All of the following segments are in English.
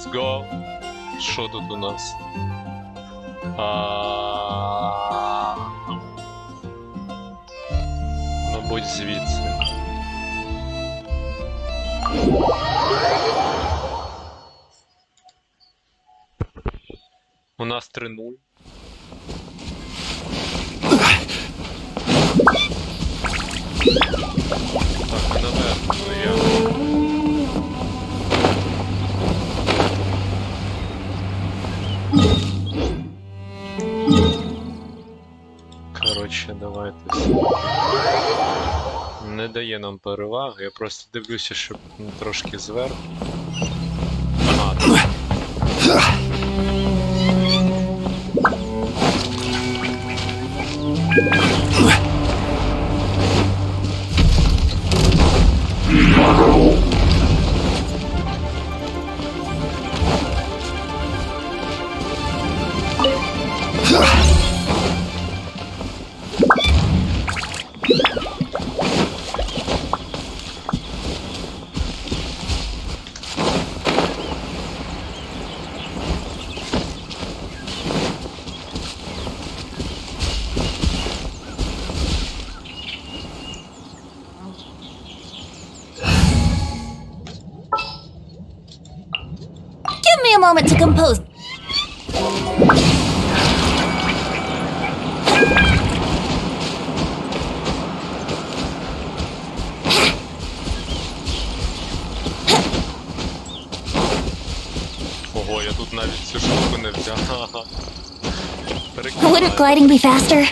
let's go. Що тут у нас? Мабуть, звідси. У нас 3-0. Так, наверх, ну я. Коротше, давайте. Не дає нам переваги, я просто дивлюся, щоб трошки зверху. Ага, так. Give me a moment to compose. Ого, я тут навіть цю штуку не взяв. Wouldn't gliding be faster?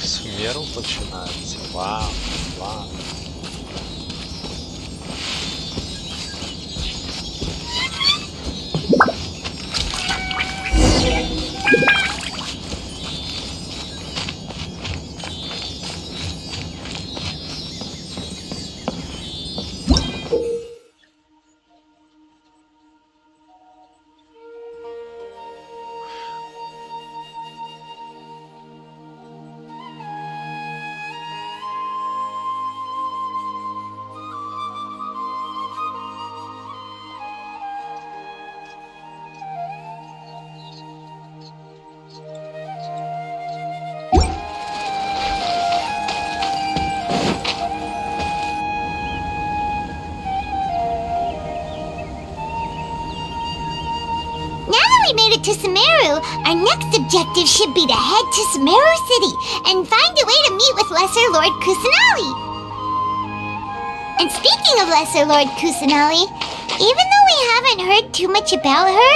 Сумеру починається. Вау, вау. We made it to Sumero. Our next objective should be to head to Sumero City and find a way to meet with Lesser Lord Kusanali. And speaking of Lesser Lord Kusanali, even though we haven't heard too much about her,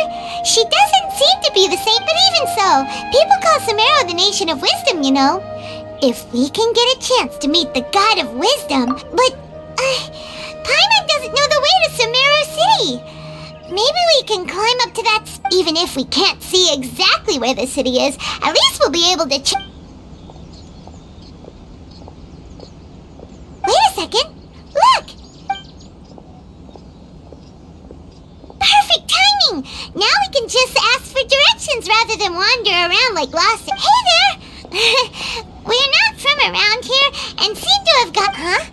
she doesn't seem to be the saint, but even so, people call Sumero the nation of wisdom, you know. If we can get a chance to meet the god of wisdom, but Paimon doesn't know the way to Sumero City. Maybe we can climb up to that even if we can't see exactly where the city is, at least we'll be able to Wait a second! Look! Perfect timing! Now we can just ask for directions rather than wander around like lost. Hey there! We're not from around here and seem to have got... Huh?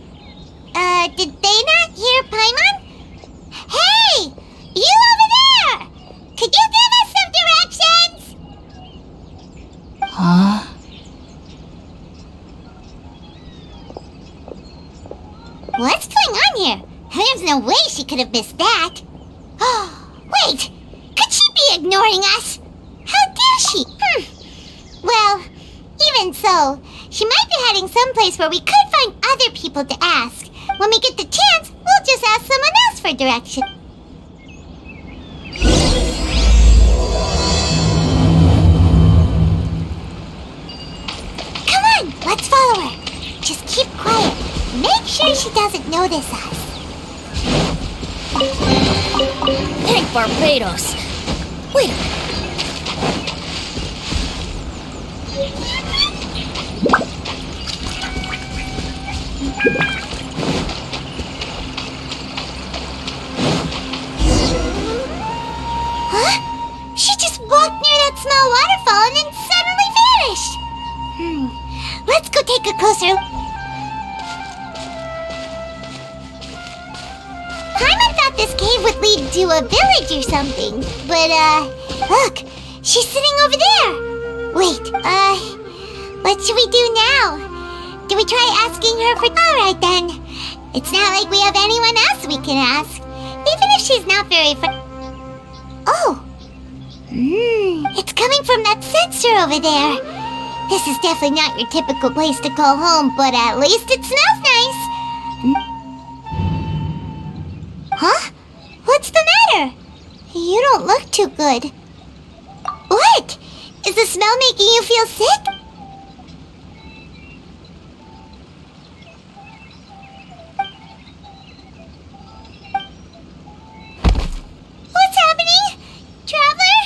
Did they not hear Paimon? Hey! You over there! Could you give us some directions? Huh? What's going on here? There's no way she could have missed that. Oh, wait! Could she be ignoring us? How dare she? Well, even so, she might be heading someplace where we could find other people to ask. When we get the chance, we'll just ask someone else for direction. Let's follow her. Just keep quiet. Make sure she doesn't notice us. Thank Barbados. Wait a minute. Huh? She just walked near that small waterfall and then suddenly vanished. Let's go take a closer look. Paimon thought this cave would lead to a village or something, but, look, she's sitting over there. Wait, what should we do now? Do we try asking her for... Alright then. It's not like we have anyone else we can ask, even if she's not very Oh! It's coming from that sensor over there. This is definitely not your typical place to call home, but at least it smells nice. Huh? What's the matter? You don't look too good. What? Is the smell making you feel sick? What's happening? Traveler?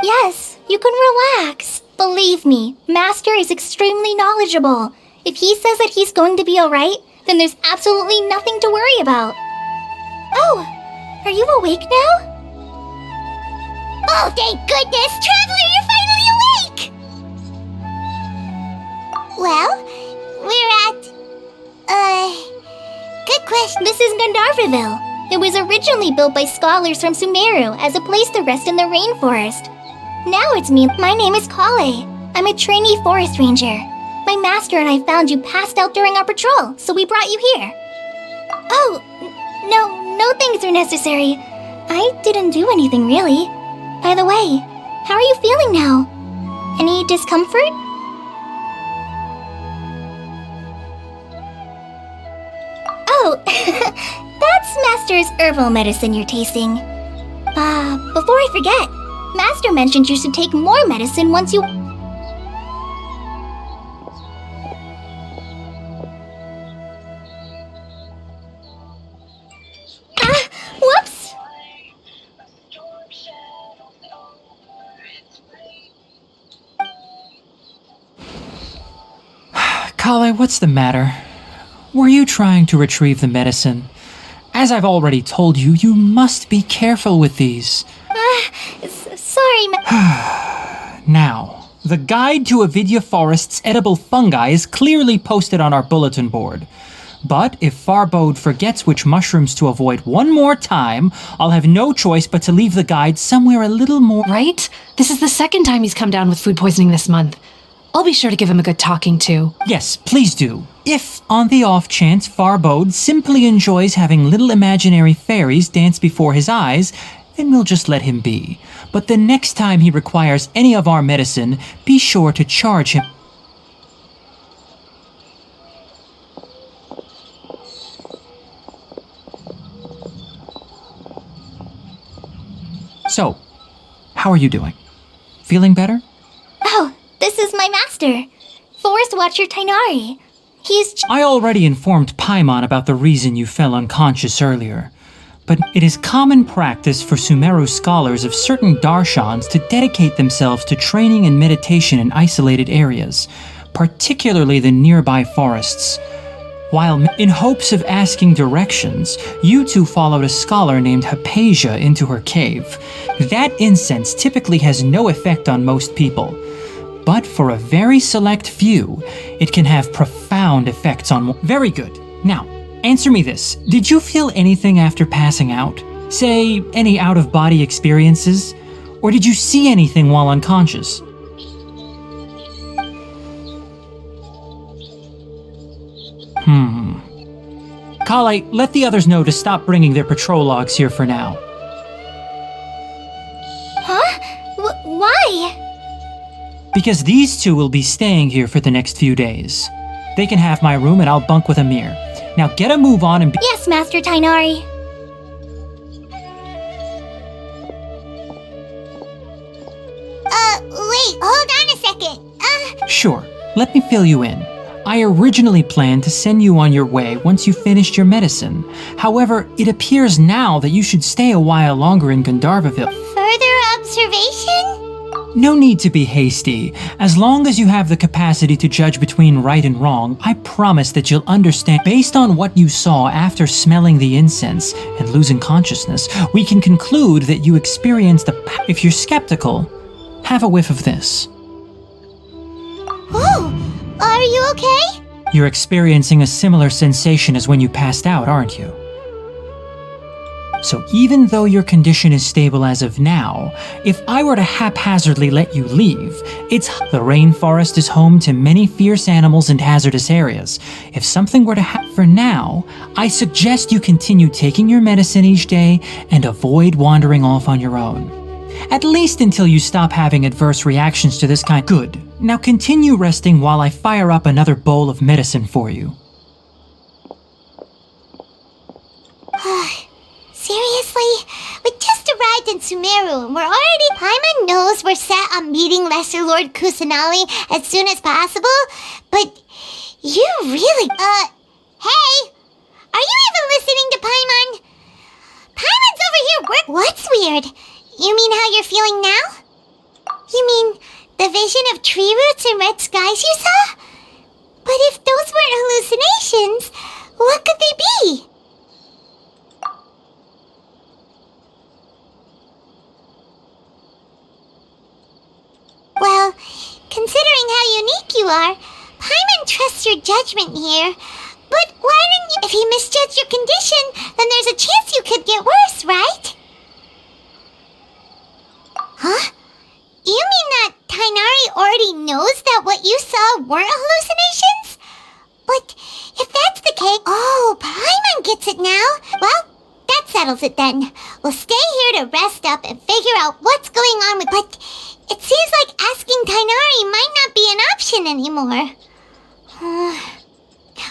Yes, you can relax. Believe me, Master is extremely knowledgeable. If he says that he's going to be alright, then there's absolutely nothing to worry about. Oh, are you awake now? Oh, thank goodness! Traveler, you're finally awake! Well, we're at... good question. This is Gandharvaville. It was originally built by scholars from Sumeru as a place to rest in the rainforest. Now it's me. My name is Kale. I'm a trainee forest ranger. My master and I found you passed out during our patrol, so we brought you here. Oh, no things are necessary. I didn't do anything, really. By the way, how are you feeling now? Any discomfort? Oh, that's Master's herbal medicine you're tasting. Before I forget, Master mentioned you should take more medicine once you... Whoops! Kale, what's the matter? Were you trying to retrieve the medicine? As I've already told you, you must be careful with these. Sorry, Now, the guide to Avidya Forest's edible fungi is clearly posted on our bulletin board. But if Farbode forgets which mushrooms to avoid one more time, I'll have no choice but to leave the guide somewhere a little more... Right? This is the second time he's come down with food poisoning this month. I'll be sure to give him a good talking to. Yes, please do. If, on the off chance, Farbode simply enjoys having little imaginary fairies dance before his eyes, then we'll just let him be. But the next time he requires any of our medicine, be sure to charge him. So, how are you doing? Feeling better? Oh, this is my master, Forest Watcher Tainari. He's I already informed Paimon about the reason you fell unconscious earlier, but it is common practice for Sumeru scholars of certain darshans to dedicate themselves to training and meditation in isolated areas, particularly the nearby forests. While in hopes of asking directions, you two followed a scholar named Hypatia into her cave. That incense typically has no effect on most people, but for a very select few, it can have profound effects on... Very good. Now, answer me this. Did you feel anything after passing out? Say, any out-of-body experiences? Or did you see anything while unconscious? Kale, let the others know to stop bringing their patrol logs here for now. Huh? Why? Because these two will be staying here for the next few days. They can have my room and I'll bunk with Amir. Now get a move on and be- Yes, Master Tainari. Wait, hold on a second. Sure, let me fill you in. I originally planned to send you on your way once you finished your medicine. However, it appears now that you should stay a while longer in Gandharvaville. Further observation? No need to be hasty. As long as you have the capacity to judge between right and wrong, I promise that you'll understand. Based on what you saw after smelling the incense and losing consciousness, we can conclude that you experienced If you're skeptical, have a whiff of this. Oh, are you okay? You're experiencing a similar sensation as when you passed out, aren't you? So even though your condition is stable as of now, if I were to haphazardly let you leave, the rainforest is home to many fierce animals and hazardous areas. If something were to happen for now, I suggest you continue taking your medicine each day and avoid wandering off on your own. At least until you stop having adverse reactions to this kind. Good. Now continue resting while I fire up another bowl of medicine for you. Seriously? We just arrived in Sumeru and we're already... Paimon knows we're set on meeting Lesser Lord Kusanali as soon as possible, but you really... Hey! Are you even listening to Paimon? Paimon's over here What's weird? You mean how you're feeling now? You mean the vision of tree roots and red skies you saw? But if those weren't hallucinations, what could they be? Well, considering how unique you are, Paimon trusts your judgment here. But why didn't you... If he misjudged your condition, then there's a chance you could get worse, right? Huh? You mean that Tainari already knows that what you saw weren't hallucinations? But if that's the case... Oh, Paimon gets it now. Well, that settles it then. We'll stay here to rest up and figure out what's going on with... But it seems like asking Tainari might not be an option anymore.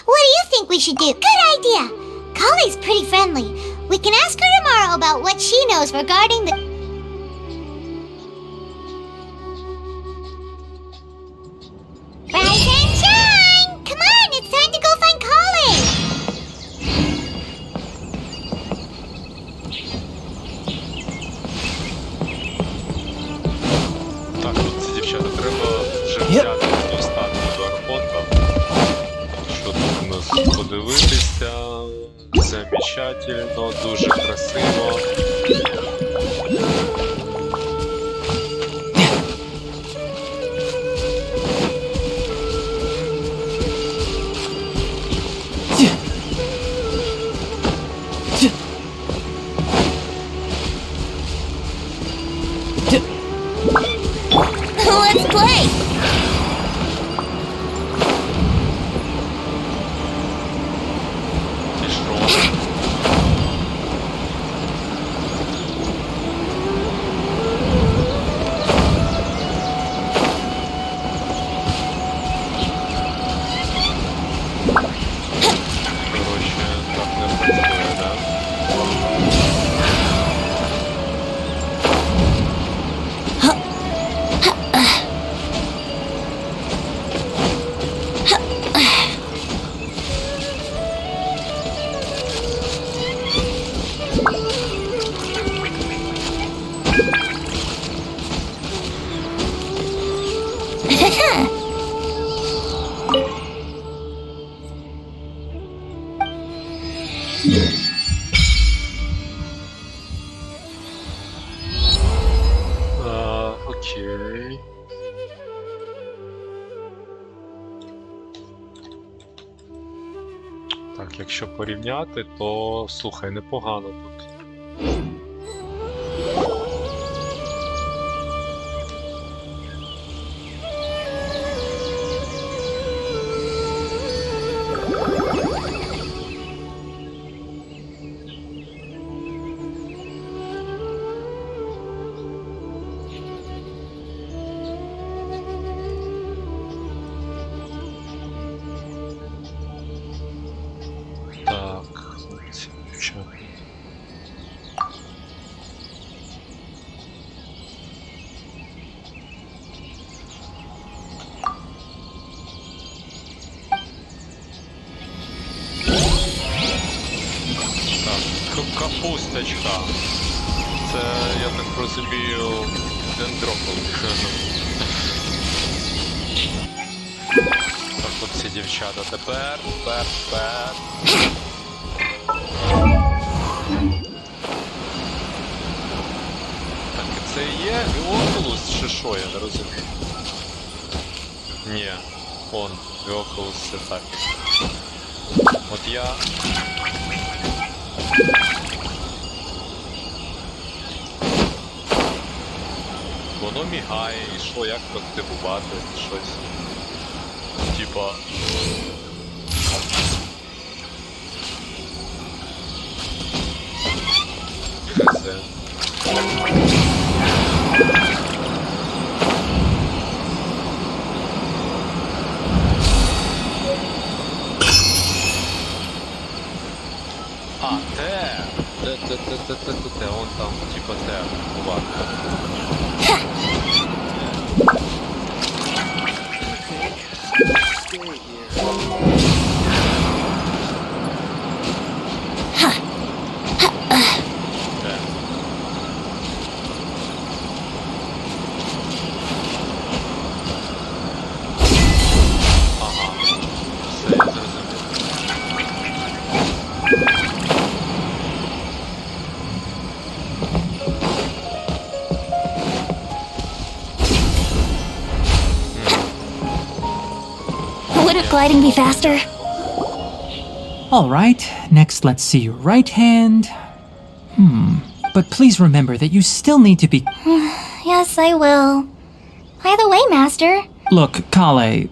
What do you think we should do? Good idea. Kali's pretty friendly. We can ask her tomorrow about what she knows regarding the... Rise and shine! Come on, it's time to go find Kali! Так, от дівчата, треба вже взяти достатньо до архонта. Що тут у нас подивитися? Замечательно, дуже красиво. Let's play! Короче, так не працює, да? Окей. Так, якщо порівняти, то слухай, непогано тут. Так, ці дівчата. Так, капусточка. Це, я так розумію, дендропол. Так, хлопці, дівчата, тепер. Так, це є Віокулус чи що, я не розумію. Ні, он, Віокулус це так. От я... Воно мігає, і що, як активувати щось? Типа... Це... А, те, он там, типа те, ладно. Wouldn't gliding be faster? Alright, next let's see your right hand. But please remember that you still need to be... Yes, I will. By the way, Master, Look, Kale,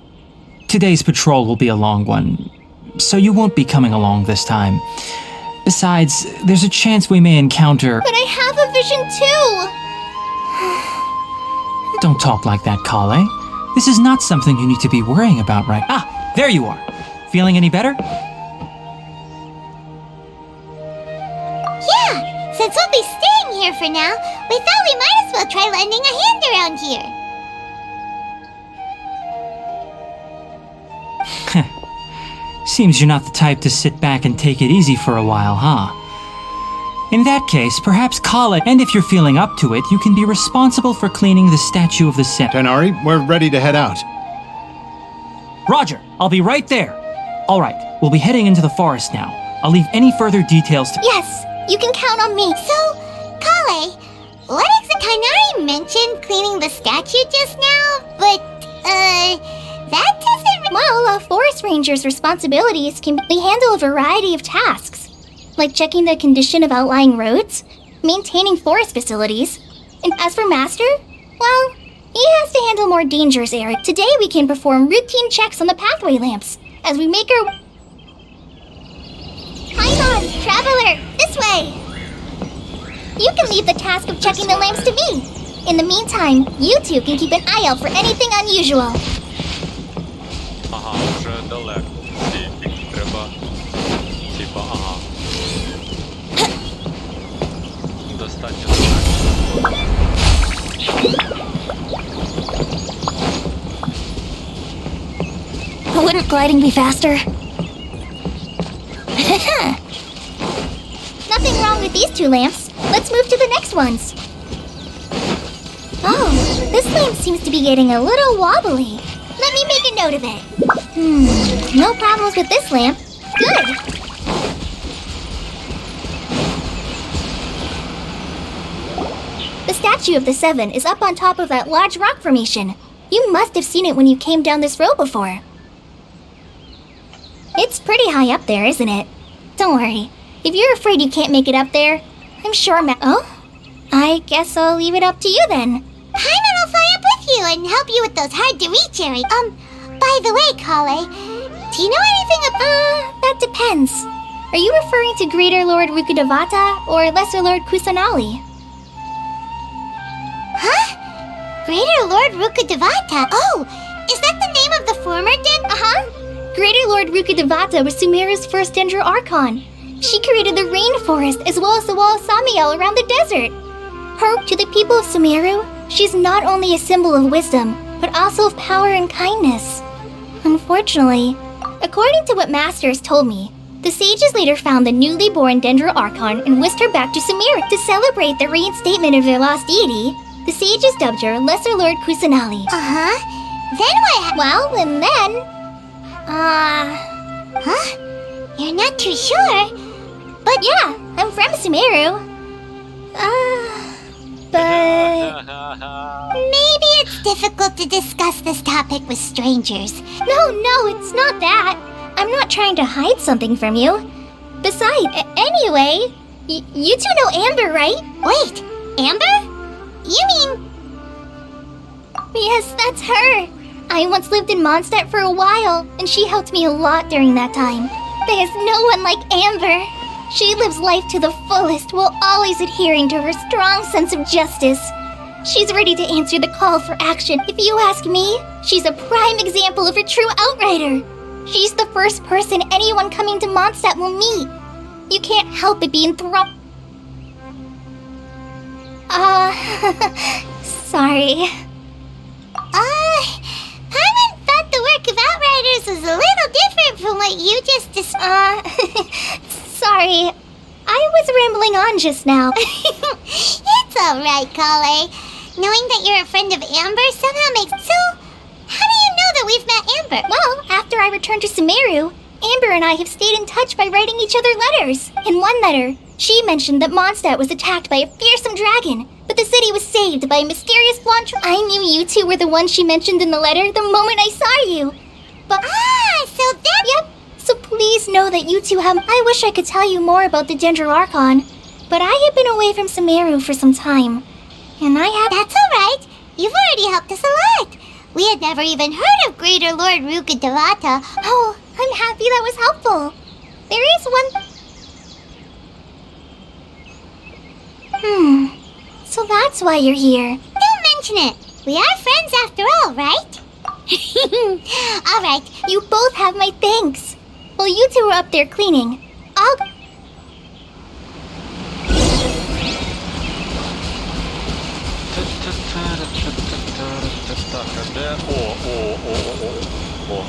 today's patrol will be a long one, so you won't be coming along this time. Besides, there's a chance we may encounter... but I have a vision too! Don't talk like that, Kale. This is not something you need to be worrying about right... Ah, there you are. Feeling any better? Yeah, since we'll be staying here for now, we thought we might as well try lending a hand around here. Seems you're not the type to sit back and take it easy for a while, huh? In that case, perhaps Kale, and if you're feeling up to it, you can be responsible for cleaning the statue of the Sin. Tighnari, we're ready to head out. Roger, I'll be right there. All right, we'll be heading into the forest now. I'll leave any further details to... Yes, you can count on me. So, Kale, what is the Tighnari mentioned cleaning the statue just now? But, that doesn't... Well, a forest ranger's responsibilities can handle a variety of tasks, like checking the condition of outlying roads, maintaining forest facilities. And as for Master, well, he has to handle more dangerous areas. Today we can perform routine checks on the pathway lamps as we make our... Paimon, Traveler, this way! You can leave the task of checking the lamps to me. In the meantime, you two can keep an eye out for anything unusual. Ага, вже далеко. Треба... Типа, ага. Достатньо далеко. Wouldn't gliding be faster? Nothing wrong with these two lamps. Let's move to the next ones. Oh, this lamp seems to be getting a little wobbly. Let me make a note of it. No problems with this lamp. Good. The statue of the Seven is up on top of that large rock formation. You must have seen it when you came down this road before. It's pretty high up there, isn't it? Don't worry. If you're afraid you can't make it up there, I'm sure Oh? I guess I'll leave it up to you then. Paimon will fly up with you and help you with those hard-to-reach areas. By the way, Kale, do you know anything about... That depends. Are you referring to Greater Lord Rukkhadevata or Lesser Lord Kusanali? Huh? Greater Lord Rukkhadevata? Oh, is that the name of the former Greater Lord Rukkhadevata was Sumeru's first Dendro Archon. She created the rainforest as well as the wall of Samiel around the desert. To the people of Sumeru, she's not only a symbol of wisdom, but also of power and kindness. Unfortunately, according to what Master has told me, the sages later found the newly born Dendro Archon and whisked her back to Sumeru. To celebrate the reinstatement of their lost deity, the sages dubbed her Lesser Lord Kusanali. Then what Well, and then... Huh? You're not too sure? But yeah, I'm from Sumeru. But... Maybe it's difficult to discuss this topic with strangers. No, it's not that. I'm not trying to hide something from you. Besides, anyway, you two know Amber, right? Wait, Amber? You mean... Yes, that's her. I once lived in Mondstadt for a while, and she helped me a lot during that time. There's no one like Amber. She lives life to the fullest while always adhering to her strong sense of justice. She's ready to answer the call for action. If you ask me, she's a prime example of a true outrider. She's the first person anyone coming to Mondstadt will meet. You can't help but be enthralled. Sorry. Paimon thought the work of Outriders was a little different from what you just described. Sorry. I was rambling on just now. It's alright, Kale. Knowing that you're a friend of Amber somehow makes... So, how do you know that we've met Amber? Well, after I returned to Sumeru, Amber and I have stayed in touch by writing each other letters. In one letter, she mentioned that Mondstadt was attacked by a fearsome dragon, but the city was saved by a mysterious blonde... I knew you two were the ones she mentioned in the letter the moment I saw you. But... so that... Yep. So please know that you two have... I wish I could tell you more about the Dendro Archon, but I have been away from Sumeru for some time, and I have... That's alright. You've already helped us a lot. We had never even heard of Greater Lord Rukkhadevata. Oh, I'm happy that was helpful. There is one... So that's why you're here. Don't mention it. We are friends after all, right? Alright. You both have my thanks. While you two are up there cleaning, I'll... Так, а де? О.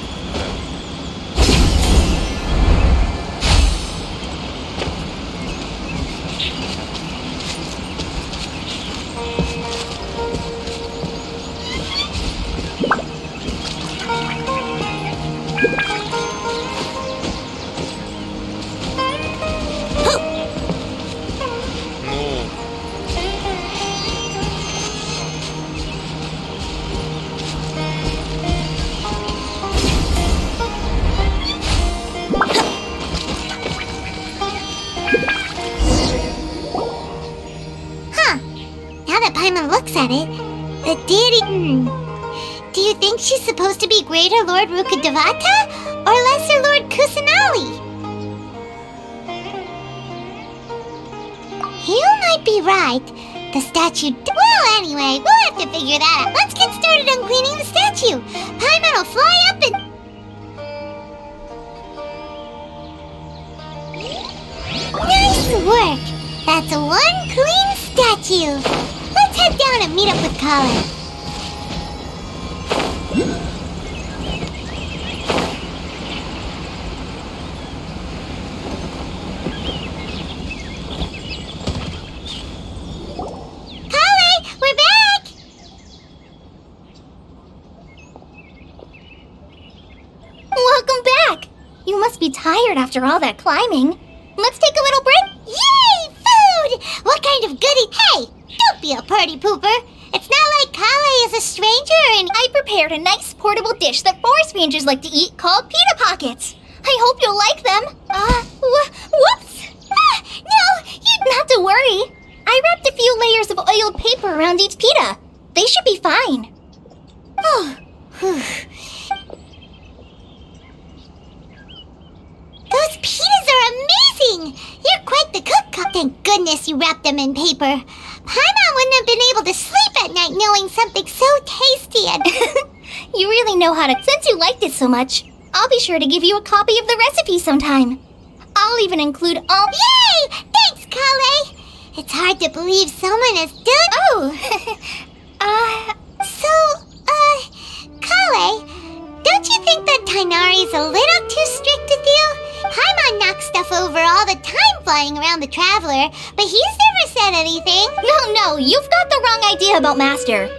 Looks at it. The deity... Do you think she's supposed to be Greater Lord Rukkhadevata or Lesser Lord Kusanali? You might be right. The statue... Well, anyway, we'll have to figure that out. Let's get started on cleaning the statue. Paimon will fly up and... Nice work! That's one clean statue. Let's head down and meet up with Kale. Kale, we're back! Welcome back! You must be tired after all that climbing. Let's take a little break. Yay! Food! What kind of goodie? Hey! Don't be a party pooper. It's not like Kale is a stranger and I prepared a nice portable dish that forest rangers like to eat called pita pockets. I hope you'll like them. Whoops! no, you... Not to worry. I wrapped a few layers of oiled paper around each pita. They should be fine. Oh, those pitas are amazing! You're quite the cook. Thank goodness you wrapped them in paper. Paimon wouldn't have been able to sleep at night knowing something so tasty and... You really know how to... Since you liked it so much, I'll be sure to give you a copy of the recipe sometime. I'll even include all... Yay! Thanks, Kale! It's hard to believe someone has done... Oh! Kale, don't you think that Tainari's a little too strict with you? Paimon knocks stuff over all the time flying around the Traveler, but he's never said anything. No, you've got the wrong idea about Master.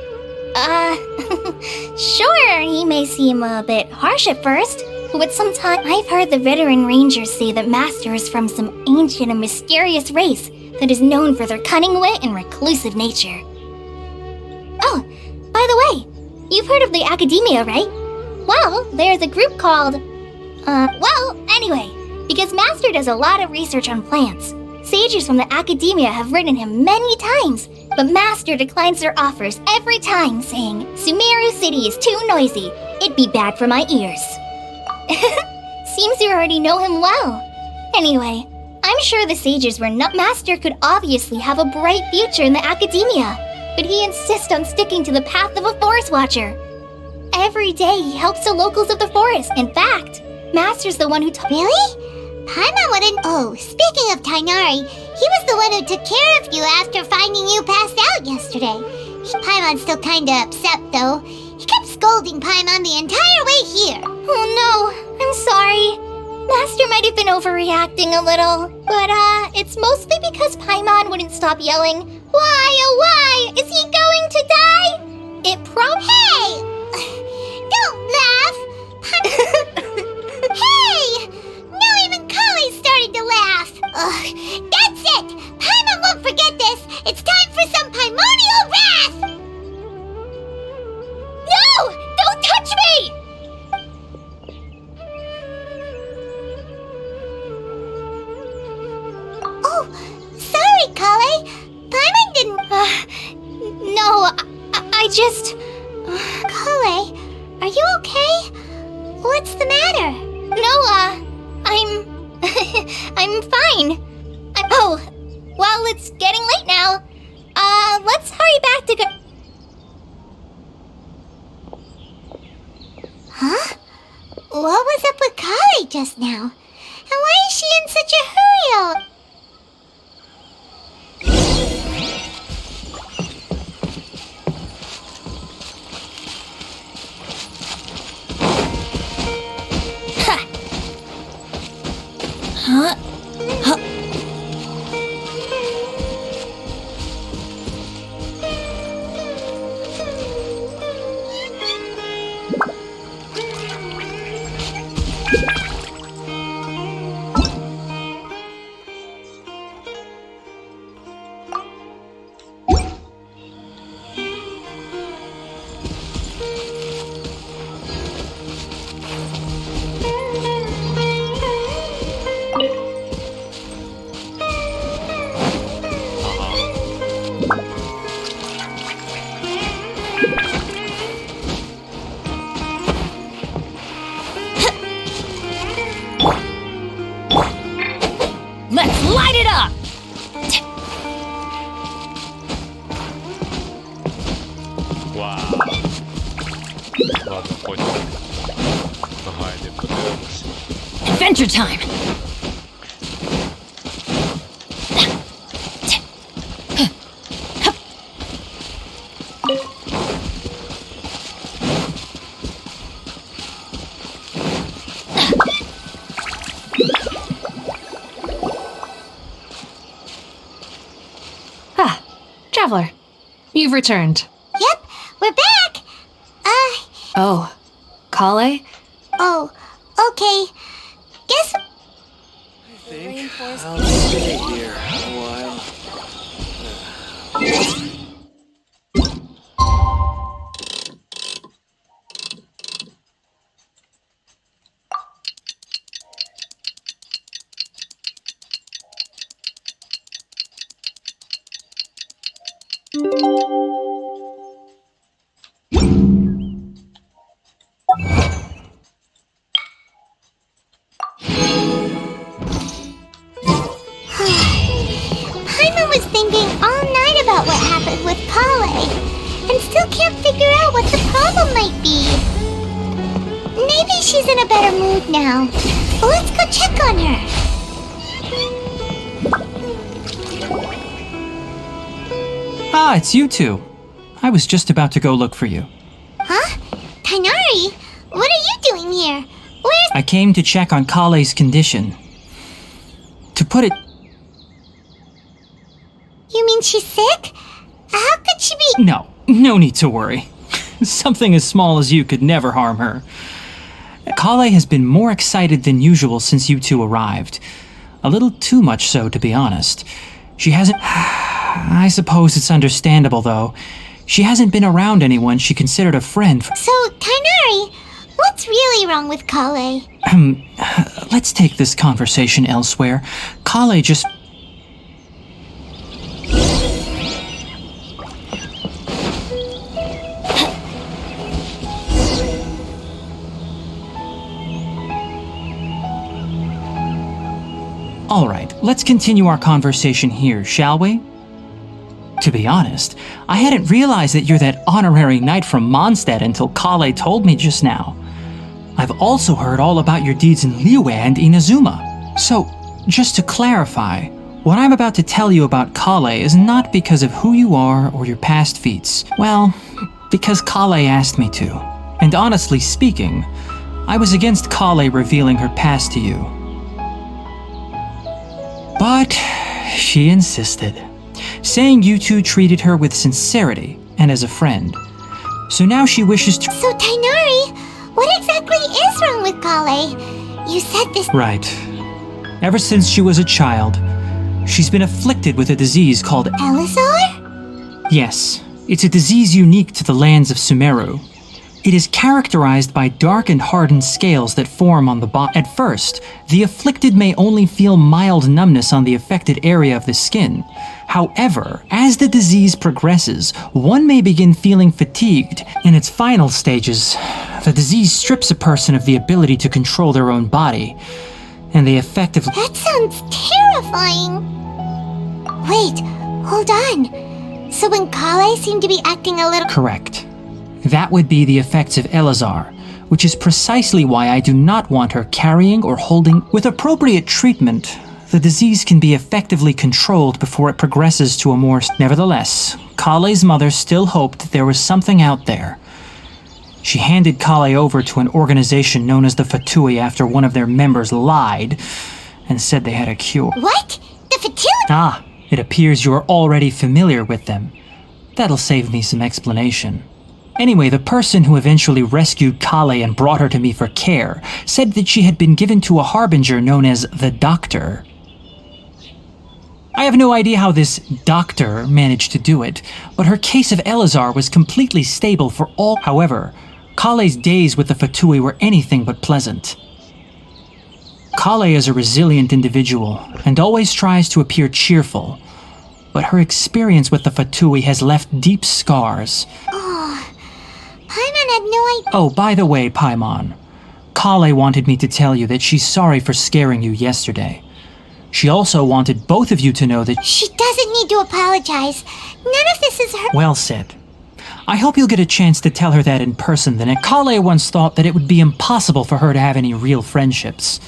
Sure, he may seem a bit harsh at first, but sometimes I've heard the veteran rangers say that Master is from some ancient and mysterious race that is known for their cunning wit and reclusive nature. Oh, by the way, you've heard of the Academia, right? Well, there's a group called... anyway, because Master does a lot of research on plants, sages from the Academia have written him many times, but Master declines their offers every time, saying, Sumeru City is too noisy. It'd be bad for my ears. Seems you already know him well. Anyway, I'm sure the sages were not... Master could obviously have a bright future in the Academia, but he insists on sticking to the path of a forest watcher. Every day he helps the locals of the forest. In fact, Master's the one who Really? Paimon wouldn't... Oh, speaking of Tainari, he was the one who took care of you after finding you passed out yesterday. Paimon's still kinda upset, though. He kept scolding Paimon the entire way here. Oh no, I'm sorry. Master might have been overreacting a little, but it's mostly because Paimon wouldn't stop yelling, Why, oh why, is he going to die? It Hey! Don't laugh! Hey! Now even Kale's starting to laugh. Ugh, that's it! Paimon won't forget this! It's time for some Paimonial wrath! No! Don't touch me! Oh, sorry, Kale. Paimon didn't... No, I just... Kale, are you okay? What's the matter? No, I'm fine. Well, it's getting late now. Let's hurry back to Huh? What was up with Kale just now? And why is she in such a hurry? Let's light it up! Вау. Ладно, потім. Гайді подивимось. Adventure time! Traveler, you've returned. Yep, we're back. Oh, Kale? Oh, okay. Guess... I'll stay here a while. Paimon was thinking all night about what happened with Kale, and still can't figure out what the problem might be. Maybe she's in a better mood now. Well, let's go check on her. Ah, it's you two. I was just about to go look for you. Huh? Tainari, what are you doing here? Where's... I came to check on Kale's condition. To put it... You mean she's sick? How could she be... No need to worry. Something as small as you could never harm her. Kale has been more excited than usual since you two arrived. A little too much so, to be honest. She hasn't... I suppose it's understandable, though. She hasn't been around anyone she considered a friend. So, Tainari, what's really wrong with Kale? Let's take this conversation elsewhere. Kale just... All right, let's continue our conversation here, shall we? To be honest, I hadn't realized that you're that honorary knight from Mondstadt until Kale told me just now. I've also heard all about your deeds in Liyue and Inazuma. So, just to clarify, what I'm about to tell you about Kale is not because of who you are or your past feats. Well, because Kale asked me to. And honestly speaking, I was against Kale revealing her past to you. But she insisted, saying you two treated her with sincerity and as a friend. So now she wishes to... So, Tainari, what exactly is wrong with Kale? You said this... Right. Ever since she was a child, she's been afflicted with a disease called... Elazar? Yes, it's a disease unique to the lands of Sumeru. It is characterized by dark and hardened scales that form on the body. At first, the afflicted may only feel mild numbness on the affected area of the skin. However, as the disease progresses, one may begin feeling fatigued. In its final stages, the disease strips a person of the ability to control their own body, and they effectively... That sounds terrifying. Wait, hold on. So when Kale seemed to be acting a little... Correct. That would be the effects of Elazar, which is precisely why I do not want her carrying or holding. With appropriate treatment, the disease can be effectively controlled before it progresses to a more... Nevertheless, Kale's mother still hoped there was something out there. She handed Kale over to an organization known as the Fatui after one of their members lied and said they had a cure. What? The Fatui? Ah, it appears you are already familiar with them. That'll save me some explanation. Anyway, the person who eventually rescued Kale and brought her to me for care said that she had been given to a harbinger known as the Doctor. I have no idea how this doctor managed to do it, but her case of Elazar was completely stable for all. However, Kale's days with the Fatui were anything but pleasant. Kale is a resilient individual and always tries to appear cheerful, but her experience with the Fatui has left deep scars. Paimon had no idea. Oh, by the way, Paimon, Kale wanted me to tell you that she's sorry for scaring you yesterday. She also wanted both of you to know that... She doesn't need to apologize. None of this is her... Well said. I hope you'll get a chance to tell her that in person the next... Kale once thought that it would be impossible for her to have any real friendships.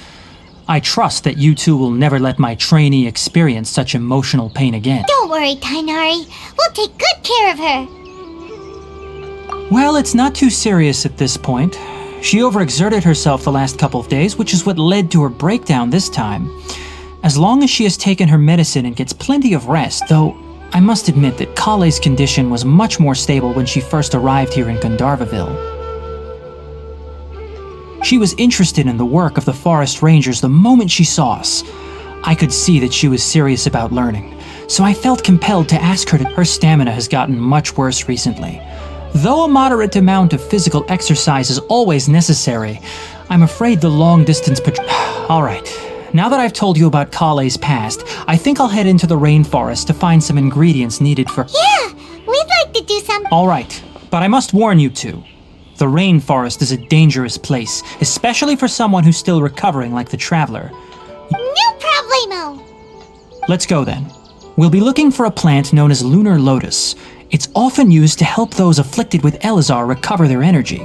I trust that you two will never let my trainee experience such emotional pain again. Don't worry, Tainari. We'll take good care of her. Well, it's not too serious at this point. She overexerted herself the last couple of days, which is what led to her breakdown this time. As long as she has taken her medicine and gets plenty of rest, though I must admit that Kale's condition was much more stable when she first arrived here in Gandharvaville. She was interested in the work of the forest rangers the moment she saw us. I could see that she was serious about learning, so I felt compelled to ask her to... Her stamina has gotten much worse recently. Though a moderate amount of physical exercise is always necessary, I'm afraid the long-distance Alright, now that I've told you about Kale's past, I think I'll head into the rainforest to find some ingredients needed for... Yeah, to do some... All right, but I must warn you two. The rainforest is a dangerous place, especially for someone who's still recovering like the traveler. No problemo! Let's go then. We'll be looking for a plant known as lunar lotus. It's often used to help those afflicted with Elazar recover their energy.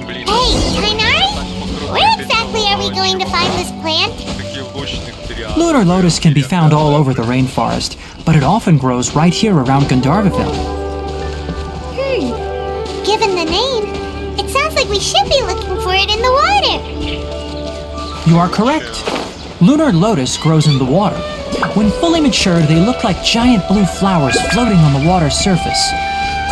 Блін, Hey, Tainari? Where exactly are we going to find this plant? такі влучні тріади. Lunar lotus can be found all over the rainforest, but it often grows right here around Gandharvaville. Given the name, it sounds like we should be looking for it in the water. You are correct. Lunar lotus grows in the water. When fully matured, they look like giant blue flowers floating on the water's surface.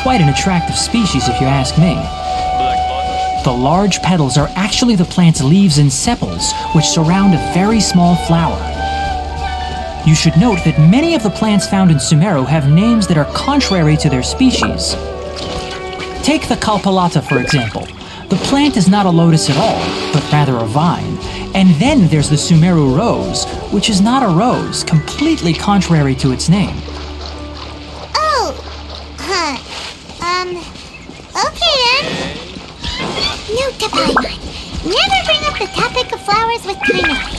Quite an attractive species, if you ask me. Black Lotus. The large petals are actually the plant's leaves and sepals, which surround a very small flower. You should note that many of the plants found in Sumeru have names that are contrary to their species. Take the Kalpalata, for example. The plant is not a lotus at all, but rather a vine. And then there's the Sumeru rose, which is not a rose, completely contrary to its name. Oh, huh. Okay then. Note to Paimon. Never bring up the topic of flowers with Tainari.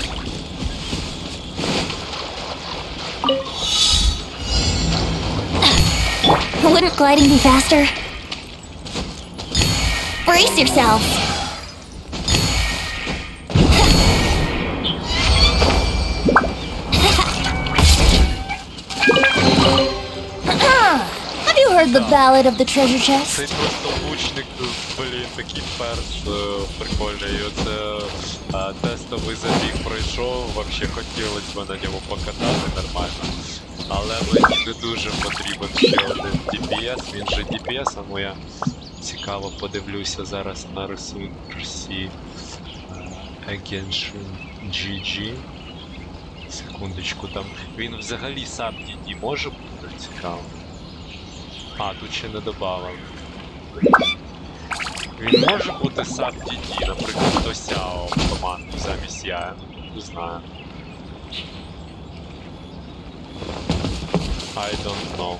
Wouldn't gliding be faster? Brace yourselves! Have you heard the ballad of the treasure Цей chest? просто лучник, блін, такий перс прикольний. І оце тестовий забіг пройшов, вообще хотілося б на ньому покатати нормально. Але мені не дуже потрібен ще один DPS, він же DPS, тому я цікаво подивлюся зараз на ресурсі Genshin GG. Секундочку, там він взагалі сам DD може бути цікаво. А, тут ще не добавив. Він може бути сам DD, наприклад, до Сяо в команду замість я, не знаю. I don't know.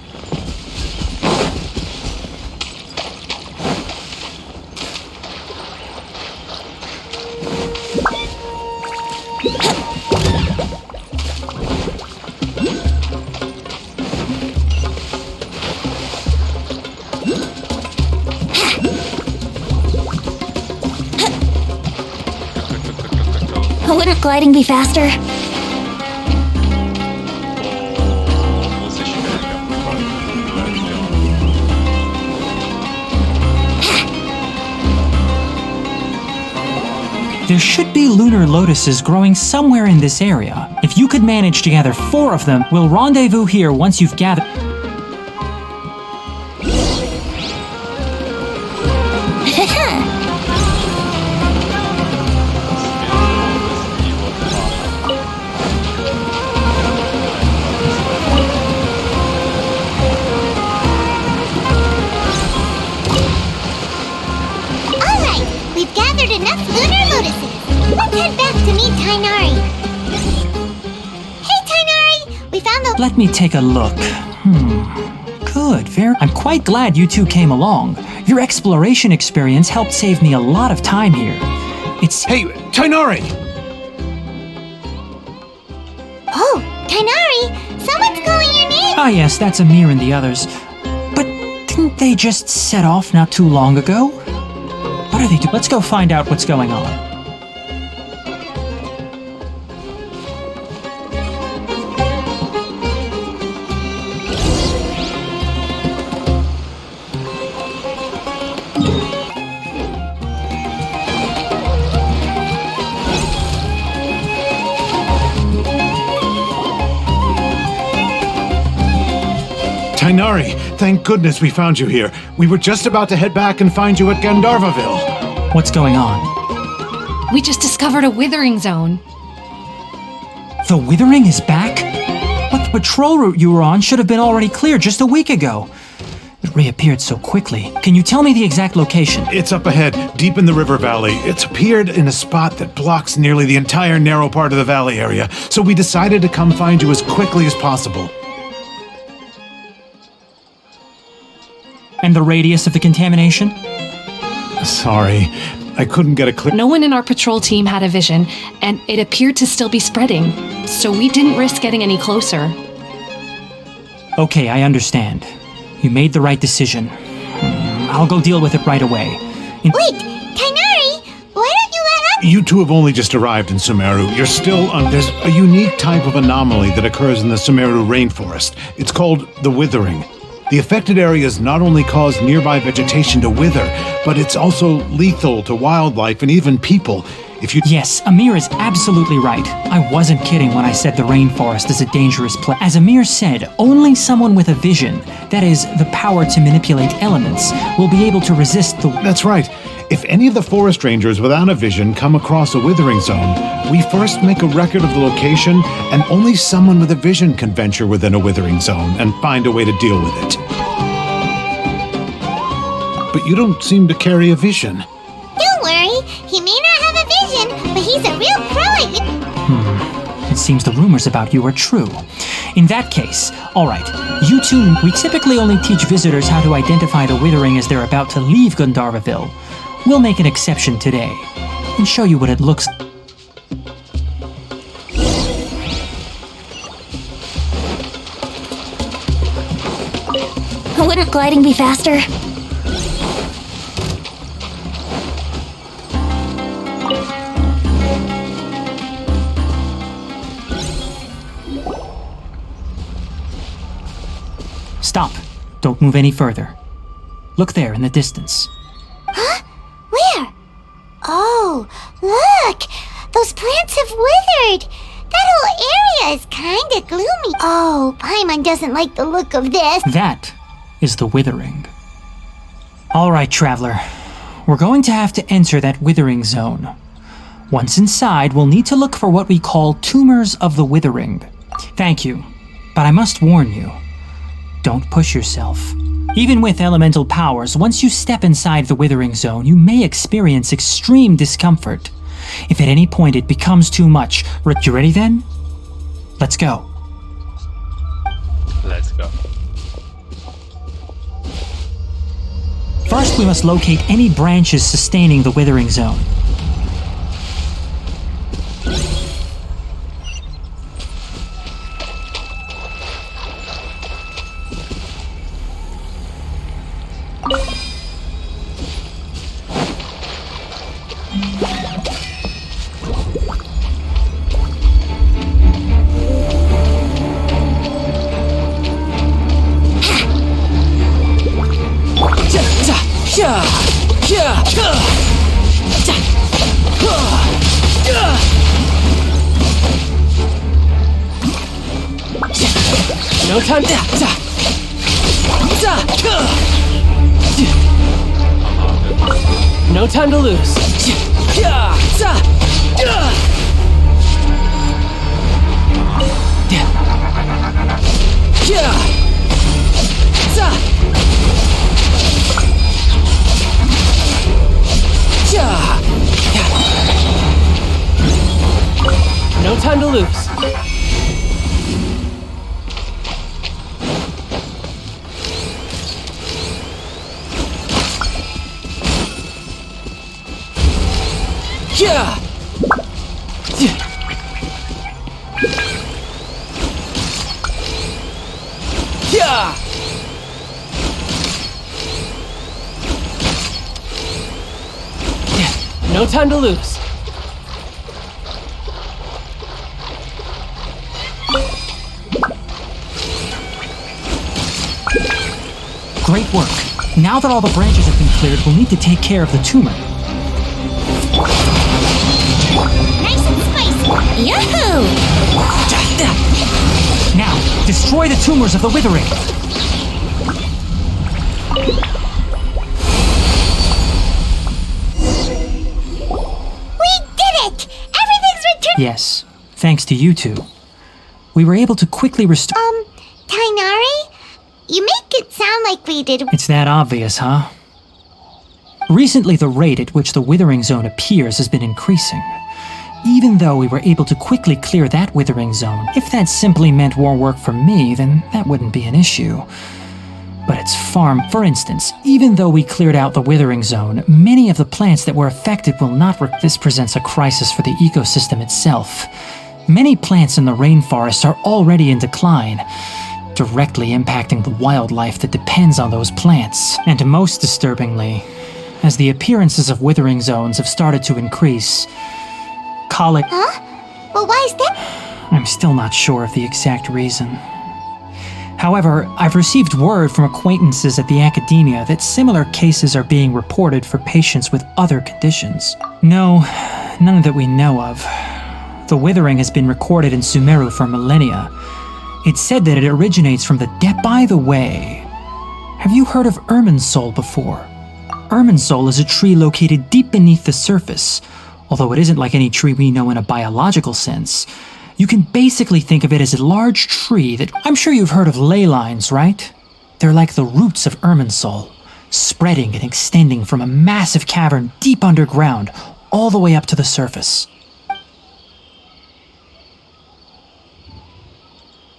Wouldn't gliding be faster? There should be lunar lotuses growing somewhere in this area. If you could manage to gather 4 of them, we'll rendezvous here once you've gathered... Alright, we've gathered enough lunar lotuses. Let's head back to meet Tainari. Hey Tainari, we found the... Let me take a look. Good, I'm quite glad you two came along. Your exploration experience helped save me a lot of time here. It's... Hey, Tainari! Oh, Tainari, someone's calling your name. Ah yes, that's Amir and the others. But didn't they just set off not too long ago? What are they doing? Let's go find out what's going on. Tainari, thank goodness we found you here. We were just about to head back and find you at Gandharvaville. What's going on? We just discovered a Withering Zone. The Withering is back? But the patrol route you were on should have been already clear just a week ago. It reappeared so quickly. Can you tell me the exact location? It's up ahead, deep in the river valley. It's appeared in a spot that blocks nearly the entire narrow part of the valley area, so we decided to come find you as quickly as possible. And the radius of the contamination? Sorry, I couldn't get a clear... No one in our patrol team had a vision, and it appeared to still be spreading, so we didn't risk getting any closer. Okay, I understand. You made the right decision. I'll go deal with it right away. Wait, Tainari, why don't you let us... You two have only just arrived in Sumeru. You're still on... There's a unique type of anomaly that occurs in the Sumeru rainforest. It's called the Withering. The affected areas not only cause nearby vegetation to wither, but it's also lethal to wildlife and even people. If you... Yes, Amir is absolutely right. I wasn't kidding when I said the rainforest is a dangerous place. As Amir said, only someone with a vision, that is, the power to manipulate elements, will be able to resist the... That's right. If any of the forest rangers without a vision come across a withering zone, we first make a record of the location, and only someone with a vision can venture within a withering zone and find a way to deal with it. But you don't seem to carry a vision. Don't worry, he may not have a vision, but he's a real pro at it. It seems the rumors about you are true. In that case, alright, you two, we typically only teach visitors how to identify the withering as they're about to leave Gandharvaville. We'll make an exception today, and show you what it looks like. Wouldn't gliding be faster? Stop. Don't move any further. Look there in the distance. Where? Oh, look! Those plants have withered! That whole area is kinda gloomy. Oh, Paimon doesn't like the look of this. That is the withering. Alright, traveler. We're going to have to enter that withering zone. Once inside, we'll need to look for what we call tumors of the withering. Thank you, but I must warn you. Don't push yourself. Even with elemental powers, once you step inside the withering zone, you may experience extreme discomfort. If at any point it becomes too much, you ready then? Let's go. Let's go. First, we must locate any branches sustaining the withering zone. No time to... No time to lose. No time to lose. Yeah. Yeah. No time to lose. Great work. Now that all the branches have been cleared, we'll need to take care of the tumor. Nice and spicy. Yahoo! Now, destroy the tumors of the withering. We did it! Everything's returned. Yes, thanks to you two. We were able to quickly restore... Tainari? You make it sound like we did. It's that obvious, huh? Recently, the rate at which the withering zone appears has been increasing. Even though we were able to quickly clear that withering zone, if that simply meant more work for me, then that wouldn't be an issue. But it's far. For instance, even though we cleared out the Withering Zone, many of the plants that were affected will not. This presents a crisis for the ecosystem itself. Many plants in the rainforest are already in decline, directly impacting the wildlife that depends on those plants. And most disturbingly, as the appearances of Withering Zones have started to increase, colic. Huh? Well, why is that? I'm still not sure of the exact reason. However, I've received word from acquaintances at the academia that similar cases are being reported for patients with other conditions. No, none that we know of. The withering has been recorded in Sumeru for millennia. It's said that it originates from the depth. By the way, have you heard of Irminsul before? Irminsul is a tree located deep beneath the surface. Although it isn't like any tree we know in a biological sense, you can basically think of it as a large tree that... I'm sure you've heard of ley lines, right? They're like the roots of Irminsul, spreading and extending from a massive cavern deep underground all the way up to the surface.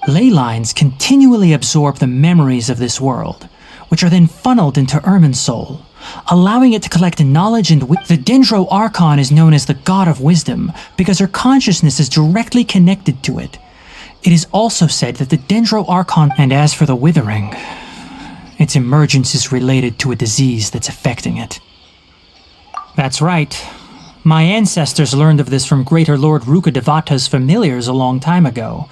Ley lines continually absorb the memories of this world, which are then funneled into Irminsul, allowing it to collect knowledge and the Dendro Archon is known as the God of Wisdom because her consciousness is directly connected to it. It is also said that the Dendro Archon, and as for the Withering, its emergence is related to a disease that's affecting it. That's right. My ancestors learned of this from Greater Lord Rukadevata's familiars a long time ago.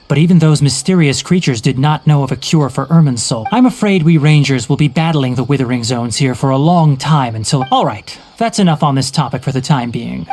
But even those mysterious creatures did not know of a cure for Irminsul. I'm afraid we rangers will be battling the Withering Zones here for a long time until... Alright, that's enough on this topic for the time being.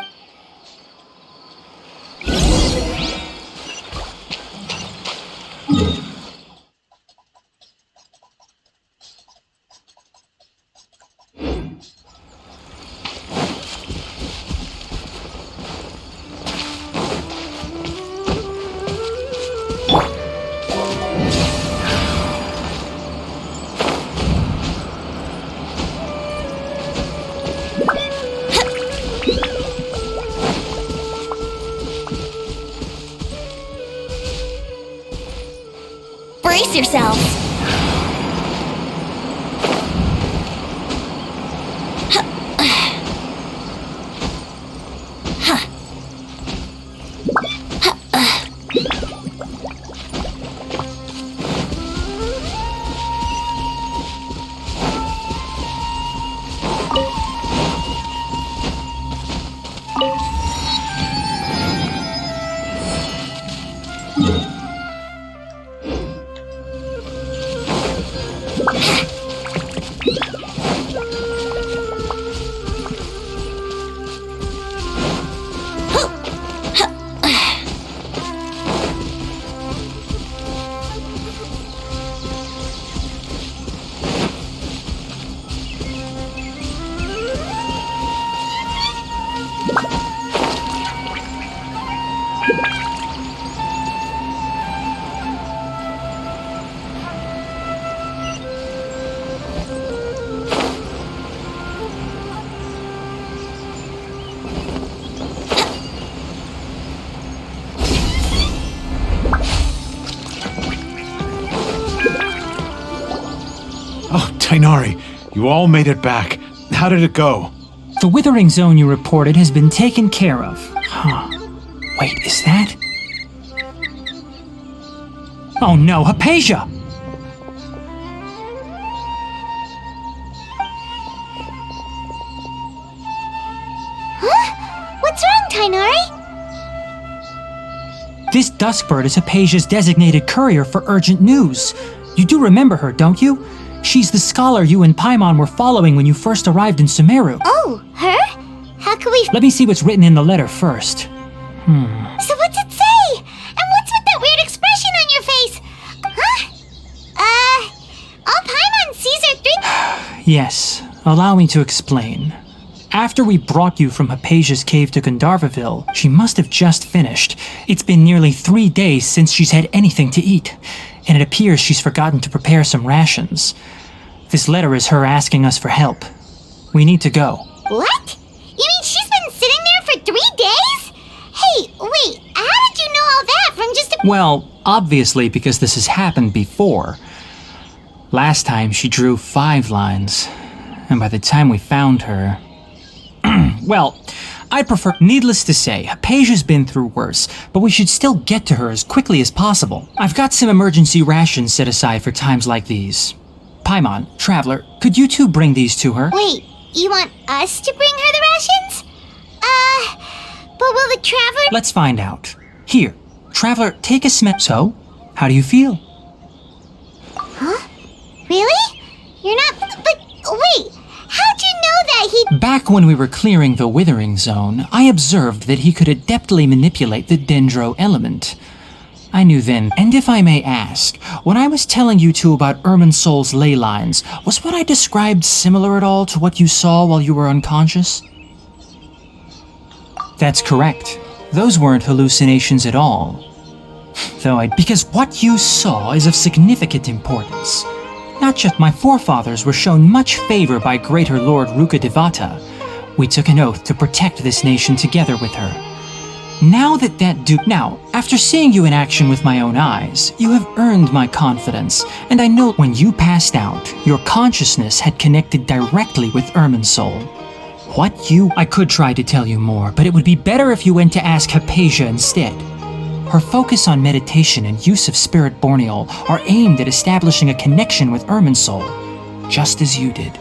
Brace yourselves. Oh, Tainari, you all made it back. How did it go? The Withering Zone you reported has been taken care of. Huh. Wait, is that... Oh no, Hypatia! Huh? What's wrong, Tainari? This Duskbird is Hypatia's designated courier for urgent news. You do remember her, don't you? She's the scholar you and Paimon were following when you first arrived in Sumeru. Oh, her? How could we... Let me see what's written in the letter first. So what's it say? And what's with that weird expression on your face? Huh? All Paimon sees are three... Yes, allow me to explain. After we brought you from Hypatia's cave to Gandharvaville, she must have just finished. It's been nearly 3 days since she's had anything to eat, and it appears she's forgotten to prepare some rations. This letter is her asking us for help. We need to go. What? You mean she's been sitting there for 3 days? Hey, wait, how did you know all that from just a... Well, obviously because this has happened before. Last time she drew 5 lines, and by the time we found her... Well, I'd prefer... Needless to say, Hypatia's been through worse, but we should still get to her as quickly as possible. I've got some emergency rations set aside for times like these. Paimon, Traveler, could you two bring these to her? Wait, you want us to bring her the rations? But will the Traveler... Let's find out. Here, Traveler, take a smell. So, how do you feel? Huh? Really? You're not... But wait, how'd you know that he... Back when we were clearing the Withering Zone, I observed that he could adeptly manipulate the Dendro element. I knew then, and if I may ask, when I was telling you two about Irminsol's ley lines, was what I described similar at all to what you saw while you were unconscious? That's correct. Those weren't hallucinations at all. Because what you saw is of significant importance. Not just my forefathers were shown much favor by Greater Lord Rukkhadevata. We took an oath to protect this nation together with her. Now, after seeing you in action with my own eyes, you have earned my confidence, and I know when you passed out, your consciousness had connected directly with Irminsol. I could try to tell you more, but it would be better if you went to ask Hypatia instead. Her focus on meditation and use of Spirit Borneol are aimed at establishing a connection with Irminsol, just as you did.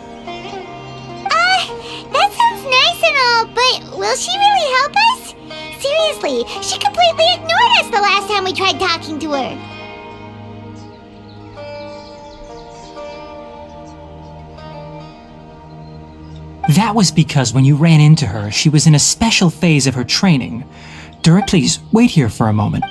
That sounds nice and all, but will she really help us? Seriously, she completely ignored us the last time we tried talking to her. That was because when you ran into her, she was in a special phase of her training. Please, wait here for a moment.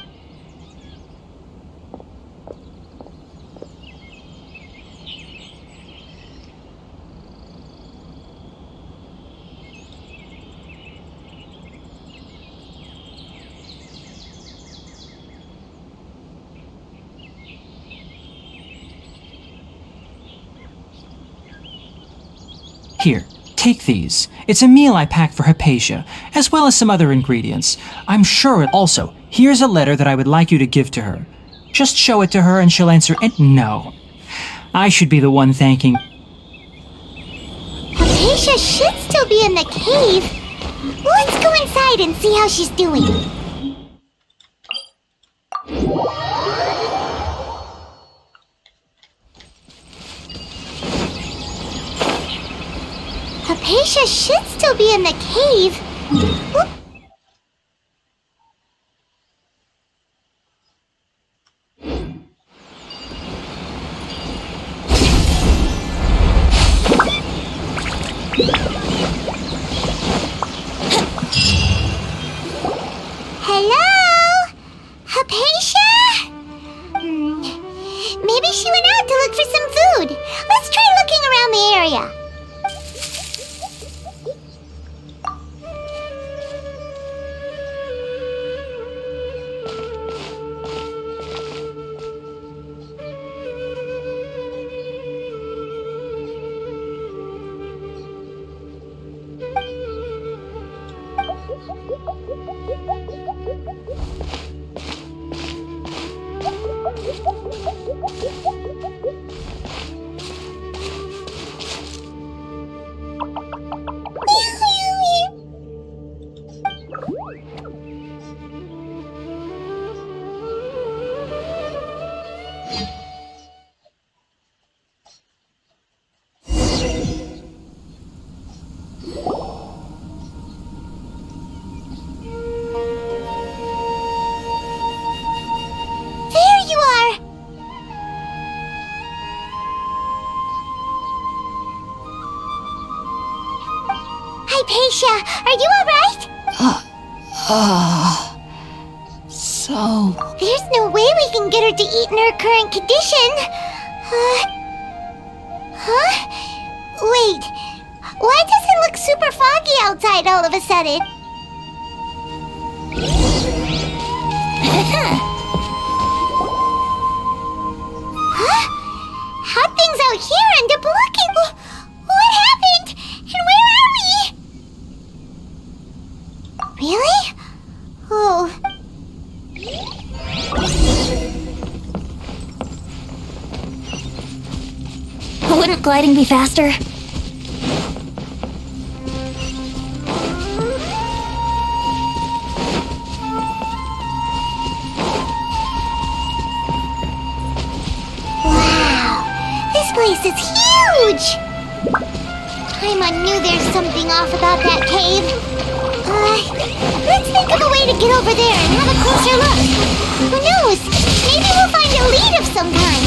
Here. Take these. It's a meal I packed for Hypatia, as well as some other ingredients. I'm sure it also. Here's a letter that I would like you to give to her. Just show it to her and she'll answer no. I should be the one thanking... Hypatia should still be in the cave. Let's go inside and see how she's doing. Hypatia should still be in the cave. Whoop. Hello? Hypatia? Maybe she went out to look for some food. Let's try looking around the area. Hypatia, are you alright? So... There's no way we can get her to eat in her current condition. Huh? Wait, why does it look super foggy outside all of a sudden? Huh? How'd things out here end up looking? What happened? And where are we? Really? Oh. Wouldn't gliding be faster? This place is huge! Paimon knew there's something off about that cave. Let's think of a way to get over there and have a closer look. Who knows? Maybe we'll find a lead of some kind.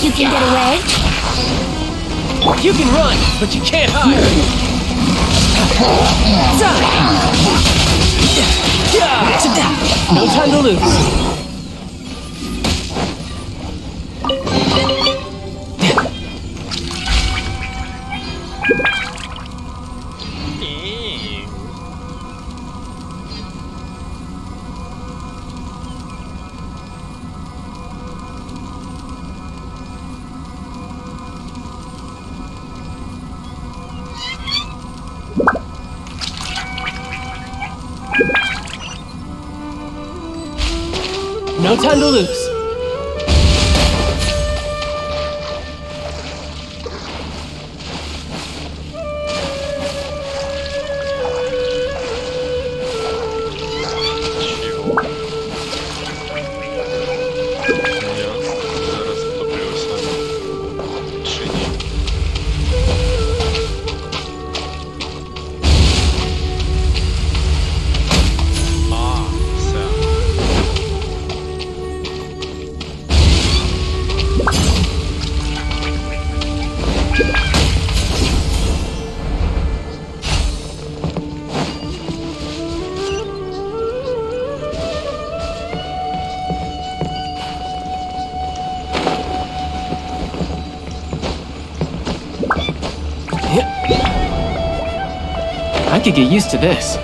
You can get away. You can run, but you can't hide. No time to lose. No time to lose. Зараз втоплюся. Чи ні? Все. I could get used to this.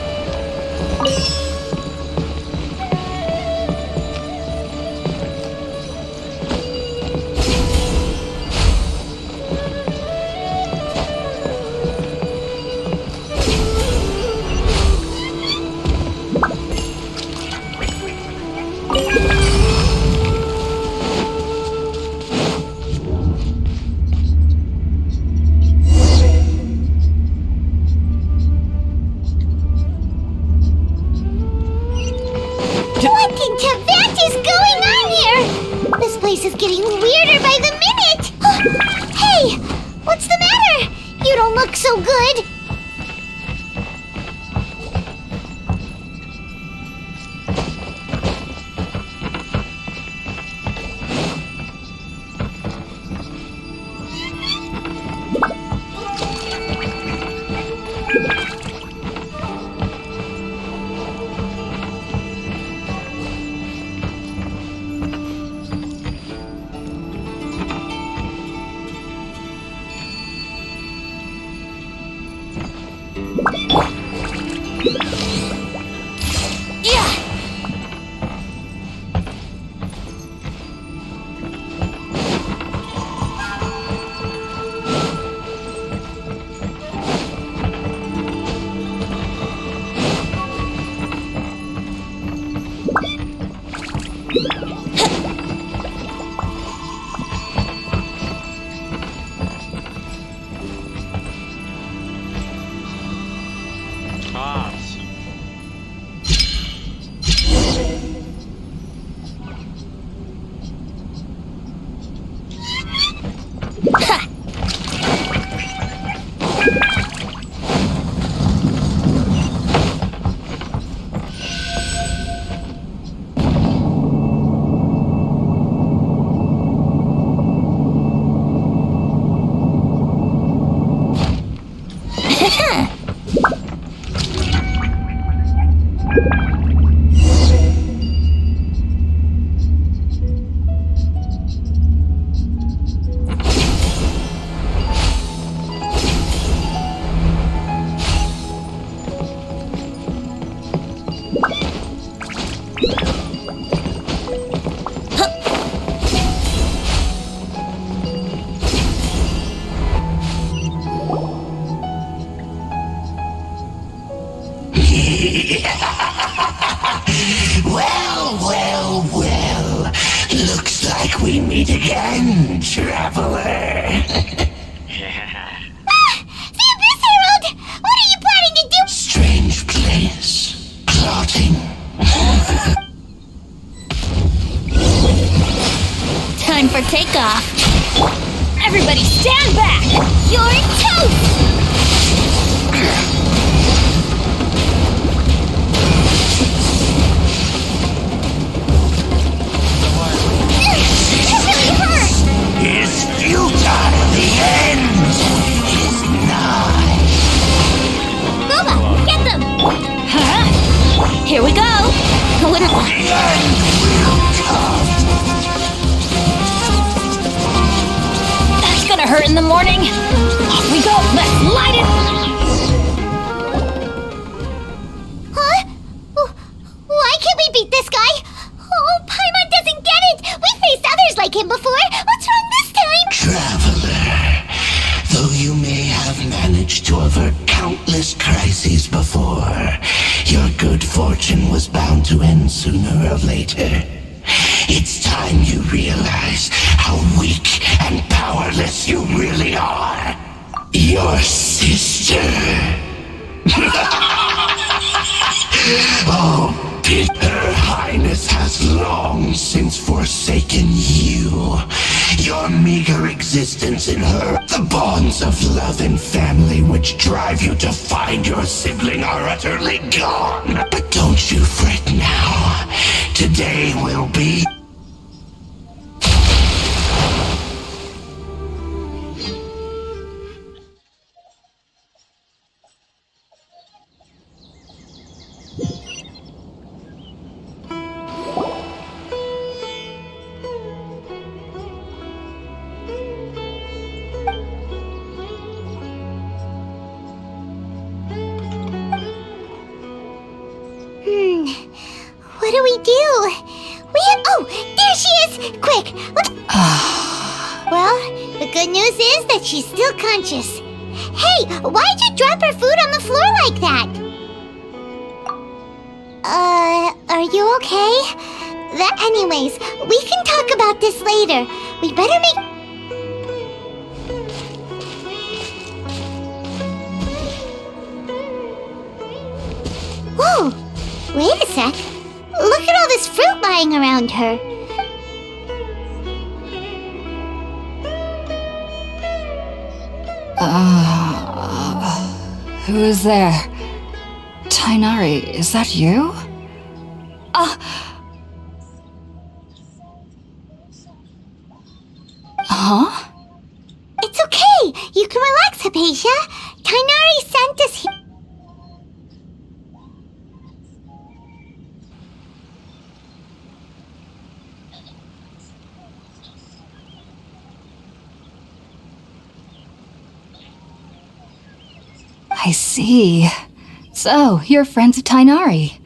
getting weirder by the minute! Hey! What's the matter? You don't look so good! А, Well. Looks like we meet again, traveler. The Abyss Herald! What are you planning to do? Strange place. Plotting. Time for takeoff. Everybody stand back! You're toast! It's futile. The end is nigh. Boba, get them! Huh? Here we go! The end will come. That's gonna hurt in the morning! Off we go! Let's light it! Huh? Why can't we beat this guy? Oh, Paimon doesn't get it! We faced others like him before! What's wrong this time? Traveler, though you may have managed to avert countless crises before, your good fortune was bound to end sooner or later. It's time you realize how weak and powerless you really are. Your sister. Oh, Her Highness has long since forsaken you. Your meager existence in her, the bonds of love and family which drive you to find your sibling are utterly gone. But don't you fret now. Today will be... What do we do? Oh, there she is! Quick! Well, the good news is that she's still conscious. Hey, why'd you drop her food on the floor like that? Are you okay? Anyways, we can talk about this later. We better make... Whoa! Wait a sec. Look at all this fruit lying around her. Who's there? Tainari, is that you? Huh? It's okay. You can relax, Hypatia. Tainari sent us here. I see. So, you're friends of Tainari.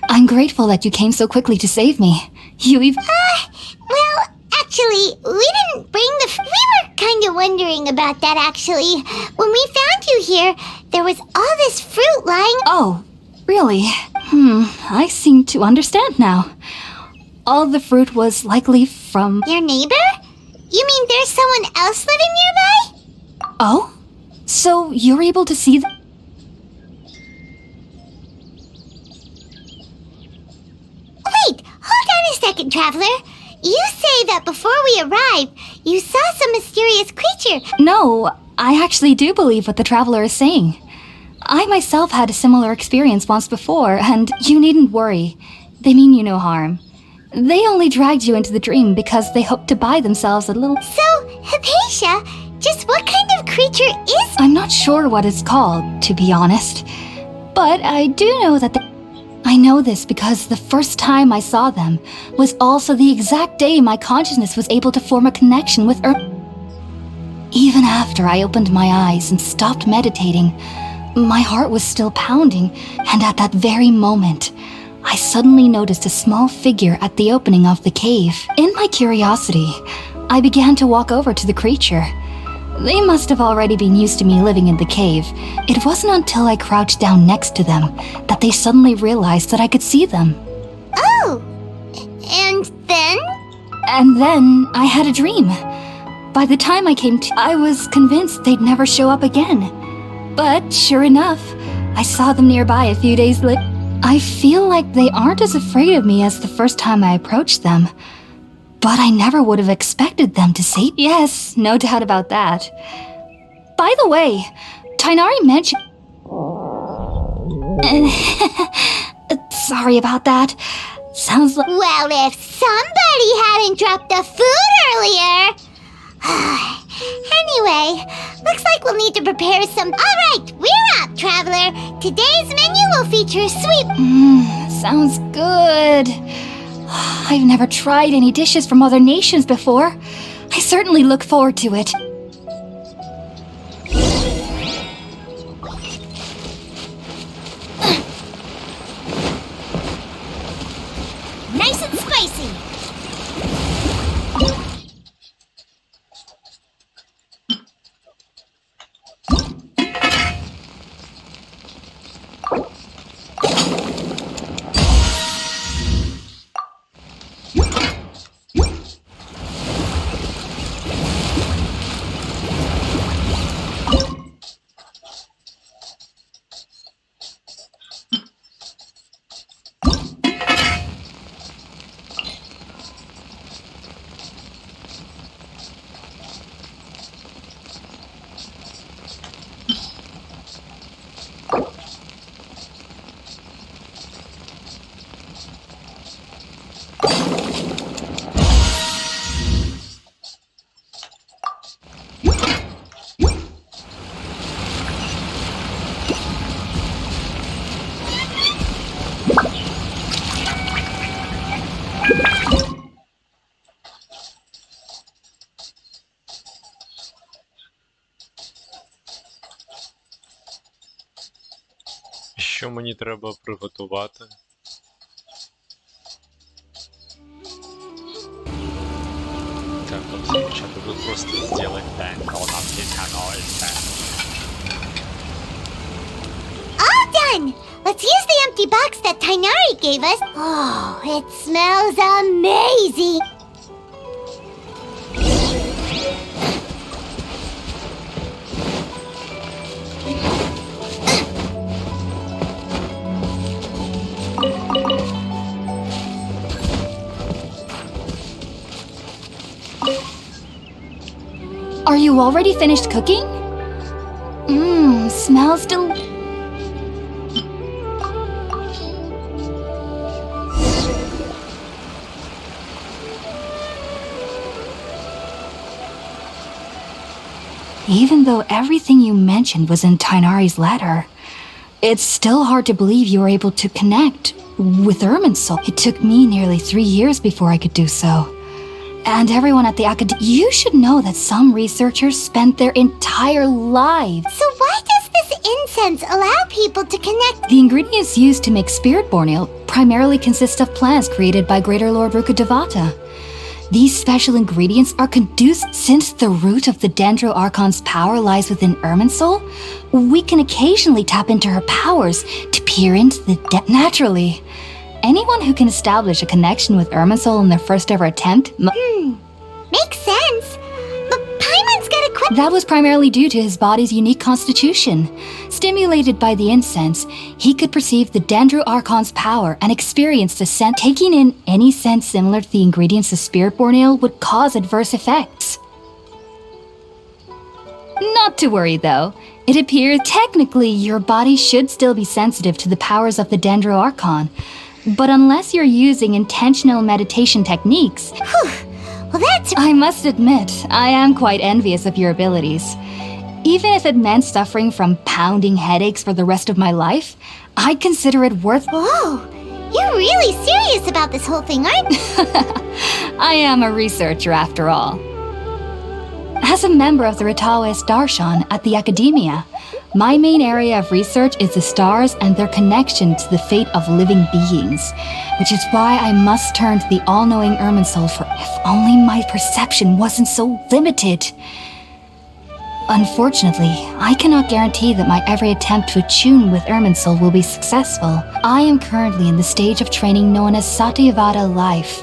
I'm grateful that you came so quickly to save me. You even... Well, actually, we didn't bring the... We were kind of wondering about that, actually. When we found you here, there was all this fruit lying... Oh, really? I seem to understand now. All the fruit was likely from... Your neighbor? You mean there's someone else living nearby? Oh? So, you're able to see the... Wait, hold on a second, Traveler. You say that before we arrived, you saw some mysterious creature. No, I actually do believe what the Traveler is saying. I myself had a similar experience once before, and you needn't worry. They mean you no harm. They only dragged you into the dream because they hoped to buy themselves a little... So, Hypatia, just what kind of creature is... I'm not sure what it's called, to be honest. But I do know that I know this because the first time I saw them was also the exact day my consciousness was able to form a connection with Earth. Even after I opened my eyes and stopped meditating, my heart was still pounding, and at that very moment, I suddenly noticed a small figure at the opening of the cave. In my curiosity, I began to walk over to the creature. They must have already been used to me living in the cave. It wasn't until I crouched down next to them that they suddenly realized that I could see them. Oh! And then? And then I had a dream. By the time I came to, I was convinced they'd never show up again. But sure enough, I saw them nearby a few days later. I feel like they aren't as afraid of me as the first time I approached them. But I never would have expected them to say yes, no doubt about that. By the way, Tainari mentioned... Sorry about that. Sounds like... Well, if somebody hadn't dropped the food earlier... Anyway, looks like we'll need to prepare some... Alright, we're up, Traveler. Today's menu will feature sweet... Sounds good. I've never tried any dishes from other nations before. I certainly look forward to it. Nice and spicy. Що мені треба приготувати? Так, вот спочатку вы просто сделать танк, а он All done! Let's use the empty box that Tainari gave us. Oh, it smells amazing! Are you already finished cooking? Smells Even though everything you mentioned was in Tainari's letter, it's still hard to believe you were able to connect with Irminsul. It took me nearly 3 years before I could do so. And everyone at the academy, you should know that some researchers spent their entire lives. So why does this incense allow people to connect? The ingredients used to make spirit-born ale primarily consist of plants created by Greater Lord Rukadevata. These special ingredients are conducive since the root of the Dendro Archon's power lies within Irminsul. We can occasionally tap into her powers to peer into the depth naturally. Anyone who can establish a connection with Irminsul in their first ever attempt Makes sense. But Paimon's got a question. That was primarily due to his body's unique constitution. Stimulated by the incense, he could perceive the Dendro Archon's power and experience the scent. Taking in any scent similar to the ingredients of Spirit-born Ale would cause adverse effects. Not to worry though. It appears technically your body should still be sensitive to the powers of the Dendro Archon. But unless you're using intentional meditation techniques, Well, that's... I must admit, I am quite envious of your abilities. Even if it meant suffering from pounding headaches for the rest of my life, I'd consider it worth... Whoa, you're really serious about this whole thing, aren't you? I am a researcher after all. As a member of the Ritawas Darshan at the Academia, my main area of research is the stars and their connection to the fate of living beings, which is why I must turn to the all-knowing Irminsul for if only my perception wasn't so limited. Unfortunately, I cannot guarantee that my every attempt to attune with Irminsul will be successful. I am currently in the stage of training known as Satyavada life.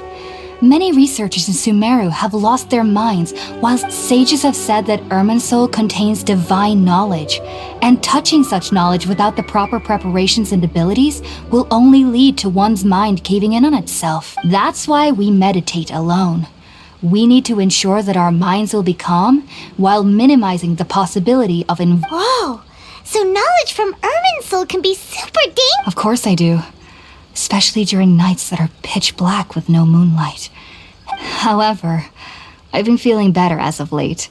Many researchers in Sumeru have lost their minds, whilst sages have said that Irminsul contains divine knowledge, and touching such knowledge without the proper preparations and abilities will only lead to one's mind caving in on itself. That's why we meditate alone. We need to ensure that our minds will be calm, while minimizing the possibility of Whoa, so knowledge from Irminsul can be super dangerous. Of course I do. Especially during nights that are pitch black with no moonlight. However, I've been feeling better as of late.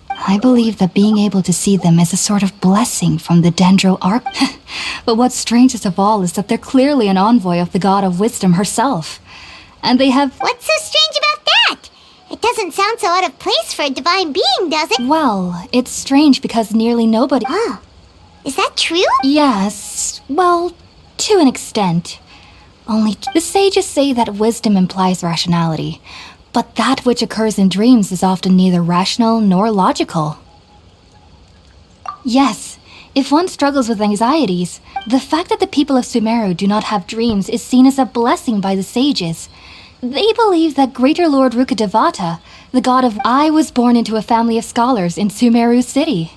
I believe that being able to see them is a sort of blessing from the Dendro Arc. But what's strangest of all is that they're clearly an envoy of the God of Wisdom herself. And they have... What's so strange about that? It doesn't sound so out of place for a divine being, does it? Well, it's strange because nearly nobody... Oh, is that true? Yes, well, to an extent. Only the sages say that wisdom implies rationality, but that which occurs in dreams is often neither rational nor logical. Yes, if one struggles with anxieties, the fact that the people of Sumeru do not have dreams is seen as a blessing by the sages. They believe that Greater Lord Rukadevata, the god of... I was born into a family of scholars in Sumeru City.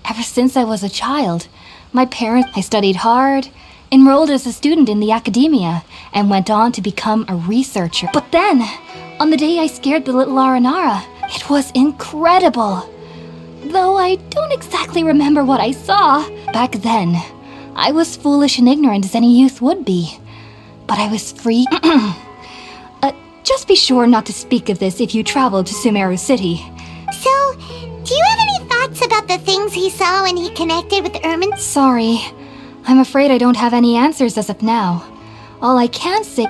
Ever since I was a child, my parents... I studied hard, enrolled as a student in the academia, and went on to become a researcher. But then, on the day I scared the little Aranara, it was incredible. Though I don't exactly remember what I saw. Back then, I was foolish and ignorant as any youth would be. But I was free. Just be sure not to speak of this if you travel to Sumeru City. So, do you have any thoughts about the things he saw when he connected with Irmin? Sorry. I'm afraid I don't have any answers as of now. All I can say...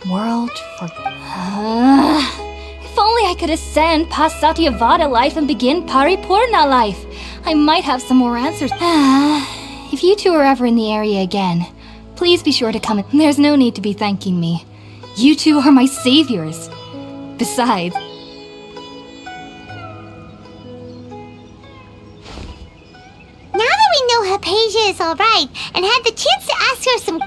World for... If only I could ascend past Satyavada life and begin Paripurna life. I might have some more answers. If you two are ever in the area again, please be sure to come. There's no need to be thanking me. You two are my saviors. Besides... Now that we know Hypatia is alright, and had the chance to ask her some...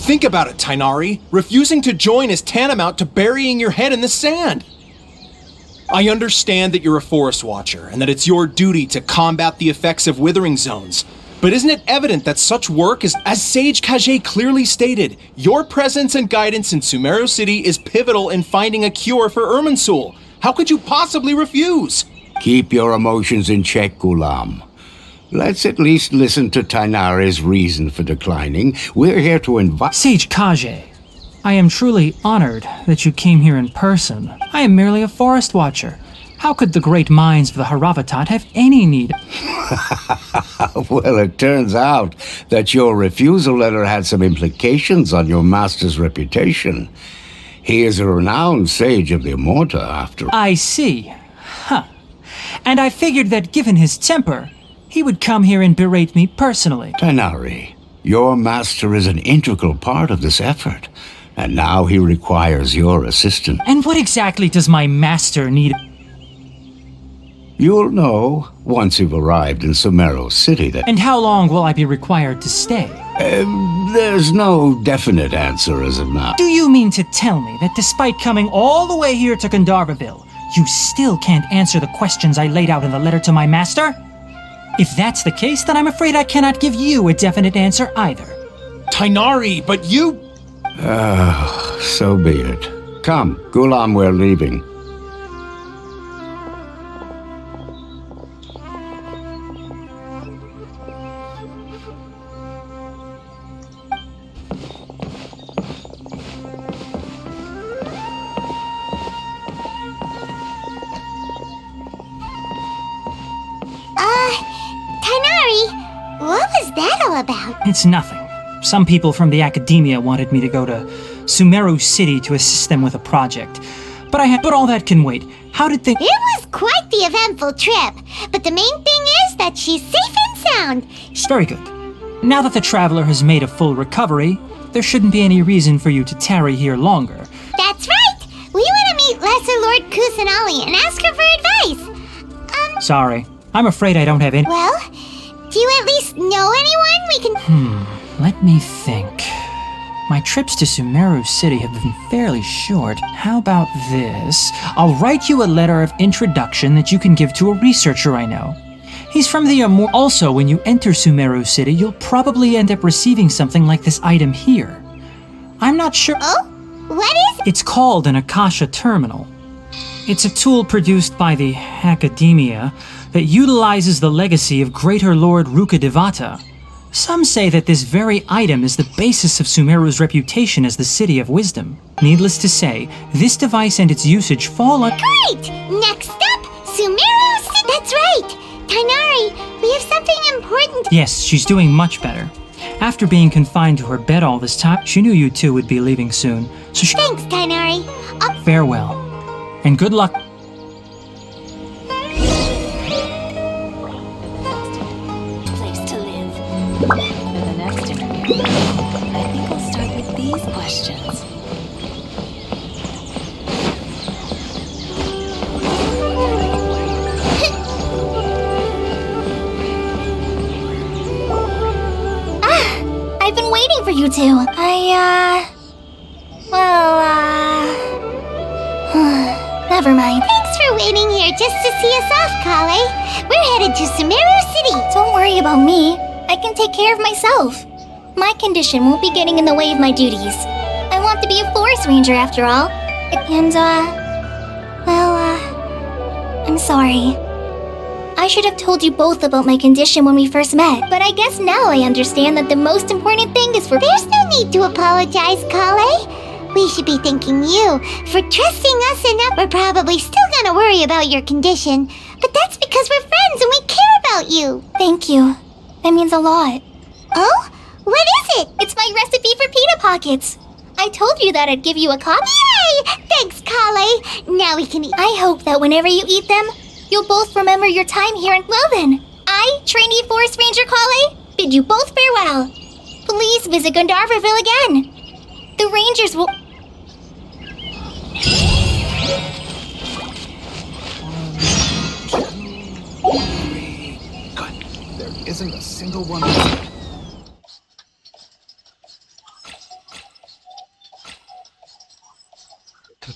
Think about it, Tainari. Refusing to join is tantamount to burying your head in the sand. I understand that you're a forest watcher and that it's your duty to combat the effects of withering zones. But isn't it evident that such work is, as Sage Kage clearly stated, your presence and guidance in Sumero City is pivotal in finding a cure for Irminsul? How could you possibly refuse? Keep your emotions in check, Ghulam. Let's at least listen to Tainari's reason for declining. We're here to invite... Sage Kage, I am truly honored that you came here in person. I am merely a forest watcher. How could the great minds of the Haravatat have any need? Well, it turns out that your refusal letter had some implications on your master's reputation. He is a renowned sage of the Immorta, after all. I see. Huh. And I figured that given his temper, he would come here and berate me personally. Tainari, your master is an integral part of this effort, and now he requires your assistance. And what exactly does my master need? You'll know once you've arrived in Sumero City that... And how long will I be required to stay? There's no definite answer as of now. Do you mean to tell me that despite coming all the way here to Gandharvaville, you still can't answer the questions I laid out in the letter to my master? If that's the case, then I'm afraid I cannot give you a definite answer either. Tainari, but you... So be it. Come, Ghulam, we're leaving. Tainari, what was that all about? It's nothing. Some people from the academia wanted me to go to Sumeru City to assist them with a project. But all that can wait. How did things... It was quite the eventful trip, but the main thing is that she's safe and sound. Very good. Now that the traveler has made a full recovery, there shouldn't be any reason for you to tarry here longer. That's right! We want to meet Lesser Lord Kusanali and ask her for advice. Sorry. I'm afraid I don't have any... Well, do you at least know anyone we can... Let me think. My trips to Sumeru City have been fairly short. How about this? I'll write you a letter of introduction that you can give to a researcher I know. He's from the Also, when you enter Sumeru City, you'll probably end up receiving something like this item here. I'm not sure... Oh? What is it? It's called an Akasha Terminal. It's a tool produced by the academia that utilizes the legacy of Greater Lord Rukadevata. Some say that this very item is the basis of Sumeru's reputation as the City of Wisdom. Needless to say, this device and its usage fall on... Great! Next up, Sumeru City. That's right! Tainari, we have something important... Yes, she's doing much better. After being confined to her bed all this time, she knew you two would be leaving soon, so she... Thanks, Tainari. Farewell, and good luck. Place to live. For the next interview, I think I'll start with these questions. I've been waiting for you two. Never mind. Thanks for waiting here just to see us off, Kale. We're headed to Sumeru City. Don't worry about me. I can take care of myself. My condition won't be getting in the way of my duties. I want to be a forest ranger after all. I'm sorry. I should have told you both about my condition when we first met, but I guess now I understand that the most important thing is for... There's no need to apologize, Kale. We should be thanking you for trusting us enough. We're probably still gonna worry about your condition, but that's because we're friends and we care about you. Thank you. That means a lot. Oh? What is it? It's my recipe for pita pockets. I told you that I'd give you a copy. Yay! Thanks, Kale. Now we can eat. I hope that whenever you eat them, you'll both remember your time here in... Well then, I, trainee forest ranger Kale, bid you both farewell. Please visit Gandharvaville again. The rangers will... 1, 2, 3. Good. There isn't a single one.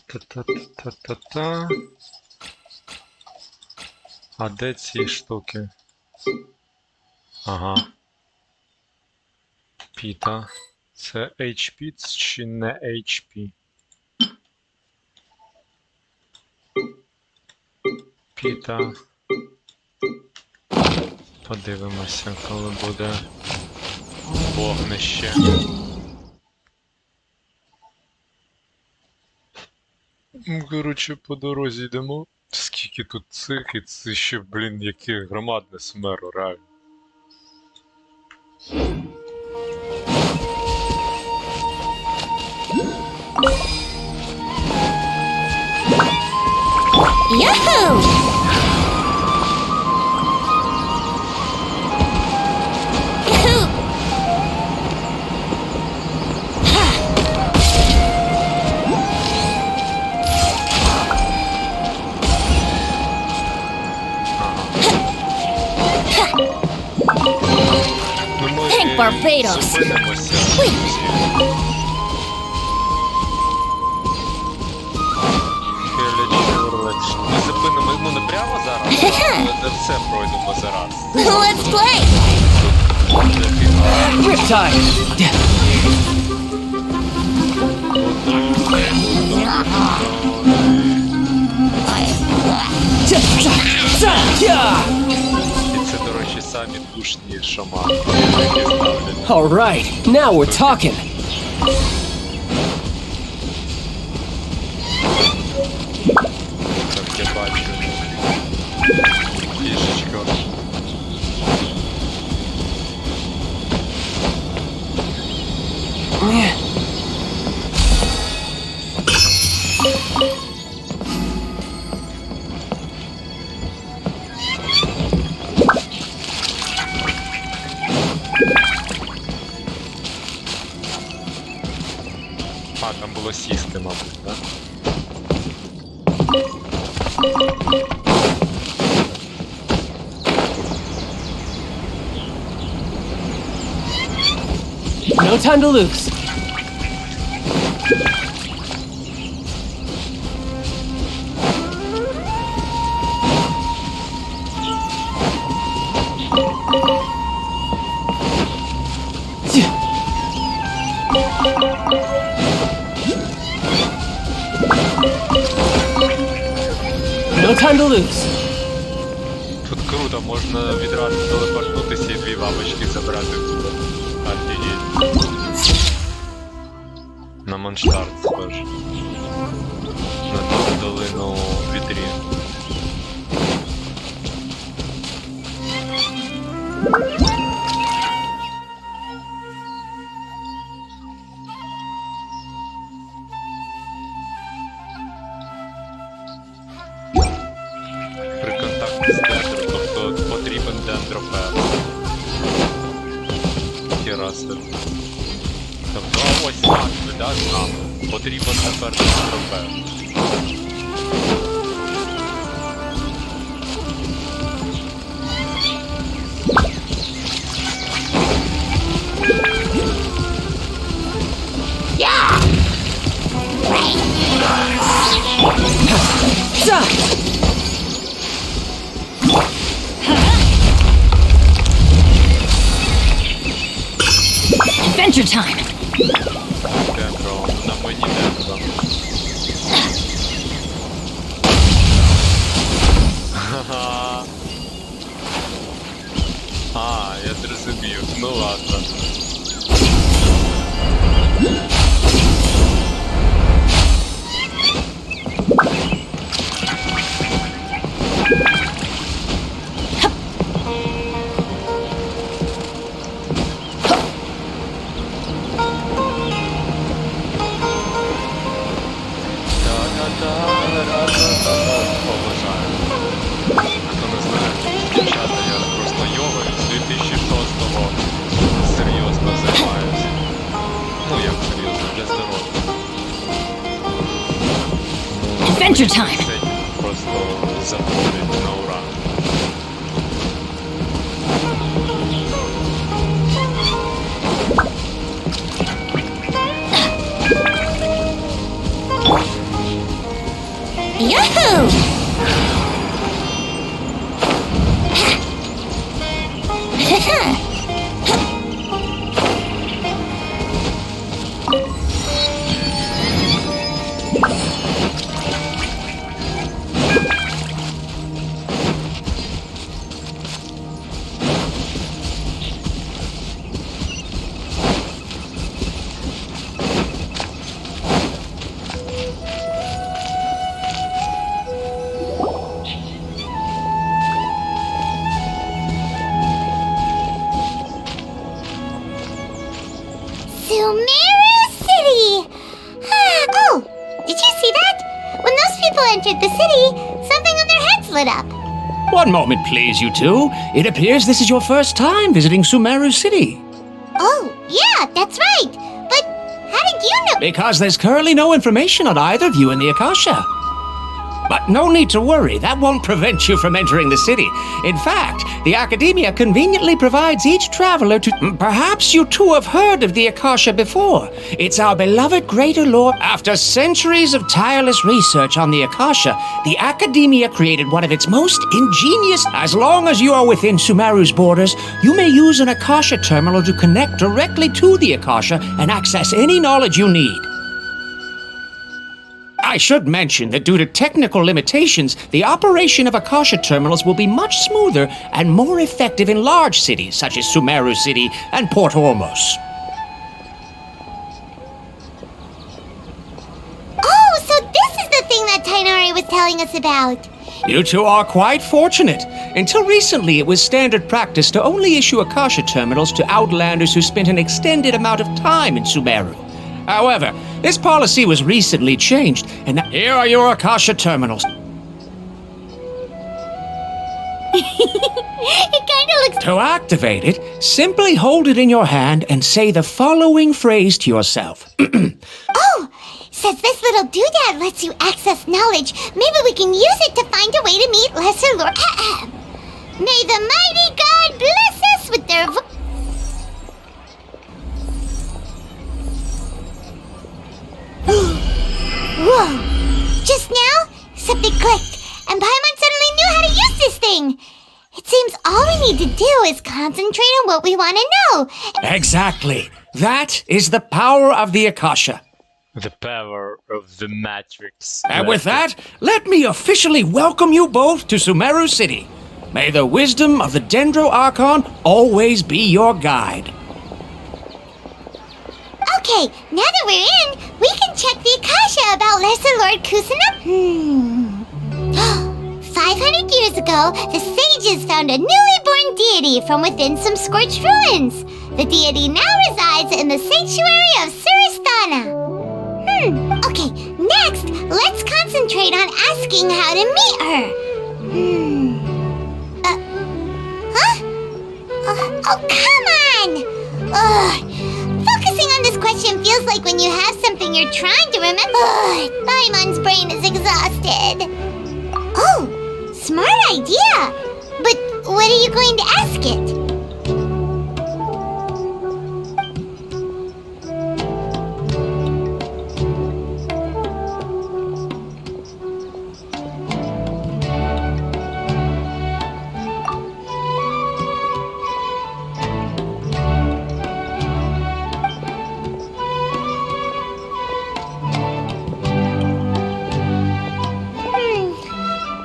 Та-та-та-та-та-та. А де ці штуки? Ага. Піта. Це HP чи не HP? Піта. Подивимося, коли буде вогнище. Коротше, по дорозі йдемо. Скільки тут цих, і це ще, блін, яке громадне Сумеру, реально. Yahoo! Yahoo! Thank Barbados. Зупинимося. Ми зупинимо, ну не прямо зараз, але не все пройдемо зараз. Let's play! Riptide! І це, до речі, самі душні шамани, які ставлять. Alright, now we're talking. Так, я бачу. Фішечка. А, там було сісти, мабуть, так? No time to lose. No time to lose. Тут круто, можна відразу телепортнутися і дві бабочки забрати тут. Офігеть. На Монштарт схож. На ту долину вітрі. При контакті з дендром, тобто потрібен дендропер. Херасер. Тобто, а ось назви, да, нам. Потрібен тепер дендропер. Adventure time! Дендро, на мені дендро. Ха-ха. А, я зрозумів. Ну ладно. Поважаю. Хто не знає, дівчата, я просто йогою з 2006-го серйозно займаюся. Ну як серйозно, для здоров'я. Adventure time! Це просто заходить на ура. Sumeru City! Oh, did you see that? When those people entered the city, something on their heads lit up. One moment, please, you two. It appears this is your first time visiting Sumeru City. Oh, yeah, that's right. But how did you know? Because there's currently no information on either of you in the Akasha. But no need to worry, that won't prevent you from entering the city. In fact, the Academia conveniently provides each traveler to... Perhaps you two have heard of the Akasha before. It's our beloved Greater Lord. After centuries of tireless research on the Akasha, the Academia created one of its most ingenious... As long as you are within Sumeru's borders, you may use an Akasha terminal to connect directly to the Akasha and access any knowledge you need. I should mention that due to technical limitations, the operation of Akasha terminals will be much smoother and more effective in large cities such as Sumeru City and Port Ormos. Oh, so this is the thing that Tainari was telling us about. You two are quite fortunate. Until recently, it was standard practice to only issue Akasha terminals to outlanders who spent an extended amount of time in Sumeru. However, this policy was recently changed, and now here are your Akasha terminals. It kinda looks... To activate it, simply hold it in your hand and say the following phrase to yourself. Oh, since this little doodad lets you access knowledge, maybe we can use it to find a way to meet Lesser Lord... May the mighty God bless us with their... Whoa! Just now, something clicked, and Paimon suddenly knew how to use this thing! It seems all we need to do is concentrate on what we want to know. Exactly. That is the power of the Akasha. The power of the Matrix. And with that, let me officially welcome you both to Sumeru City. May the wisdom of the Dendro Archon always be your guide. Okay, now that we're in, we can check the Akasha about Lesser Lord Kusana. 500 years ago, the sages found a newly born deity from within some scorched ruins. The deity now resides in the sanctuary of Suristana. Okay, next, let's concentrate on asking how to meet her. Oh, come on! Focusing on this question feels like when you have something you're trying to remember. Paimon's brain is exhausted. Oh, smart idea! But what are you going to ask it?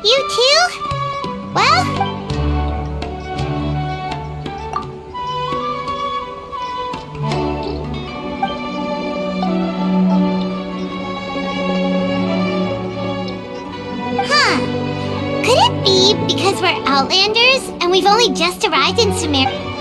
You too? Well... Could it be because we're Outlanders and we've only just arrived in Sumeru?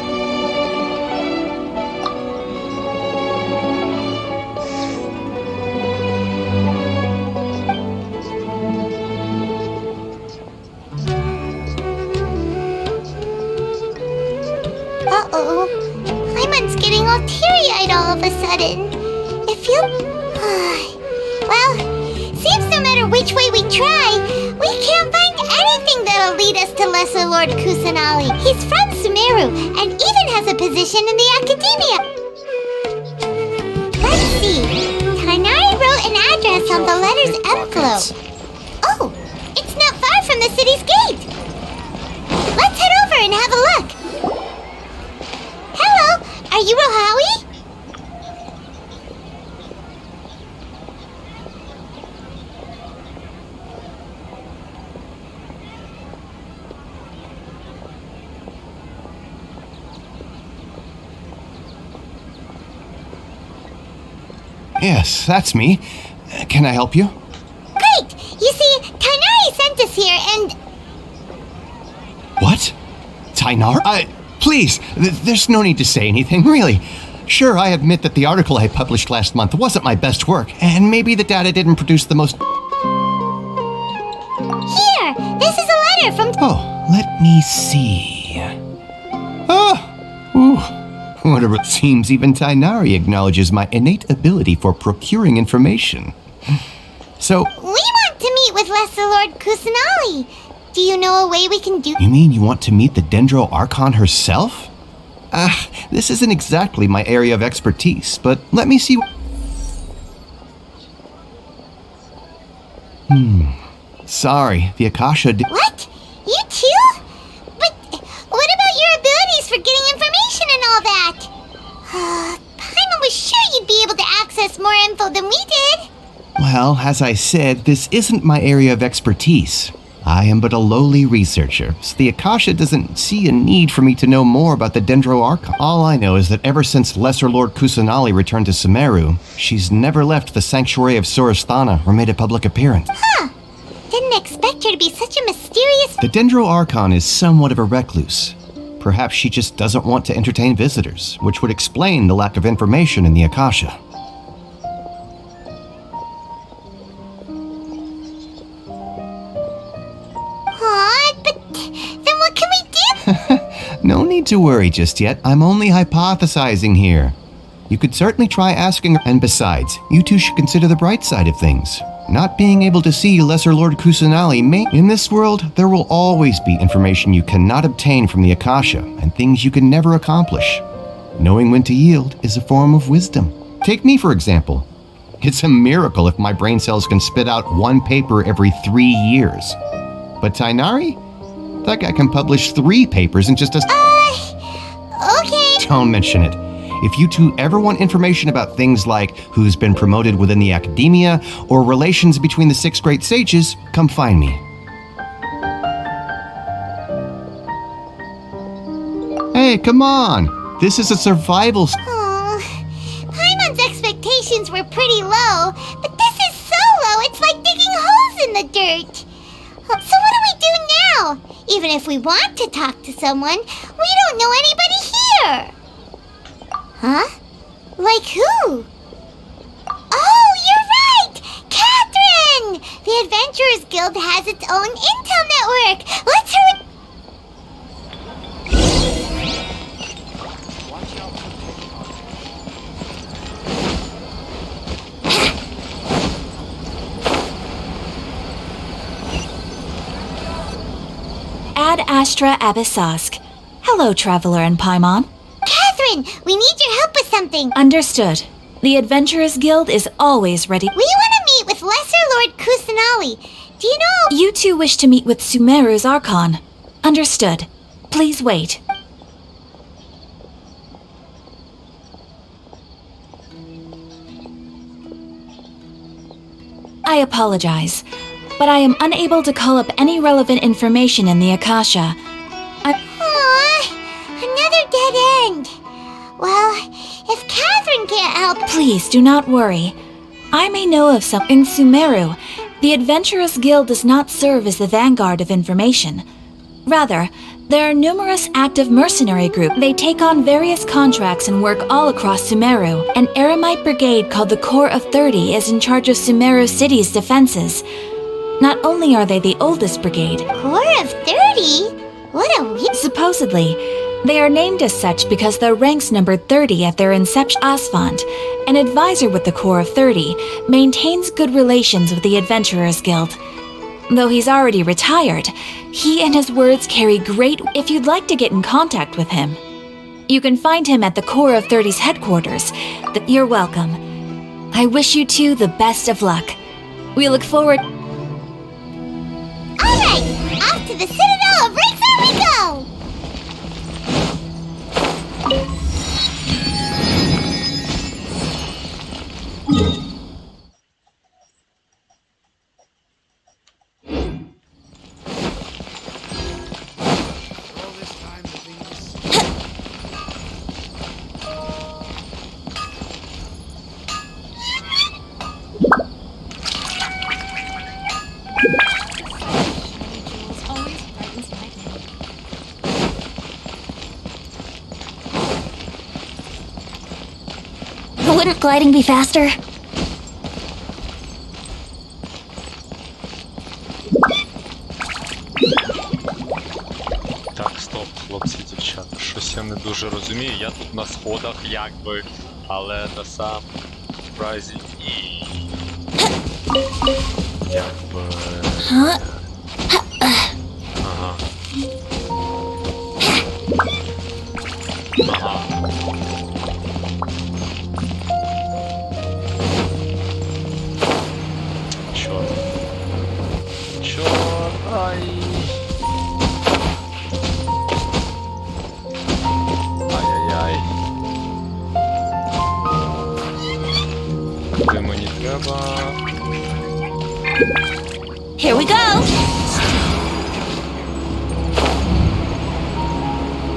Uh-oh. Paimon's getting all teary-eyed all of a sudden. It feels... Well, seems no matter which way we try, we can't find anything that'll lead us to Lesser Lord Kusanali. He's from Sumeru, and even has a position in the Academia. Let's see. Tainari wrote an address on the letter's envelope. Oh, it's not far from the city's gate. Let's head over and have a look. Hello, are you Rohawi? Yes, that's me. Can I help you? Great! You see, Tainari sent us here and... What? Tainar? Please, there's no need to say anything, really. Sure, I admit that the article I published last month wasn't my best work, and maybe the data didn't produce the most... Here, this is a letter from... Oh, let me see... Oh! Ooh. Whatever it seems, even Tainari acknowledges my innate ability for procuring information. So... We want to meet with Lesser Lord Kusanali. Do you know a way we can do... You mean you want to meet the Dendro Archon herself? This isn't exactly my area of expertise, but let me see... Sorry, the Akasha What? You too? But what about your abilities for getting information and all that? Paimon was sure you'd be able to access more info than we did. Well, as I said, this isn't my area of expertise. I am but a lowly researcher, so the Akasha doesn't see a need for me to know more about the Dendro Archon. All I know is that ever since Lesser Lord Kusanali returned to Sumeru, she's never left the Sanctuary of Sorasthana or made a public appearance. Didn't expect her to be such a mysterious... The Dendro Archon is somewhat of a recluse. Perhaps she just doesn't want to entertain visitors, which would explain the lack of information in the Akasha. But then what can we do? No need to worry just yet. I'm only hypothesizing here. You could certainly try asking her. And besides, you two should consider the bright side of things. Not being able to see Lesser Lord Kusanali may... In this world, there will always be information you cannot obtain from the Akasha, and things you can never accomplish. Knowing when to yield is a form of wisdom. Take me, for example. It's a miracle if my brain cells can spit out one paper every 3 years. But Tainari? That guy can publish 3 papers in just a... Okay. Don't mention it. If you two ever want information about things like who's been promoted within the academia or relations between the 6 great sages, come find me. Hey, come on! This is a survival... Paimon's expectations were pretty low, but this is so low, it's like digging holes in the dirt. So what do we do now? Even if we want to talk to someone, we don't know anybody here. Huh? Like who? Oh, you're right! Catherine! The Adventurers Guild has its own intel network. Let's hurry... Ad Astra Abyssask. Hello, Traveler and Paimon. Catherine, we need your help with something. Understood. The Adventurers Guild is always ready. We want to meet with Lesser Lord Kusanali. Do you know... You two wish to meet with Sumeru's Archon. Understood. Please wait. I apologize, but I am unable to call up any relevant information in the Akasha. Another dead end. Well, if Catherine can't help... Please do not worry. I may know of some... In Sumeru, the Adventurers Guild does not serve as the vanguard of information. Rather, there are numerous active mercenary groups. They take on various contracts and work all across Sumeru. An Eremite brigade called the Corps of 30 is in charge of Sumeru City's defenses. Not only are they the oldest brigade... Corps of 30? What a weird... Supposedly, they are named as such because their ranks numbered 30 at their inception. Asfand, an advisor with the Corps of 30, maintains good relations with the Adventurers Guild. Though he's already retired, he and his words carry great... If you'd like to get in contact with him, you can find him at the Corps of 30's headquarters. You're welcome. I wish you two the best of luck. We look forward... Alright, off to the Citadel of Racer we go! Wouldn't gliding be faster? Так, стоп, хлопці, дівчата. Щось я не дуже розумію. Я тут на сходах, якби, але на сам прайзі ні. Якби... Ага. Ага. Чорт. Чорт, ай. Ай-яй-яй. Куди мені треба? Here we go!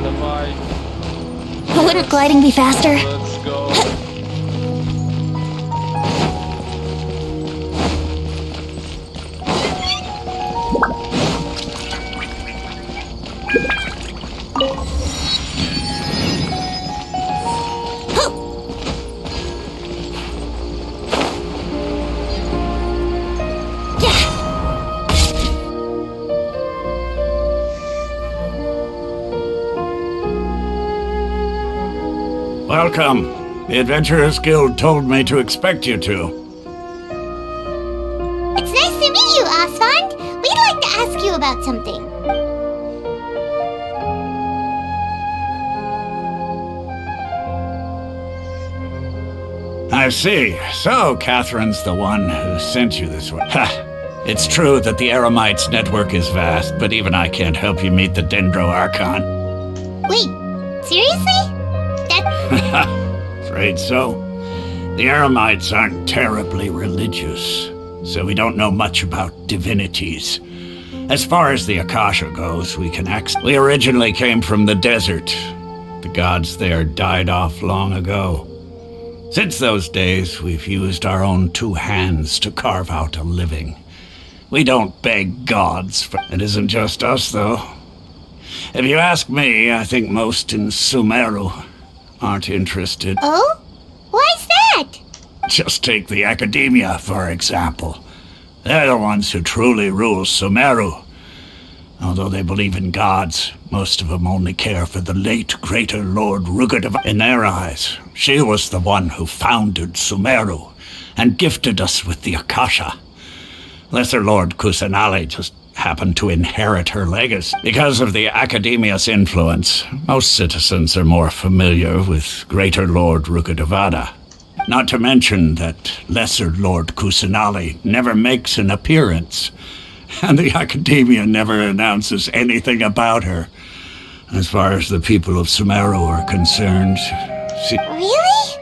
Давай. Wouldn't gliding be faster? Let's go. Welcome. The Adventurers Guild told me to expect you two. It's nice to meet you, Osfond. We'd like to ask you about something. I see. So, Catherine's the one who sent you this way. Ha! It's true that the Eremites network is vast, but even I can't help you meet the Dendro Archon. Wait, seriously? Afraid so. The Eremites aren't terribly religious, so we don't know much about divinities. As far as the Akasha goes, we can act. We originally came from the desert. The gods there died off long ago. Since those days, we've used our own two hands to carve out a living. We don't beg gods for... It isn't just us, though. If you ask me, I think most in Sumeru aren't interested. Oh? Why's that? Just take the Academia, for example. They're the ones who truly rule Sumeru. Although they believe in gods, most of them only care for the late Greater Lord Rugadav. In their eyes, she was the one who founded Sumeru and gifted us with the Akasha. Lesser Lord Kusanali just happened to inherit her legacy. Because of the Academia's influence, most citizens are more familiar with Greater Lord Rukadavada. Not to mention that Lesser Lord Kusanali never makes an appearance, and the Academia never announces anything about her. As far as the people of Sumeru are concerned, she... Really?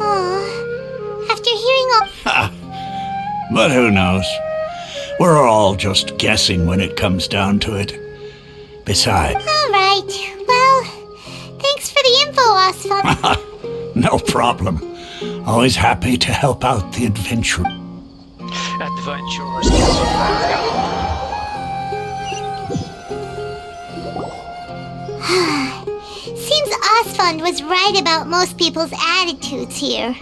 Aw. After hearing all... But who knows? We're all just guessing when it comes down to it. Besides... All right. Well, thanks for the info, Osfond. No problem. Always happy to help out the adventurer. Adventurers. Seems Osfond was right about most people's attitudes here.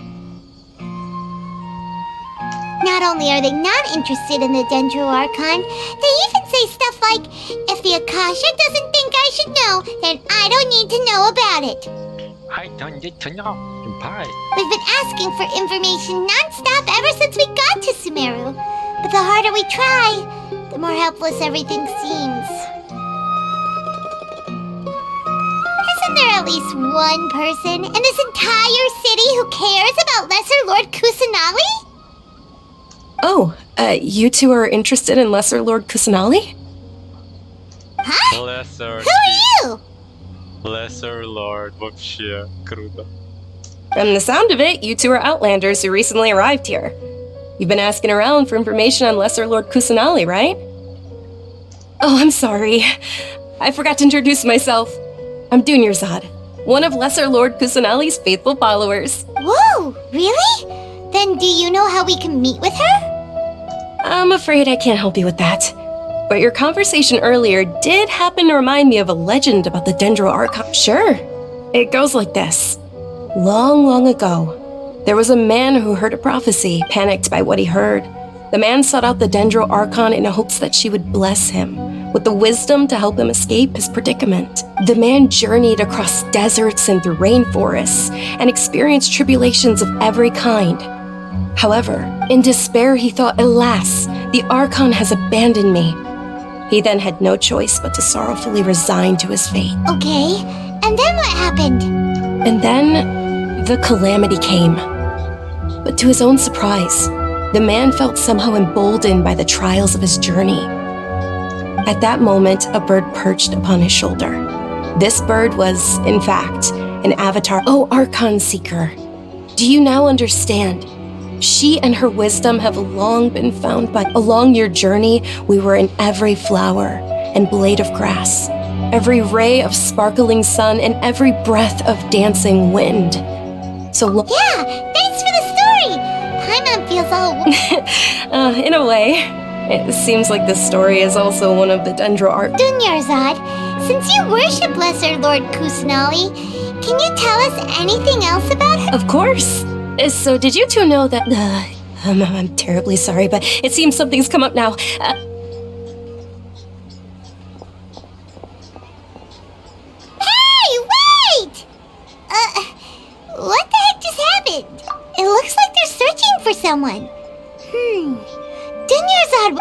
Not only are they not interested in the Dendro Archon, they even say stuff like, if the Akasha doesn't think I should know, then I don't need to know about it. I don't need to know. Bye. We've been asking for information non-stop ever since we got to Sumeru. But the harder we try, the more helpless everything seems. Isn't there at least one person in this entire city who cares about Lesser Lord Kusanali? Oh, you two are interested in Lesser Lord Kusanali? Huh? Lesser. Who are you? Lesser Lord. Вообще круто. From the sound of it, you two are Outlanders who recently arrived here. You've been asking around for information on Lesser Lord Kusanali, right? Oh, I'm sorry. I forgot to introduce myself. I'm Dunyarzad, one of Lesser Lord Kusanali's faithful followers. Whoa, really? Then do you know how we can meet with her? I'm afraid I can't help you with that. But your conversation earlier did happen to remind me of a legend about the Dendro Archon. Sure. It goes like this. Long, long ago, There was a man who heard a prophecy, panicked by what he heard. The man sought out the Dendro Archon in hopes that she would bless him with the wisdom to help him escape his predicament. The man journeyed across deserts and through rainforests and experienced tribulations of every kind. However, in despair, he thought, alas, the Archon has abandoned me. He then had no choice but to sorrowfully resign to his fate. Okay, and then what happened? And then the calamity came. But to his own surprise, the man felt somehow emboldened by the trials of his journey. At that moment, a bird perched upon his shoulder. This bird was, in fact, an avatar. Oh, Archon Seeker, do you now understand? She and her wisdom have long been found, but along your journey, we were in every flower and blade of grass, every ray of sparkling sun, and every breath of dancing wind. Yeah, thanks for the story! Paimon feels all... In a way, it seems like this story is also one of the Dendro art. Dunyarzad, since you worship Lesser Lord Kusanali, can you tell us anything else about her? Of course. So did you two know that... I'm terribly sorry, but it seems something's come up now. Hey, wait! What the heck just happened? It looks like they're searching for someone. Dunyarzad,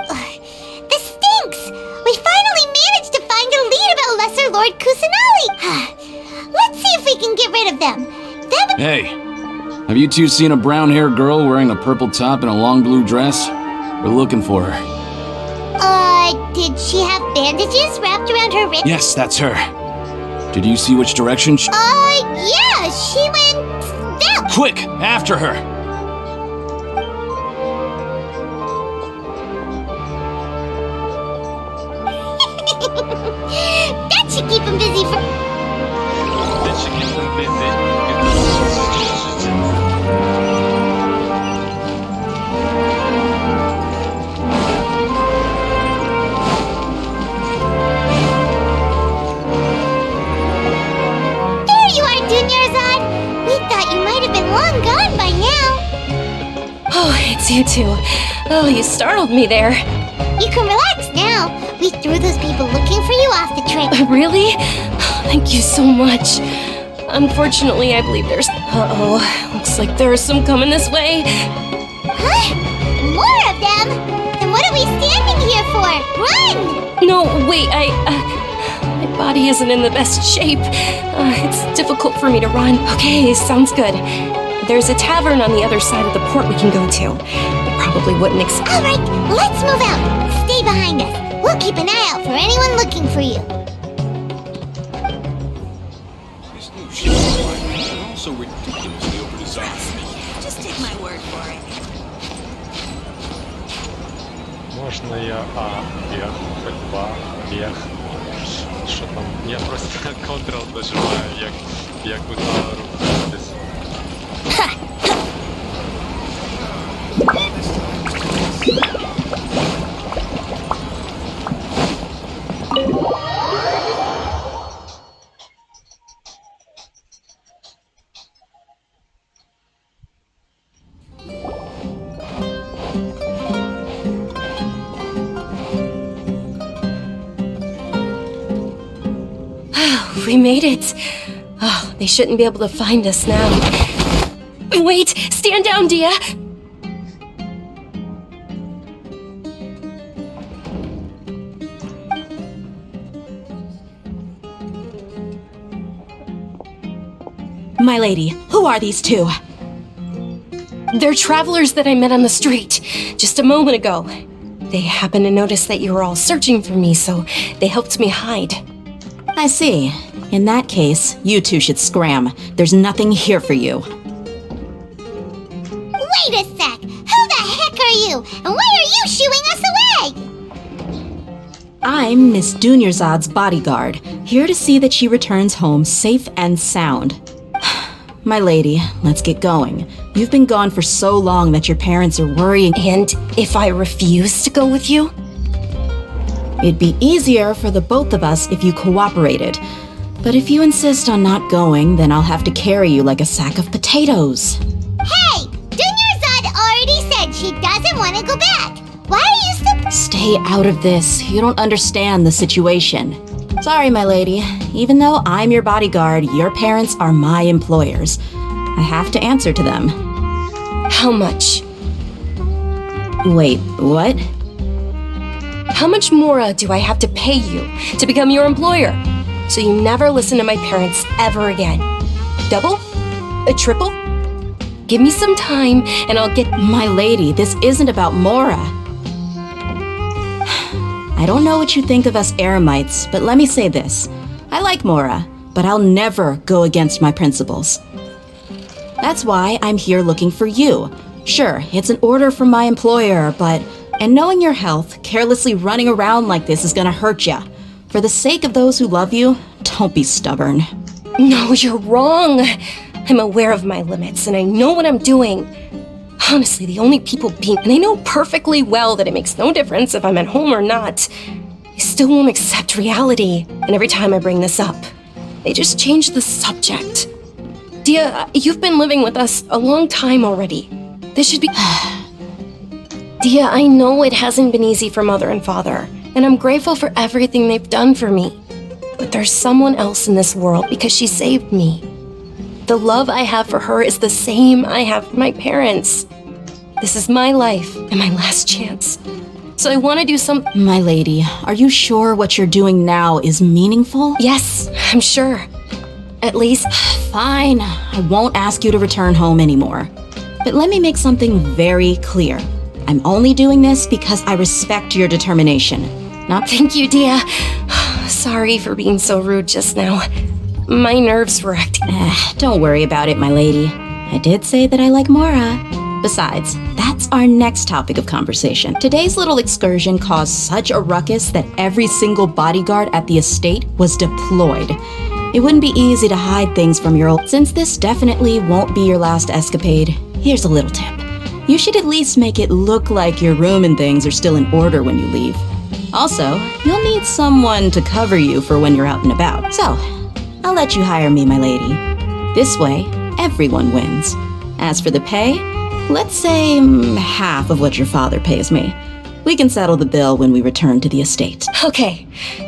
this stinks! We finally managed to find a lead about Lesser Lord Kusanali. Let's see if we can get rid of them. That would... Hey! Have you two seen a brown-haired girl wearing a purple top and a long blue dress? We're looking for her. Did she have bandages wrapped around her wrist? Yes, that's her. Did you see which direction she... Yeah, she went... down! Quick! After her! That should keep him busy for... That should keep him busy. Long gone by now. Oh, it's you two. Oh, you startled me there. You can relax now. We threw those people looking for you off the train. Really? Oh, thank you so much. Unfortunately, I believe there's... Uh-oh. Looks like there are some coming this way. Huh? More of them? Then what are we standing here for? Run! No, wait, my body isn't in the best shape. It's difficult for me to run. Okay, sounds good. There's a tavern on the other side of the port we can go to. They probably wouldn't expect... All right, let's move out. Stay behind us. We'll keep an eye out for anyone looking for you. This new ship is also ridiculously overdesigned. Just take my word for it. Можно я бег, ходьба, бег. Що там? Я просто контрол нажимаю, як у Тауру десь. We made it. Oh, they shouldn't be able to find us now. Wait! Stand down, Dia! My lady, who are these two? They're travelers that I met on the street just a moment ago. They happened to notice that you were all searching for me, so they helped me hide. I see. In that case, you two should scram. There's nothing here for you. Wait a sec! Who the heck are you? And why are you shooing us away? I'm Miss Dunyarzad's bodyguard, here to see that she returns home safe and sound. My lady, let's get going. You've been gone for so long that your parents are worrying. And if I refuse to go with you? It'd be easier for the both of us if you cooperated. But if you insist on not going, then I'll have to carry you like a sack of potatoes. Hey! she doesn't want to go back. Why are you still... Stay out of this. You don't understand the situation. Sorry, my lady. Even though I'm your bodyguard, your parents are my employers. I have to answer to them. How much? Wait, what? How much more do I have to pay you to become your employer? So you never listen to my parents ever again. Double? A triple? Give me some time and I'll get... My lady, this isn't about Mora. I don't know what you think of us Eremites, but let me say this. I like Mora, but I'll never go against my principles. That's why I'm here looking for you. Sure, it's an order from my employer, but... And knowing your health, carelessly running around like this is gonna hurt ya. For the sake of those who love you, don't be stubborn. No, you're wrong. I'm aware of my limits and I know what I'm doing. Honestly, the only people being... And I know perfectly well that it makes no difference if I'm at home or not. They still won't accept reality. And every time I bring this up, they just change the subject. Dia, you've been living with us a long time already. This should be... Dia, I know it hasn't been easy for Mother and Father, and I'm grateful for everything they've done for me. But there's someone else in this world because she saved me. The love I have for her is the same I have for my parents. This is my life and my last chance. So I want to do something... My lady, are you sure what you're doing now is meaningful? Yes, I'm sure. At least... Fine, I won't ask you to return home anymore. But let me make something very clear. I'm only doing this because I respect your determination. Not... Thank you, Dia. Sorry for being so rude just now. My nerves were acting... Don't worry about it, my lady. I did say that I like Mora. Besides, that's our next topic of conversation. Today's little excursion caused such a ruckus that every single bodyguard at the estate was deployed. It wouldn't be easy to hide things from your old... Since this definitely won't be your last escapade, here's a little tip. You should at least make it look like your room and things are still in order when you leave. Also, you'll need someone to cover you for when you're out and about. So, I'll let you hire me, my lady. This way, everyone wins. As for the pay, let's say half of what your father pays me. We can settle the bill when we return to the estate. Okay,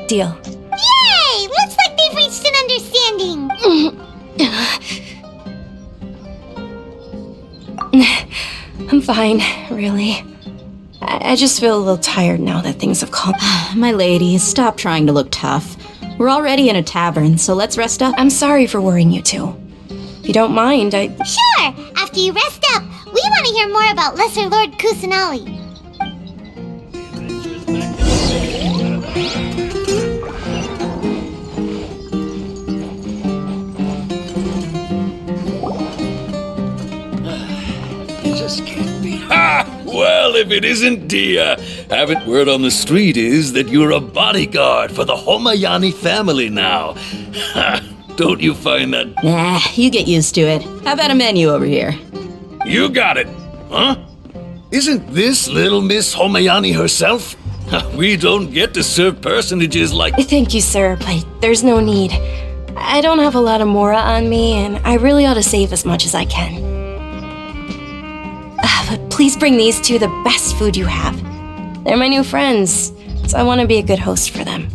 deal. Yay! Looks like they've reached an understanding. I'm fine, really. I just feel a little tired now that things have calmed. My lady, stop trying to look tough. We're already in a tavern, so let's rest up. I'm sorry for worrying you two. If you don't mind, Sure! After you rest up, we want to hear more about Lesser Lord Kusanali. Just can't be. Ha! Well, if it isn't Dia, haven't word on the street is that you're a bodyguard for the Homayani family now. Ha! Don't you find that? Nah, you get used to it. How about a menu over here? You got it, huh? Isn't this little Miss Homayani herself? We don't get to serve personages like... Thank you, sir, but there's no need. I don't have a lot of Mora on me, and I really ought to save as much as I can. But please bring these two the best food you have. They're my new friends, so I want to be a good host for them.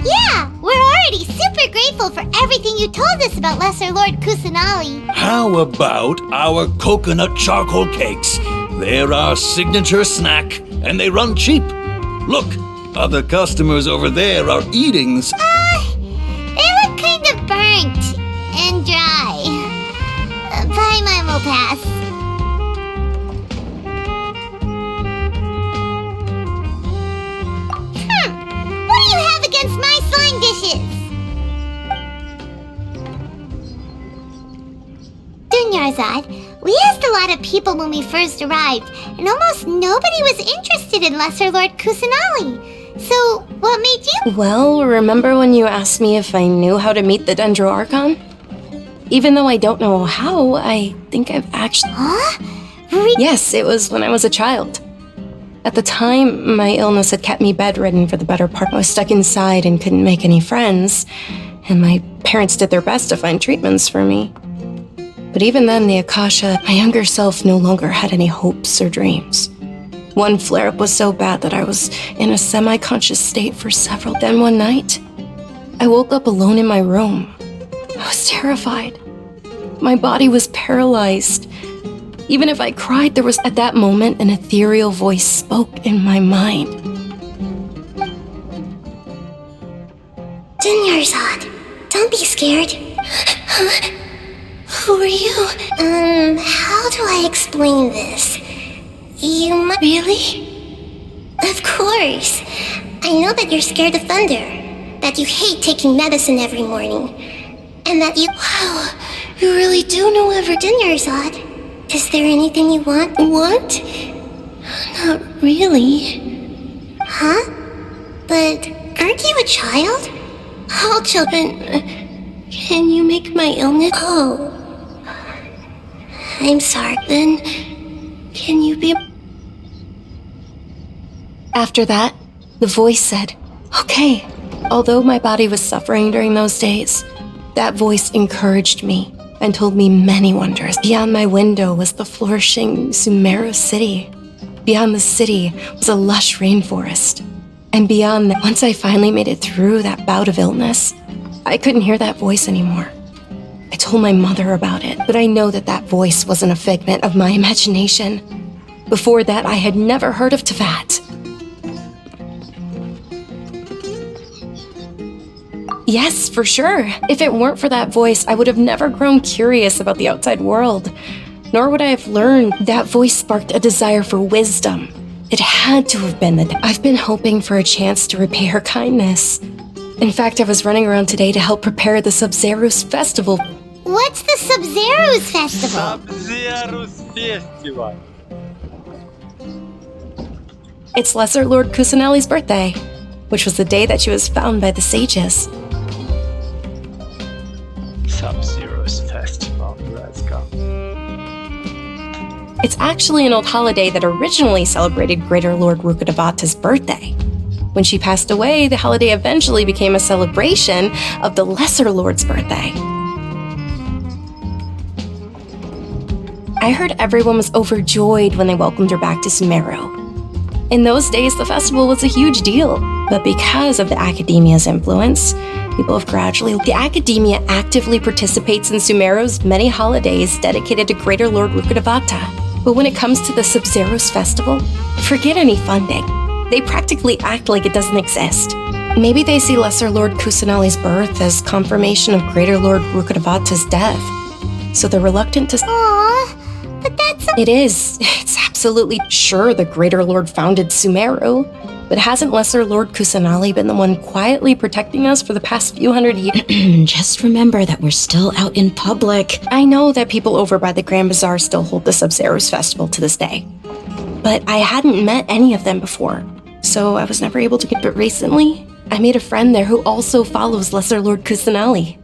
Yeah, we're already super grateful for everything you told us about Lesser Lord Kusanali. How about our coconut charcoal cakes? They're our signature snack, and they run cheap. Look, other customers over there are eating... They look kind of burnt and dry. Bye, mine will pass. What do you have against my slime dishes? Dunyarzad, we asked a lot of people when we first arrived, and almost nobody was interested in Lesser Lord Kusanali. So, what made you? Well, remember when you asked me if I knew how to meet the Dendro Archon? Even though I don't know how, I think I've actually... Huh? Yes, it was when I was a child. At the time, my illness had kept me bedridden for the better part. I was stuck inside and couldn't make any friends, and my parents did their best to find treatments for me. But even then, the Akasha, my younger self no longer had any hopes or dreams. One flare-up was so bad that I was in a semi-conscious state for several. Then one night, I woke up alone in my room. I was terrified. My body was paralyzed. Even if I cried, there was at that moment an ethereal voice spoke in my mind. Dunyarzad, don't be scared. Who are you? How do I explain this? You might... Really? Of course. I know that you're scared of thunder, that you hate taking medicine every morning, and that you... Wow, you really do know Dunyarzad. Is there anything you want? Want? Not really. Huh? But aren't you a child? All children... Can you make my illness... Oh. I'm sorry. Then, can you be... After that, the voice said, "Okay." Although my body was suffering during those days, that voice encouraged me and told me many wonders. Beyond my window was the flourishing Sumero city. Beyond the city was a lush rainforest. And beyond that, once I finally made it through that bout of illness, I couldn't hear that voice anymore. I told my mother about it, but I know that that voice wasn't a figment of my imagination. Before that, I had never heard of Teyvat. Yes, for sure. If it weren't for that voice, I would have never grown curious about the outside world. Nor would I have learned. That voice sparked a desire for wisdom. It had to have been that I've been hoping for a chance to repay her kindness. In fact, I was running around today to help prepare the Sub-Zero's festival. What's the Sub-Zero's festival? Sub-Zero's festival. It's Lesser Lord Kusanali's birthday, which was the day that she was found by the sages. Sub-Zero's festival, let's go. It's actually an old holiday that originally celebrated Greater Lord Rukkhadevata's birthday. When she passed away, the holiday eventually became a celebration of the Lesser Lord's birthday. I heard everyone was overjoyed when they welcomed her back to Sumero. In those days, the festival was a huge deal, but because of the Academia's influence, people have gradually... The Academia actively participates in Sumero's many holidays dedicated to Greater Lord Rukkhadevata. But when it comes to the Sub-Zero's festival, forget any funding. They practically act like it doesn't exist. Maybe they see Lesser Lord Kusanali's birth as confirmation of Greater Lord Rukkhadevata's death, so they're reluctant to... Aww, but that's... It is. It's absolutely sure the Greater Lord founded Sumero, but hasn't Lesser Lord Kusanali been the one quietly protecting us for the past few hundred years? Just remember that we're still out in public. I know that people over by the Grand Bazaar still hold the Sub-Zero's festival to this day, but I hadn't met any of them before, so I was never able to get... But recently, I made a friend there who also follows Lesser Lord Kusanali.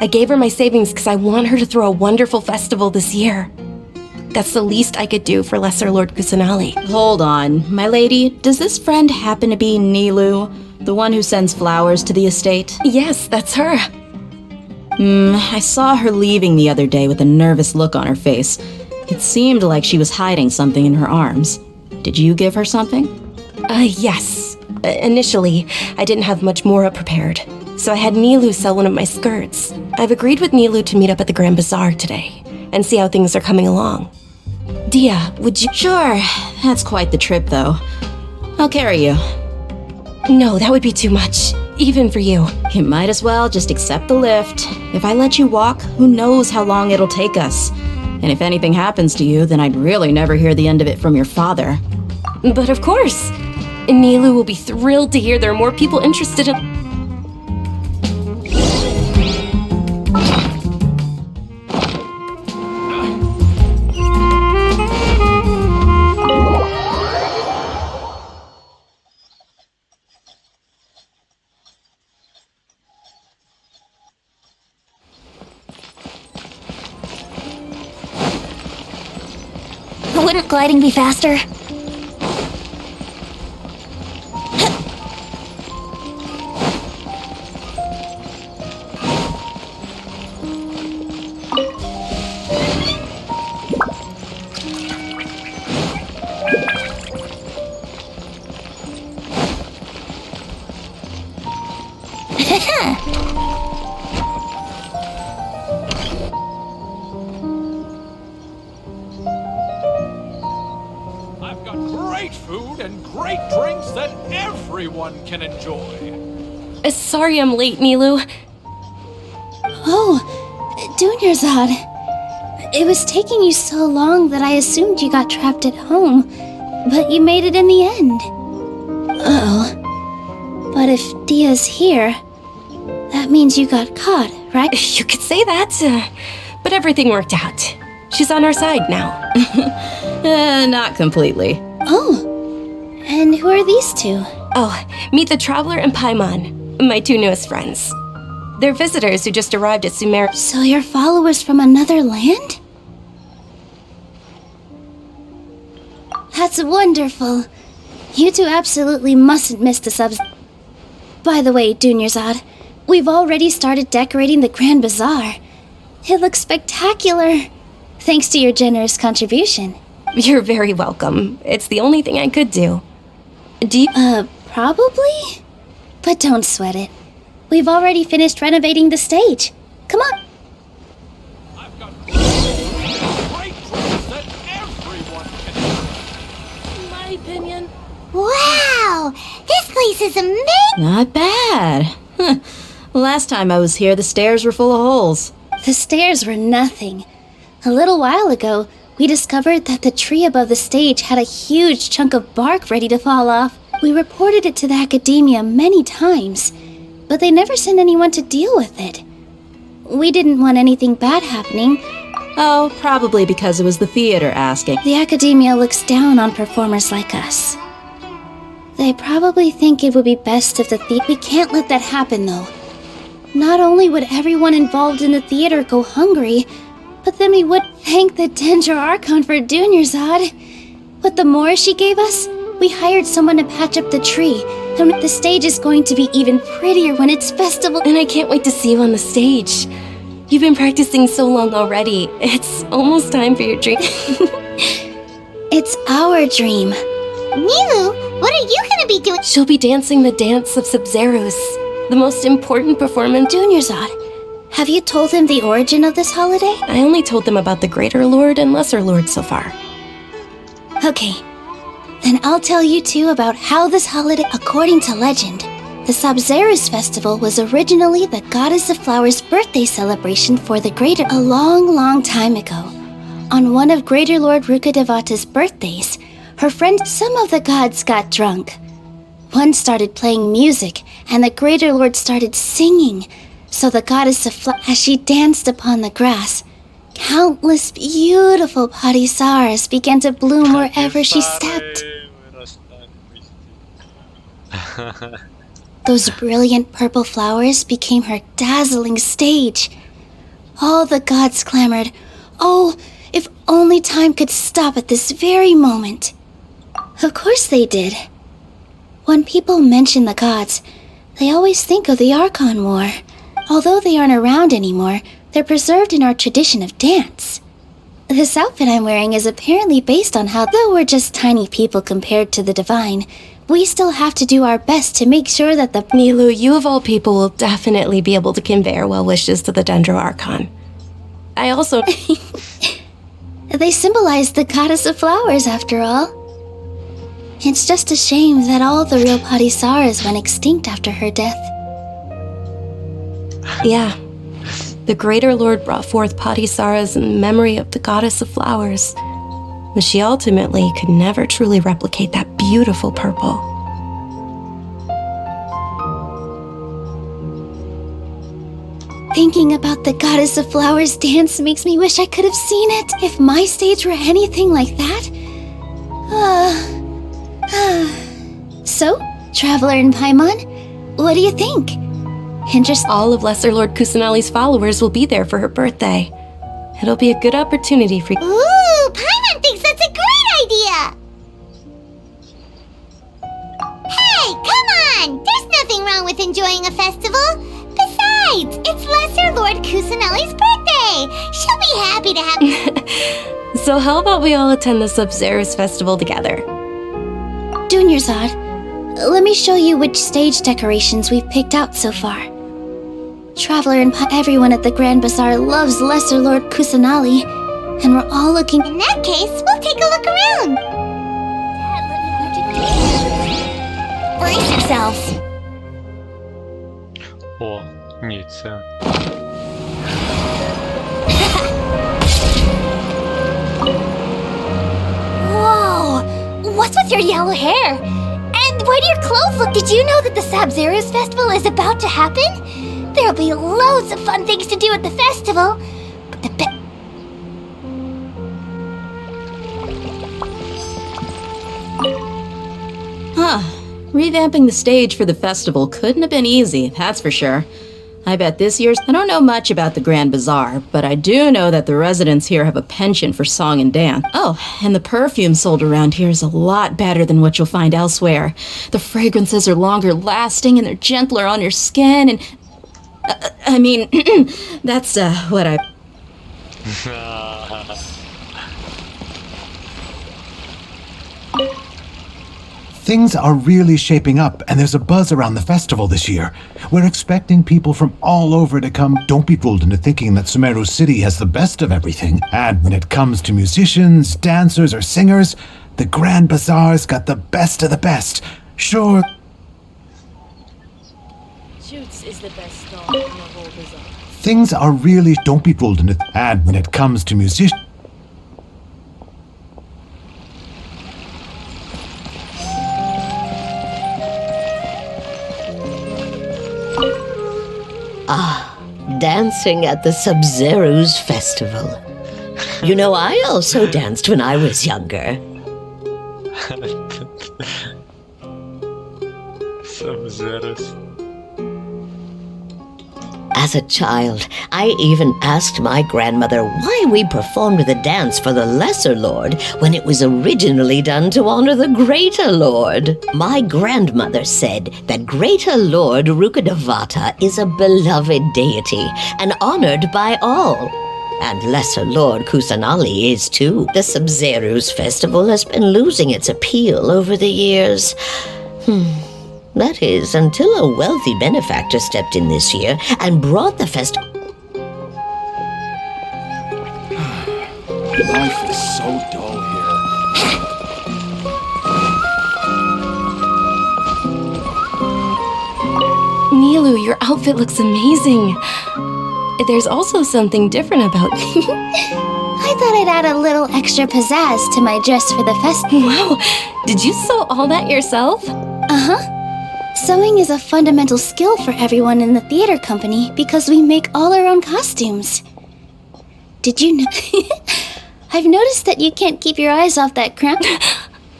I gave her my savings because I want her to throw a wonderful festival this year. That's the least I could do for Lesser Lord Kusanali. Hold on, my lady. Does this friend happen to be Nilu, the one who sends flowers to the estate? Yes, that's her. I saw her leaving the other day with a nervous look on her face. It seemed like she was hiding something in her arms. Did you give her something? Yes. Initially, I didn't have much more prepared, so I had Nilu sell one of my skirts. I've agreed with Nilu to meet up at the Grand Bazaar today and see how things are coming along. Dia, would you... Sure. That's quite the trip, though. I'll carry you. No, that would be too much, even for you. You might as well just accept the lift. If I let you walk, who knows how long it'll take us. And if anything happens to you, then I'd really never hear the end of it from your father. But of course. Nilu will be thrilled to hear there are more people interested in... Wouldn't gliding be faster? great drinks that everyone can enjoy. Sorry I'm late, Nilu. Oh, Dunyarzad. It was taking you so long that I assumed you got trapped at home, but you made it in the end. Uh-oh. But if Dia's here, that means you got caught, right? You could say that, but everything worked out. She's on our side now. Not completely. Oh, and who are these two? Oh, meet the Traveler and Paimon, my two newest friends. They're visitors who just arrived at Sumeri. So you're followers from another land? That's wonderful. You two absolutely mustn't miss the subs. By the way, Dunyarzad, we've already started decorating the Grand Bazaar. It looks spectacular. Thanks to your generous contribution. You're very welcome. It's the only thing I could do. Do you... Probably? But don't sweat it. We've already finished renovating the stage. Come on. I've got great drinks that everyone can enjoy. In my opinion... Wow! This place is amazing! Not bad. Last time I was here, the stairs were full of holes. The stairs were nothing. A little while ago, we discovered that the tree above the stage had a huge chunk of bark ready to fall off. We reported it to the academia many times, but they never sent anyone to deal with it. We didn't want anything bad happening. Oh, probably because it was the theater asking. The academia looks down on performers like us. They probably think it would be best if we can't let that happen, though. Not only would everyone involved in the theater go hungry, but then we would thank the Dendro Archon for Dunyarzad. But the more she gave us, we hired someone to patch up the tree, and the stage is going to be even prettier when it's festival. And I can't wait to see you on the stage. You've been practicing so long already. It's almost time for your dream. It's our dream. Nilu, what are you gonna be doing? She'll be dancing the dance of Sub-Zeros, the most important performance. Dunyarzad, have you told them the origin of this holiday? I only told them about the Greater Lord and Lesser Lord so far. Okay, then I'll tell you two about how this holiday, according to legend, the Sub-Zeros festival was originally the Goddess of Flowers' birthday celebration for the Greater a long time ago. On one of Greater Lord Rukkhadevata's birthdays, her friends, some of the gods got drunk. One started playing music, and the Greater Lord started singing. So the Goddess of Flowers, as she danced upon the grass, countless beautiful parisaras began to bloom wherever she stepped. Those brilliant purple flowers became her dazzling stage. All the gods clamored, "Oh, if only time could stop at this very moment." Of course they did. When people mention the gods, they always think of the Archon War. Although they aren't around anymore, they're preserved in our tradition of dance. This outfit I'm wearing is apparently based on how, though we're just tiny people compared to the divine, we still have to do our best to make sure that the... Nilu, you of all people will definitely be able to convey our well wishes to the Dendro Archon. I also... They symbolize the Goddess of Flowers, after all. It's just a shame that all the real parisaras went extinct after her death. Yeah. The Greater Lord brought forth parisaras in memory of the Goddess of Flowers, but she ultimately could never truly replicate that beautiful purple. Thinking about the Goddess of Flowers dance makes me wish I could have seen it. If my stage were anything like that... So, Traveler and Paimon, what do you think? All of Lesser Lord Kusanali's followers will be there for her birthday. It'll be a good opportunity for... Ooh, Paimon thinks that's a great idea! Hey, come on! There's nothing wrong with enjoying a festival. Besides, it's Lesser Lord Kusanali's birthday. She'll be happy to have... So how about we all attend the Sub-Zeros festival together? Dunyarzad, let me show you which stage decorations we've picked out so far. Traveler and everyone at the Grand Bazaar loves Lesser Lord Kusanali, and we're all looking... In that case, we'll take a look around. brace yourselves. О, ні, це. Whoa! What's with your yellow hair? And why do your clothes look? Did you know that the Sabzeruz festival is about to happen? There'll be loads of fun things to do at the festival. But the Huh. Revamping the stage for the festival couldn't have been easy, that's for sure. I bet this year's... I don't know much about the Grand Bazaar, but I do know that the residents here have a penchant for song and dance. Oh, and the perfume sold around here is a lot better than what you'll find elsewhere. The fragrances are longer lasting and they're gentler on your skin and... I mean, that's what I... Things are really shaping up, and there's a buzz around the festival this year. We're expecting people from all over to come. Don't be fooled into thinking that Sumeru City has the best of everything. And when it comes to musicians, dancers, or singers, the Grand Bazaar's got the best of the best. Sure. Shoots is the best stall in the whole bazaar. Things are really... Don't be fooled into... And when it comes to musicians... Dancing at the Sub-Zero's festival. You know, I also danced when I was younger. Sub-Zeros. As a child, I even asked my grandmother why we performed the dance for the Lesser Lord when it was originally done to honor the Greater Lord. My grandmother said that Greater Lord Rukadavata is a beloved deity and honored by all. And Lesser Lord Kusanali is too. The Sub-Zero's festival has been losing its appeal over the years. That is, until a wealthy benefactor stepped in this year and brought the festival. Life is so dull here. Nilu, your outfit looks amazing. There's also something different about you. I thought I'd add a little extra pizzazz to my dress for the festival. Wow, did you sew all that yourself? Uh-huh. Sewing is a fundamental skill for everyone in the theater company because we make all our own costumes. Did you know? I've noticed that you can't keep your eyes off that crown.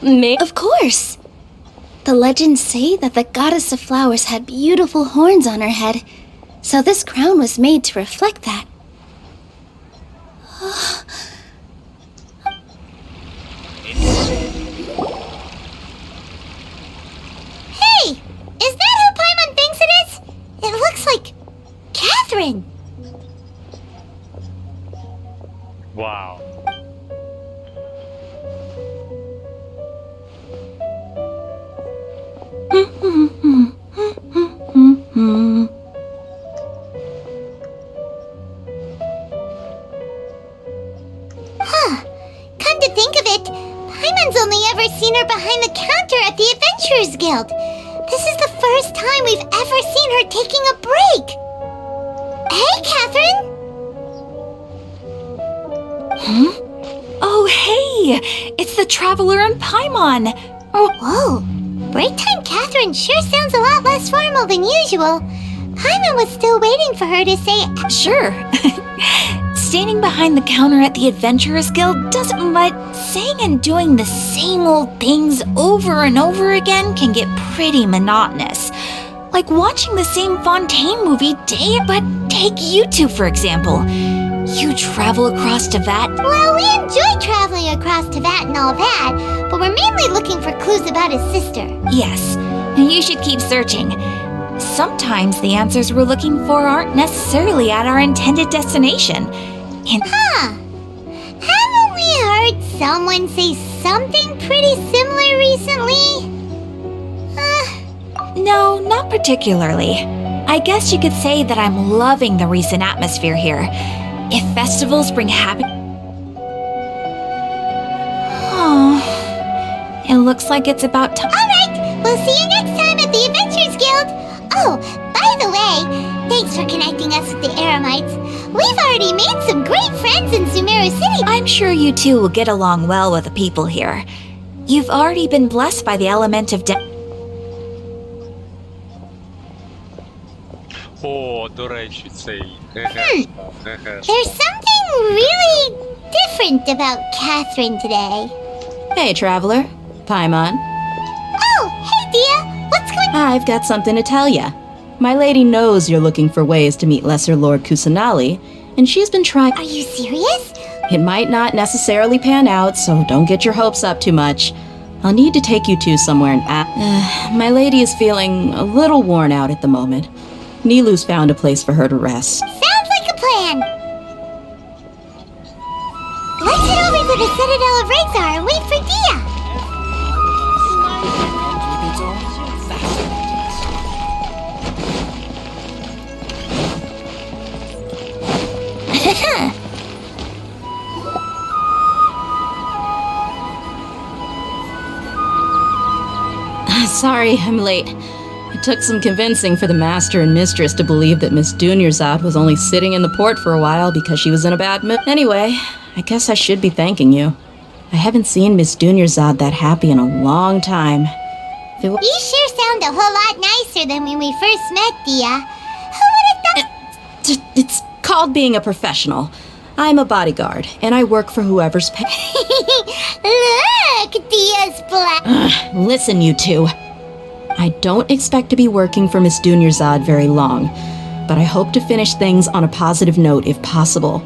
Me? Of course. The legends say that the goddess of flowers had beautiful horns on her head, so this crown was made to reflect that. Hey! Is that who Paimon thinks it is? It looks like Catherine. Wow. Come to think of it, Paimon's only ever seen her behind the counter at the Adventurers Guild. This is the first time we've ever seen her taking a break. Hey, Catherine! Oh, hey! It's the Traveler and Paimon! Oh. Whoa! Break time Catherine sure sounds a lot less formal than usual. Paimon was still waiting for her to say... Sure. Standing behind the counter at the Adventurers Guild doesn't, but saying and doing the same old things over and over again can get pretty monotonous. Like watching the same Fontaine movie day, but take you two, for example. You travel across Teyvat. Well, we enjoy traveling across Teyvat and all that, but we're mainly looking for clues about his sister. Yes, and you should keep searching. Sometimes the answers we're looking for aren't necessarily at our intended destination. And Haven't we heard someone say something pretty similar recently? No, not particularly. I guess you could say that I'm loving the recent atmosphere here. If festivals bring happy... Oh, it looks like it's about time. All right, We'll see you next time at the Adventurers Guild. Oh, by the way, thanks for connecting us with the Eremites. We've already made some great friends in Sumeru City. I'm sure you two will get along well with the people here. You've already been blessed by the element of death. О, до речі, цей There's something really different about Catherine today. Hey, traveler. Paimon. Oh, hey, Dia. What's going on? I've got something to tell ya. My lady knows you're looking for ways to meet Lesser Lord Kusanali, and she's been trying. Are you serious? It might not necessarily pan out, so don't get your hopes up too much. I'll need to take you two somewhere and my lady is feeling a little worn out at the moment. Nilu's found a place for her to rest. Sounds like a plan. Let's head over to the Citadel of Rexar and wait for Dia. Sorry, I'm late. It took some convincing for the master and mistress to believe that Miss Dunyarzad was only sitting in the port for a while because she was in a bad mood. Anyway, I guess I should be thanking you. I haven't seen Miss Dunyarzad that happy in a long time. You sure sound a whole lot nicer than when we first met, Dia. Who would have thought? It's called being a professional. I'm a bodyguard, and I work for whoever's paying. Look, Dia's black. Listen, you two. I don't expect to be working for Miss Dunyarzad very long, but I hope to finish things on a positive note if possible.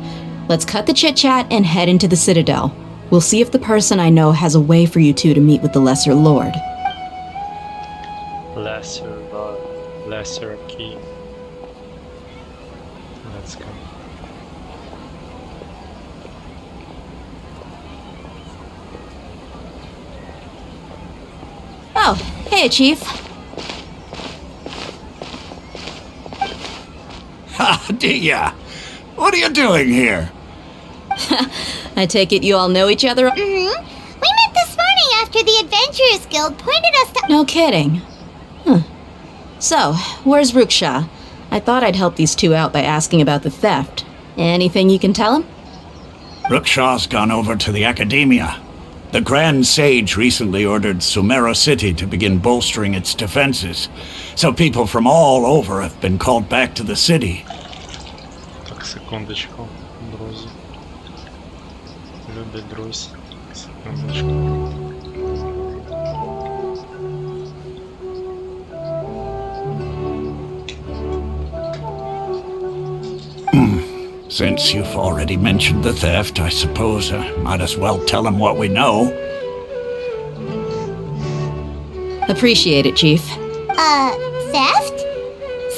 Let's cut the chit-chat and head into the Citadel. We'll see if the person I know has a way for you two to meet with the Lesser Lord. Lesser Lord, Lesser King. Let's go. Oh, hey, Chief. Ha, Dia! What are you doing here? I take it you all know each other? We met this morning after the Adventurers Guild pointed us to— No kidding. Huh. So, where's Ruksha? I thought I'd help these two out by asking about the theft. Anything you can tell him? Ruksha's gone over to the Academia. The Grand Sage recently ordered Sumero City to begin bolstering its defenses, so people from all over have been called back to the city. Так, секундочку, друзі. Любі друзі. Секундочку. Since you've already mentioned the theft, I suppose I might as well tell him what we know. Appreciate it, Chief. Theft?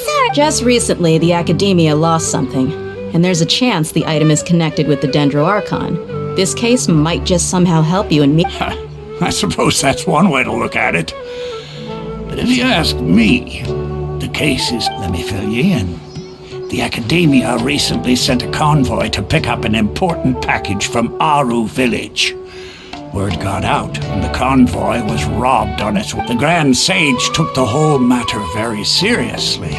Sorry. Just recently, the Academia lost something, and there's a chance the item is connected with the Dendro Archon. This case might just somehow help you and me. I suppose that's one way to look at it. But if you ask me, the case is, let me fill you in. The Academia recently sent a convoy to pick up an important package from Aru village. Word got out, and the convoy was robbed on its way. The Grand Sage took the whole matter very seriously.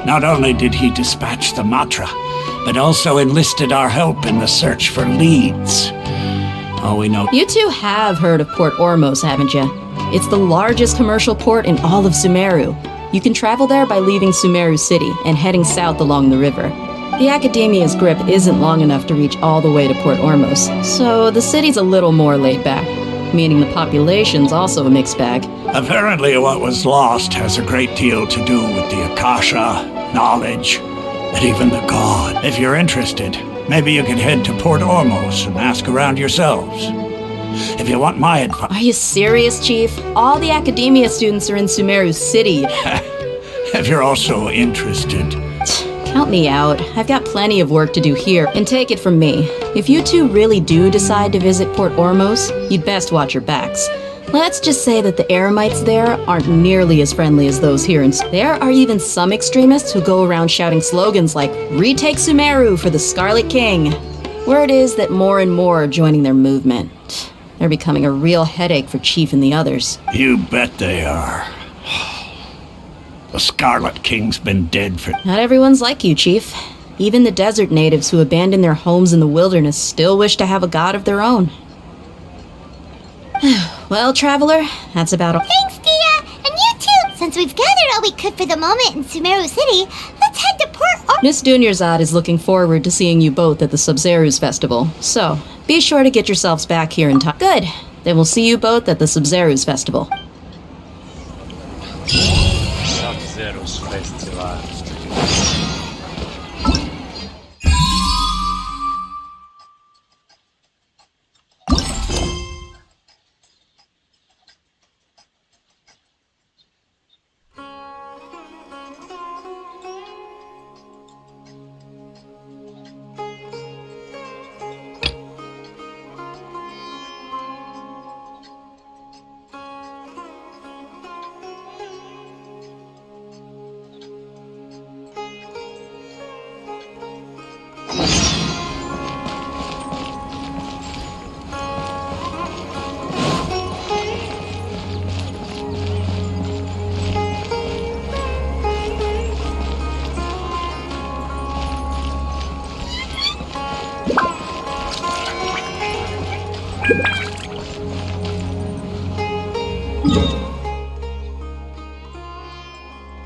Not only did he dispatch the Matra, but also enlisted our help in the search for leads. All we know— You two have heard of Port Ormos, haven't you? It's the largest commercial port in all of Sumeru. You can travel there by leaving Sumeru City and heading south along the river. The Academia's grip isn't long enough to reach all the way to Port Ormos, so the city's a little more laid back, meaning the population's also a mixed bag. Apparently what was lost has a great deal to do with the Akasha, knowledge, and even the god. If you're interested, maybe you could head to Port Ormos and ask around yourselves. If you want my advice— Are you serious, Chief? All the Academia students are in Sumeru City. If you're also interested. Count me out. I've got plenty of work to do here. And take it from me, if you two really do decide to visit Port Ormos, you'd best watch your backs. Let's just say that the Eremites there aren't nearly as friendly as those here in— There are even some extremists who go around shouting slogans like, "Retake Sumeru for the Scarlet King." Word is that more and more are joining their movement. They're becoming a real headache for Chief and the others. You bet they are. The Scarlet King's been dead for... Not everyone's like you, Chief. Even the desert natives who abandoned their homes in the wilderness still wish to have a god of their own. Well, Traveler, that's about all. Thanks, Dia! And you too! Since we've gathered all we could for the moment in Sumeru City, let's head to Port Miss Dunyarzad is looking forward to seeing you both at the Sub-Zeru's festival, so be sure to get yourselves back here in time. Good! Then we'll see you both at the Sub-Zeru's festival. Sub-Zeru's festival.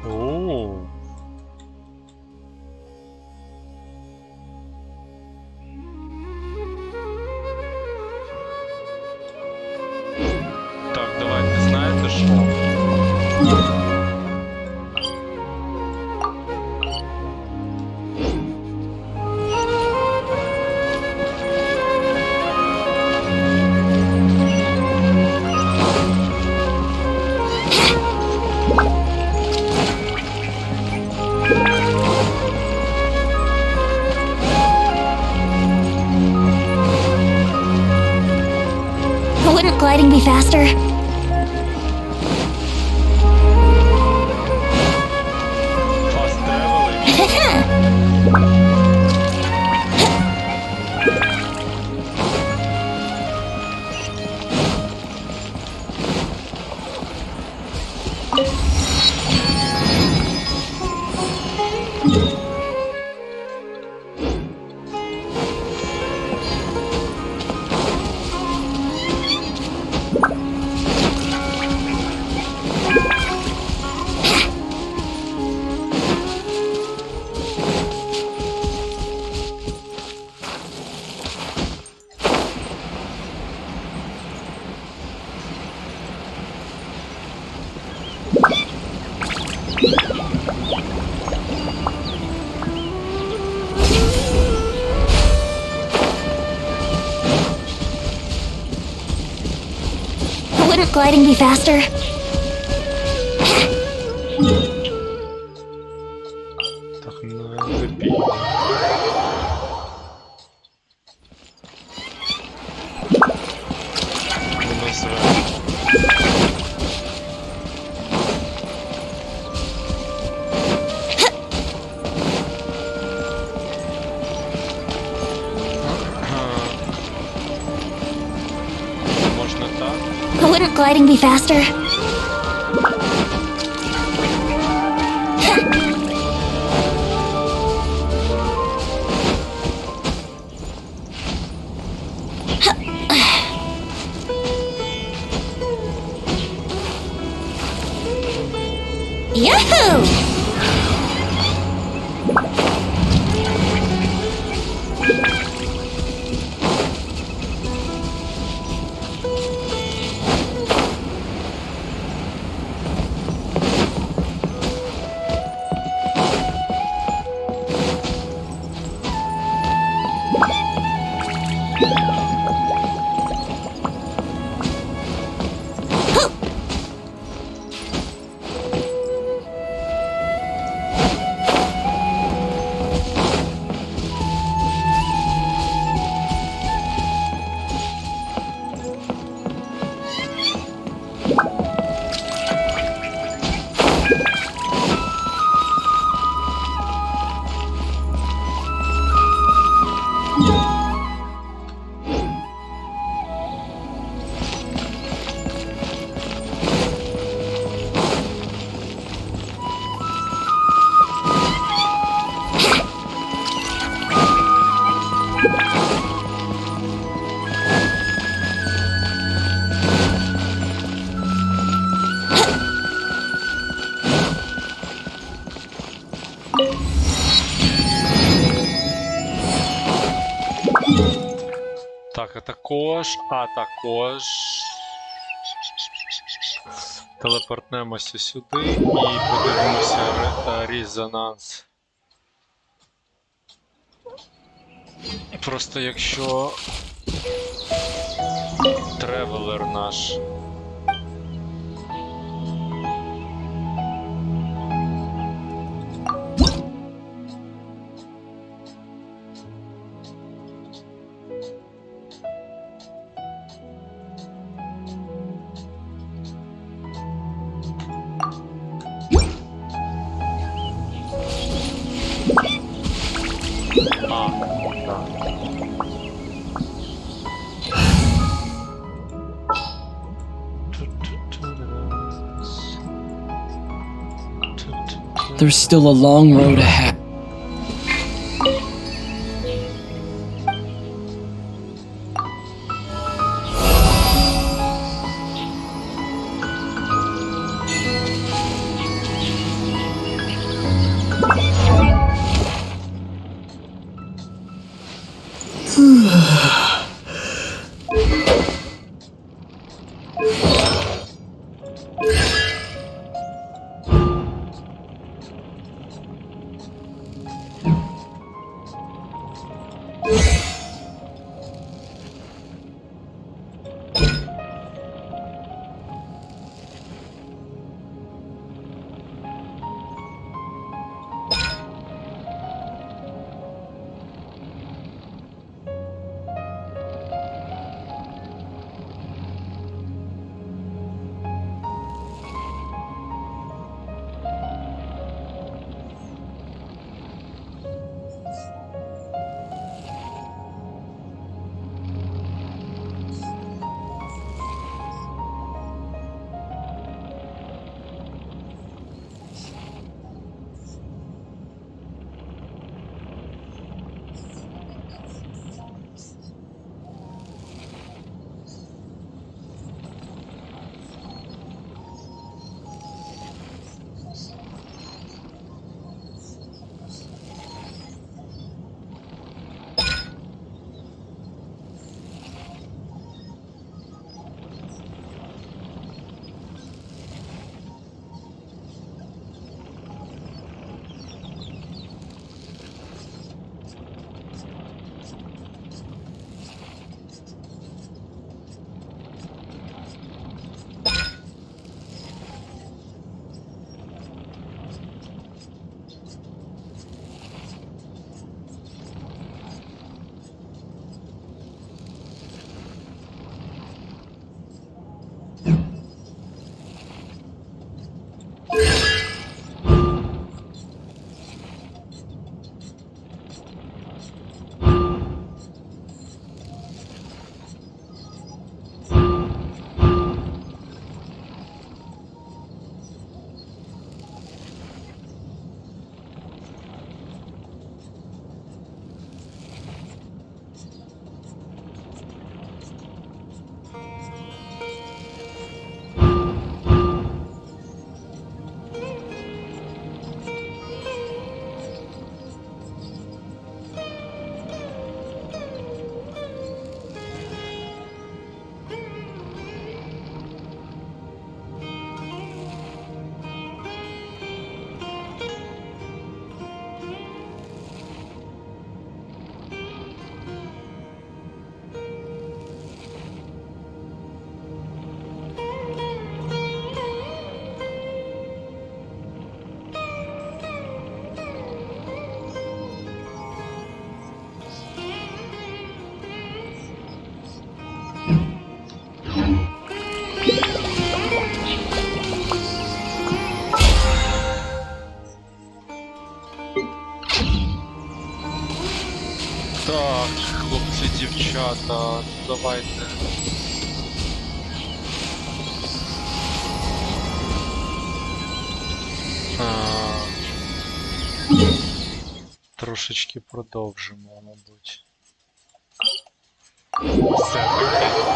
Ooh. Так, давайте, знаєте що? Wouldn't gliding be faster? Fast traveling. Wouldn't gliding be faster? Так, ну, забій. Воно зверху. Можна так? Wouldn't gliding be faster? Yahoo! Так, а також... Телепортнемося сюди і подивимося резонанс. Просто якщо тревелер наш There's still a long road ahead. Так, хлопці, дівчата, давайте. Трошечки продовжимо, мабуть. Все-таки.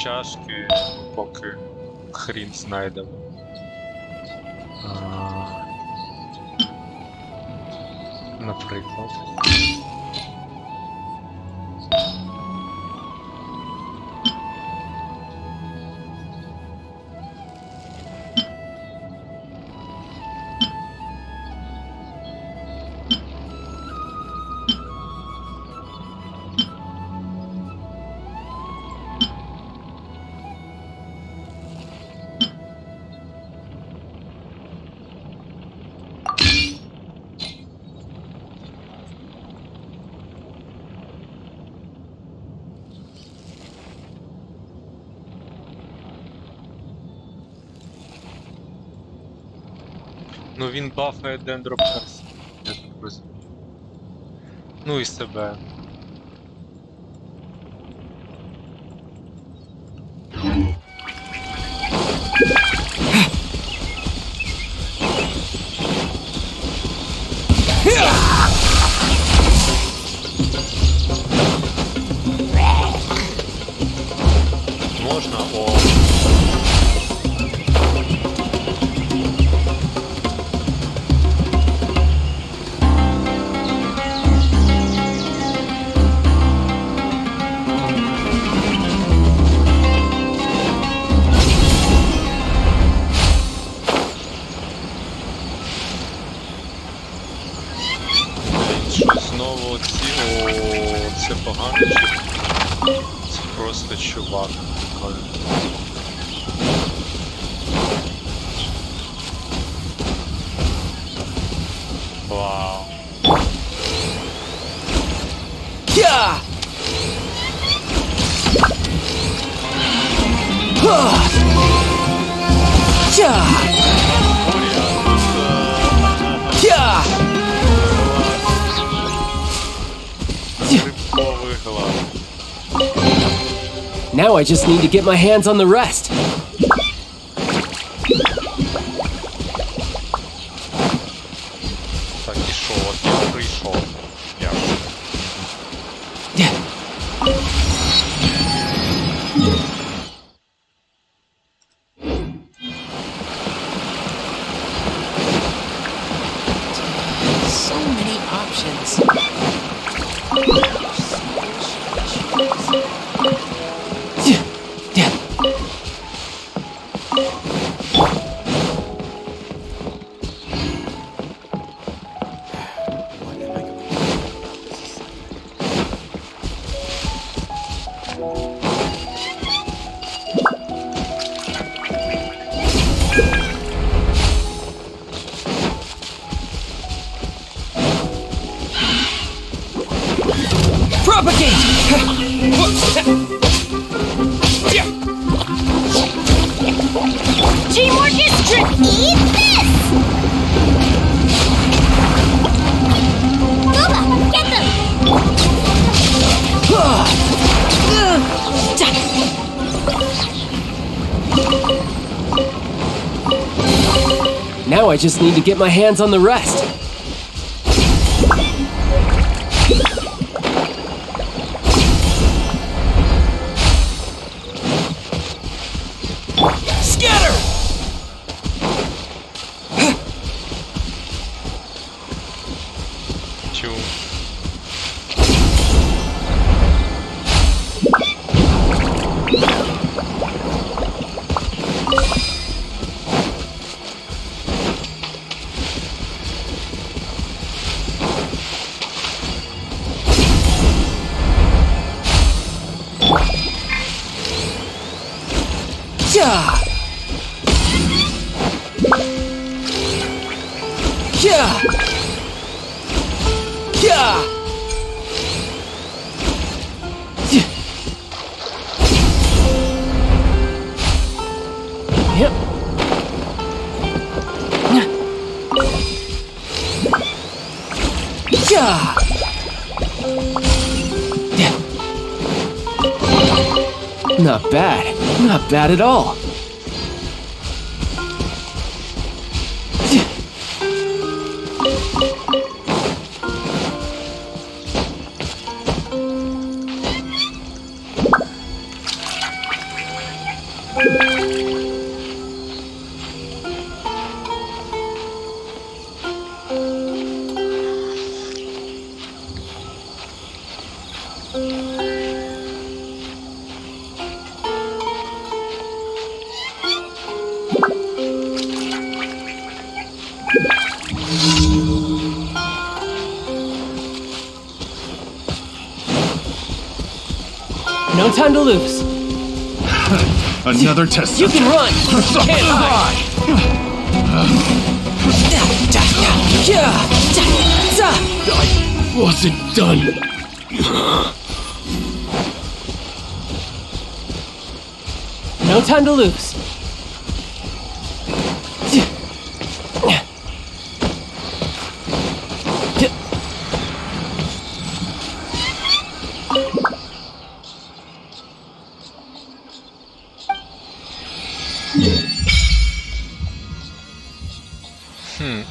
Чашки, поки хрін знайдемо. Наприклад. Ну він бафає дендроперс, я так розумію. Ну і себе. Можна, о. Знову це погано, це просто чувак. Вау. Yeah! Now I just need to get my hands on the rest. Так, і що, от я прийшов. So many options. Teamwork is tricky. Eat this! Booba, get them! Now I just need to get my hands on the rest. Scatter! Чу. Yeah! Yeah! Yeah! Yep. Yeah! Not bad. Not bad at all. No time to lose. Another test. You can run. You can't hide. I wasn't done. No time to lose.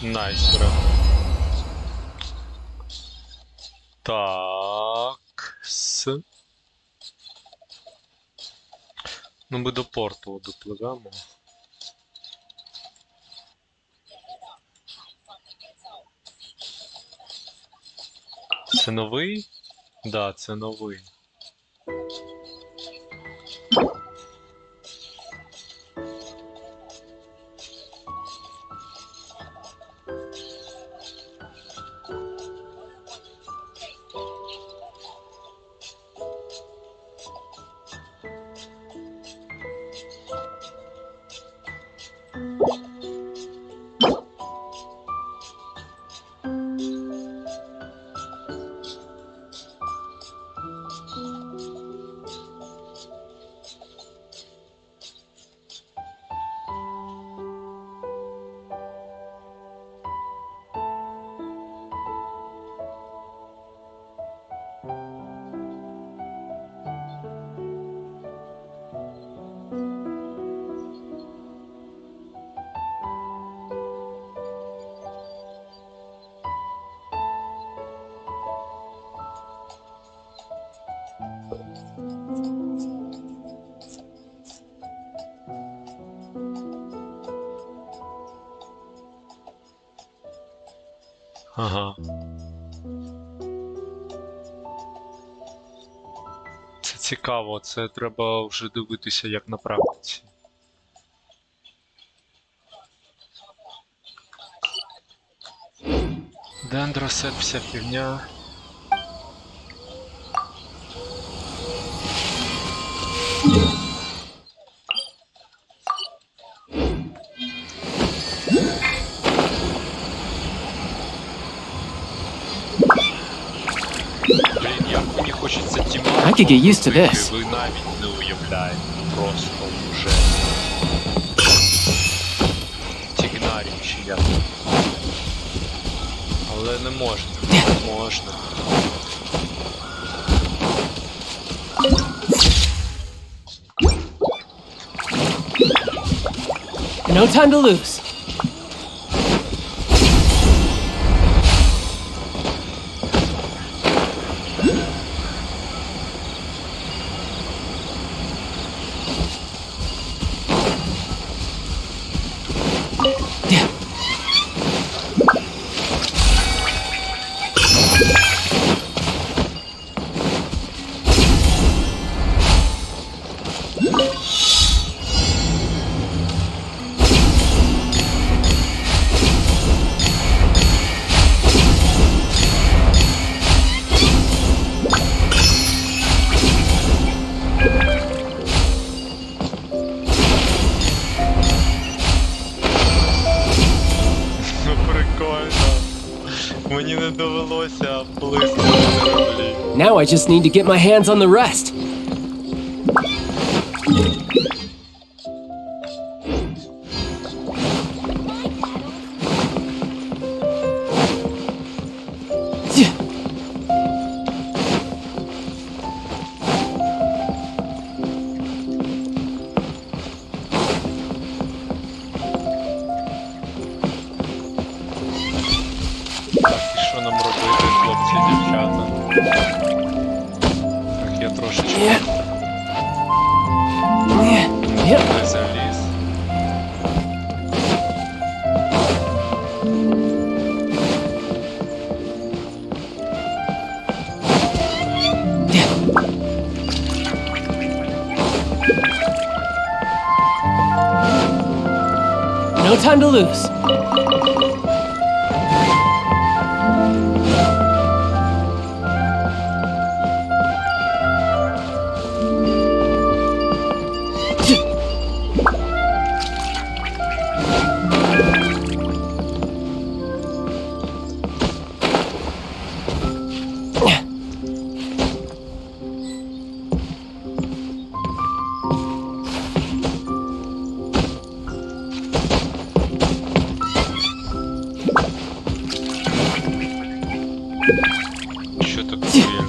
Найс, прям. Так. Ну, ми до порту допливемо. Це новий? Да, це новий. Ага. Це цікаво, це треба вже дивитися як на практиці. Дендросет, вся фігня. I could get used to this. Ви навіть не уявляєте, просто вже. Тігнарів чи як. Але не можна, не можна. No time to lose. довелося близько на кораблі. Now I just need to get my hands on the rest. Що нам робити, хлопці, дівчата? Так, я трошечки не заліз. No time to lose. Що так повільно?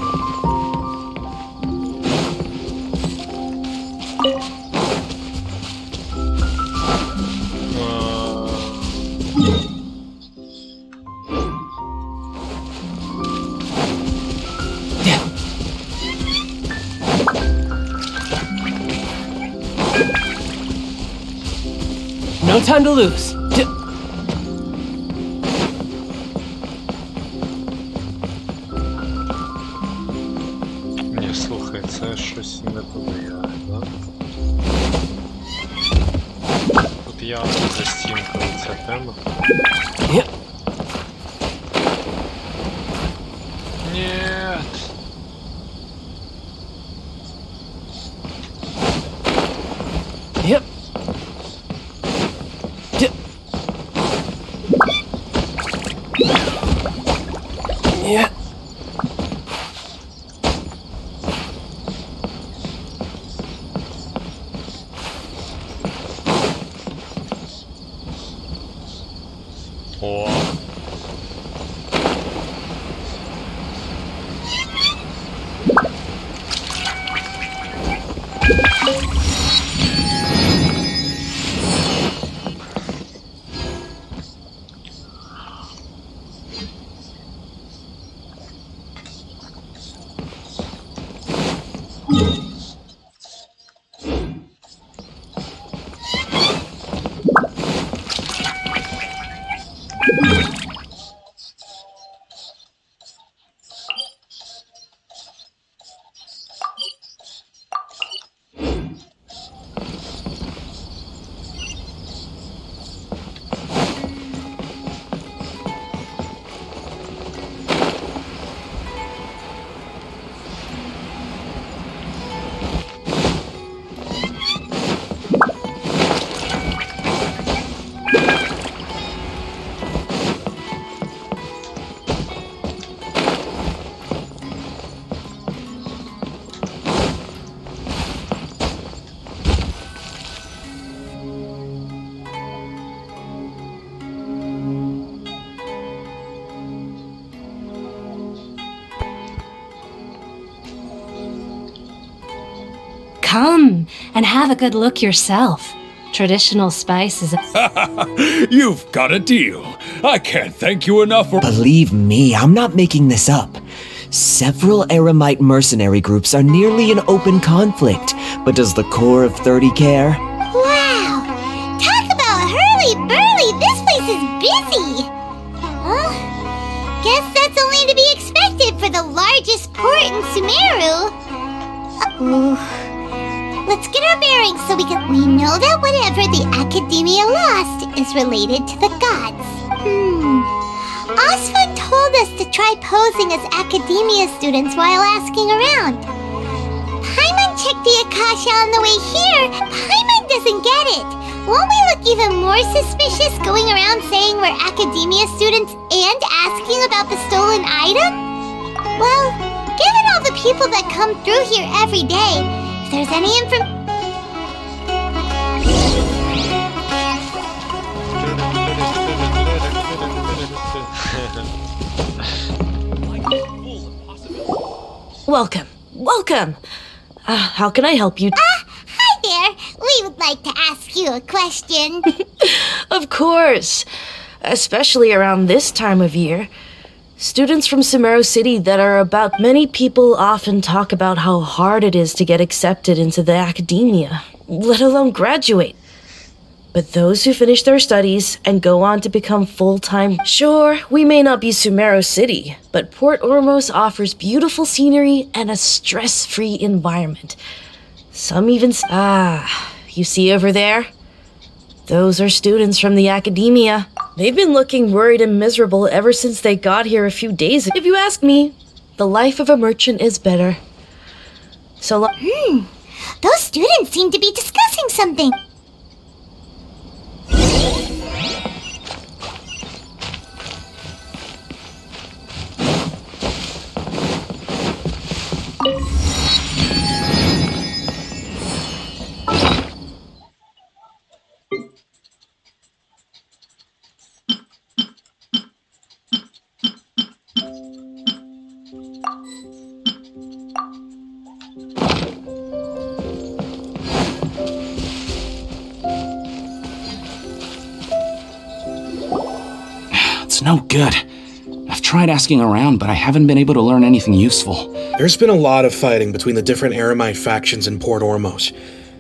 No time to lose. Ні, слухай, це щось не повлияє, да? Тут явно за стінкою ця тема. Yep. Нет. Yep. Yep. Yeah. О. Come and have a good look yourself. Traditional spice is You've got a deal. I can't thank you enough for— Believe me, I'm not making this up. Several Eremite mercenary groups are nearly in open conflict, but does the core of 30 care? Wow! Talk about hurly-burly! This place is busy! Well, guess that's only to be expected for the largest port in Sumeru. Ooh. Let's get our bearings so we know that whatever the Academia lost is related to the gods. Osvan told us to try posing as Academia students while asking around. Paimon checked the Akasha on the way here. Paimon doesn't get it. Won't we look even more suspicious going around saying we're academia students and asking about the stolen item? Well, given all the people that come through here every day, if there's any Welcome. Welcome. How can I help you? Hi there. We would like to ask you a question. Of course. Especially around this time of year. Students from Sumero City that are about many people often talk about how hard it is to get accepted into the academia, let alone graduate. But those who finish their studies and go on to become full-time, sure, we may not be Sumero City, but Port Ormos offers beautiful scenery and a stress-free environment. Some even you see over there? Those are students from the academia. They've been looking worried and miserable ever since they got here a few days ago. If you ask me, the life of a merchant is better. So Those students seem to be discussing something. It's no good. I've tried asking around, but I haven't been able to learn anything useful. There's been a lot of fighting between the different Eremite factions in Port Ormos.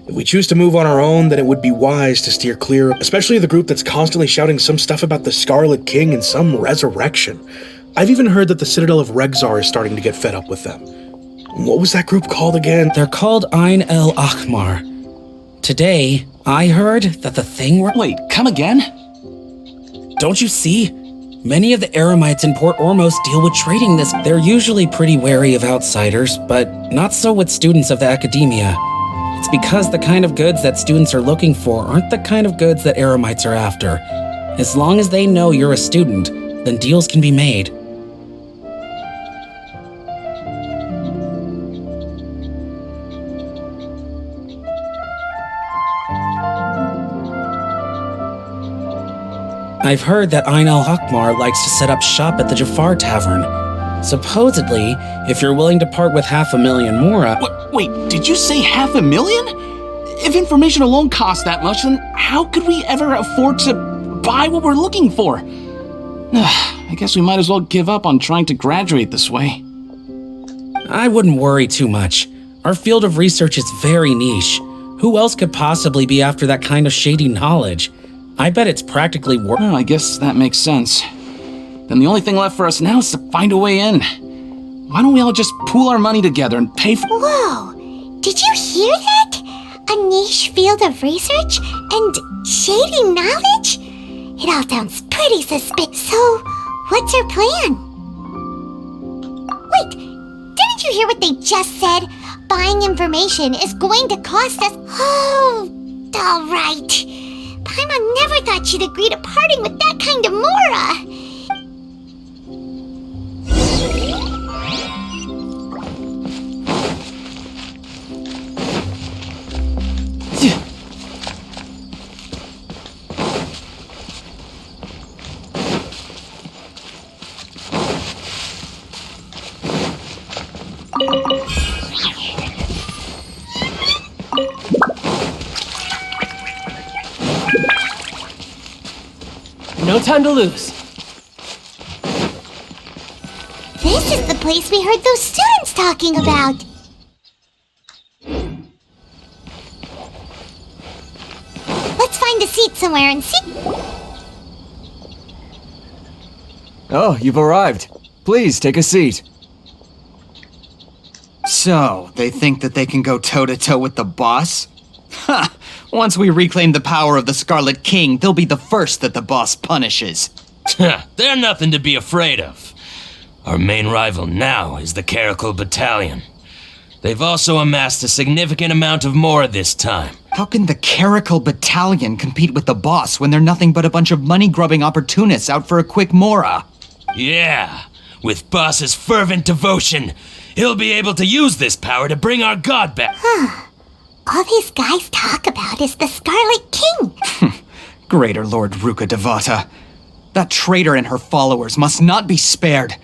If we choose to move on our own, then it would be wise to steer clear, especially the group that's constantly shouting some stuff about the Scarlet King and some resurrection. I've even heard that the Citadel of Regzar is starting to get fed up with them. What was that group called again? They're called Ain el Akhmar. Today, I heard that the thing were— Wait, come again? Don't you see? Many of the Eremites in Port Ormos deal with trading this. They're usually pretty wary of outsiders, but not so with students of the academia. It's because the kind of goods that students are looking for aren't the kind of goods that Eremites are after. As long as they know you're a student, then deals can be made. I've heard that Ain al-Hakmar likes to set up shop at the Jafar Tavern. Supposedly, if you're willing to part with 500,000 mora— Wait, did you say 500,000? If information alone costs that much, then how could we ever afford to buy what we're looking for? I guess we might as well give up on trying to graduate this way. I wouldn't worry too much. Our field of research is very niche. Who else could possibly be after that kind of shady knowledge? I bet it's practically Well, I guess that makes sense. Then the only thing left for us now is to find a way in. Why don't we all just pool our money together and pay for— Whoa! Did you hear that? A niche field of research and shady knowledge? It all sounds pretty suspicious. So, what's our plan? Wait, didn't you hear what they just said? Buying information is going to cost us— Oh, all right. Paimon never thought she'd agree to parting with that kind of mora. No time to lose. This is the place we heard those students talking about. Let's find a seat somewhere and see. Oh, you've arrived. Please take a seat. So, they think that they can go toe-to-toe with the boss? Ha! Once we reclaim the power of the Scarlet King, they'll be the first that the boss punishes. They're nothing to be afraid of. Our main rival now is the Caracal Battalion. They've also amassed a significant amount of more this time. How can the Caracal Battalion compete with the boss when they're nothing but a bunch of money-grubbing opportunists out for a quick mora? Yeah, with Boss's fervent devotion, he'll be able to use this power to bring our god back. All these guys talk about is the Scarlet King. Greater Lord Ruka Devata. That traitor and her followers must not be spared.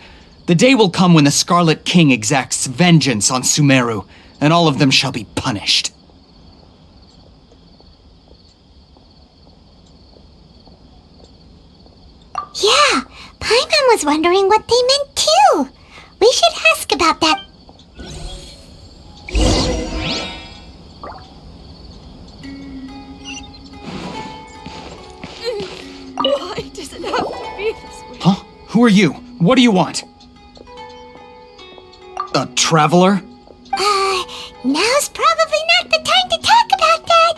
The day will come when the Scarlet King exacts vengeance on Sumeru, and all of them shall be punished. Yeah, Paimon was wondering what they meant too. We should ask about that. Why does it have to be this way? Huh? Who are you? What do you want? A traveler? Now's probably not the time to talk about that.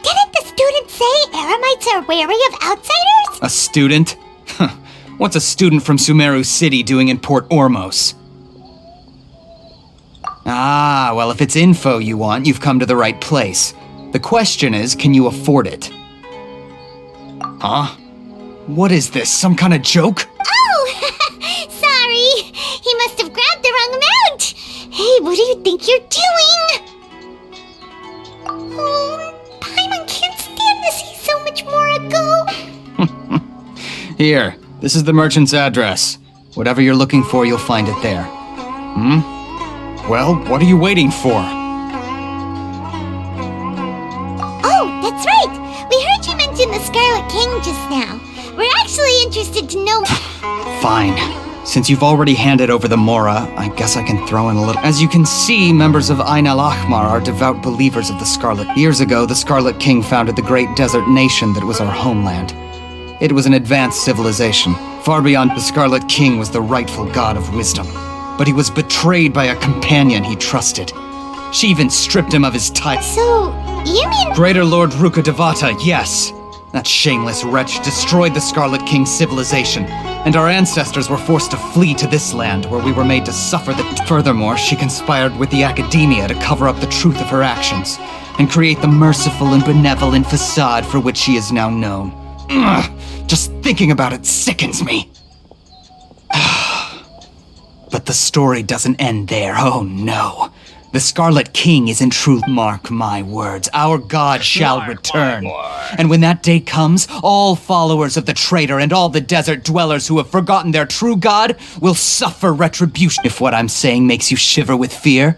Didn't the student say Eremites are wary of outsiders? A student? What's a student from Sumeru City doing in Port Ormos? Ah, well, if it's info you want, you've come to the right place. The question is, can you afford it? Huh? What is this, some kind of joke? Oh, sorry. He must have grabbed the wrong amount. Hey, what do you think you're doing? Oh, Paimon can't stand to see so much more go. Here, this is the merchant's address. Whatever you're looking for, you'll find it there. Well, what are you waiting for? Oh, that's right. We heard you mention the Scarlet King just now. We're actually interested to know. Fine. Since you've already handed over the Mora, I guess I can throw in a little. As you can see, members of Ain al-Ahmar are devout believers of the Scarlet. Years ago, the Scarlet King founded the great desert nation that was our homeland. It was an advanced civilization. Far beyond, the Scarlet King was the rightful god of wisdom. But he was betrayed by a companion he trusted. She even stripped him of his title. So, you mean... Greater Lord Ruka Devata, yes. That shameless wretch destroyed the Scarlet King's civilization, and our ancestors were forced to flee to this land, where we were made to suffer the... Furthermore, she conspired with the Academia to cover up the truth of her actions, and create the merciful and benevolent facade for which she is now known. Ugh, just thinking about it sickens me. But the story doesn't end there, oh no. The Scarlet King isn't true. Mark my words, our god shall return. And when that day comes, all followers of the traitor and all the desert dwellers who have forgotten their true god will suffer retribution. If what I'm saying makes you shiver with fear,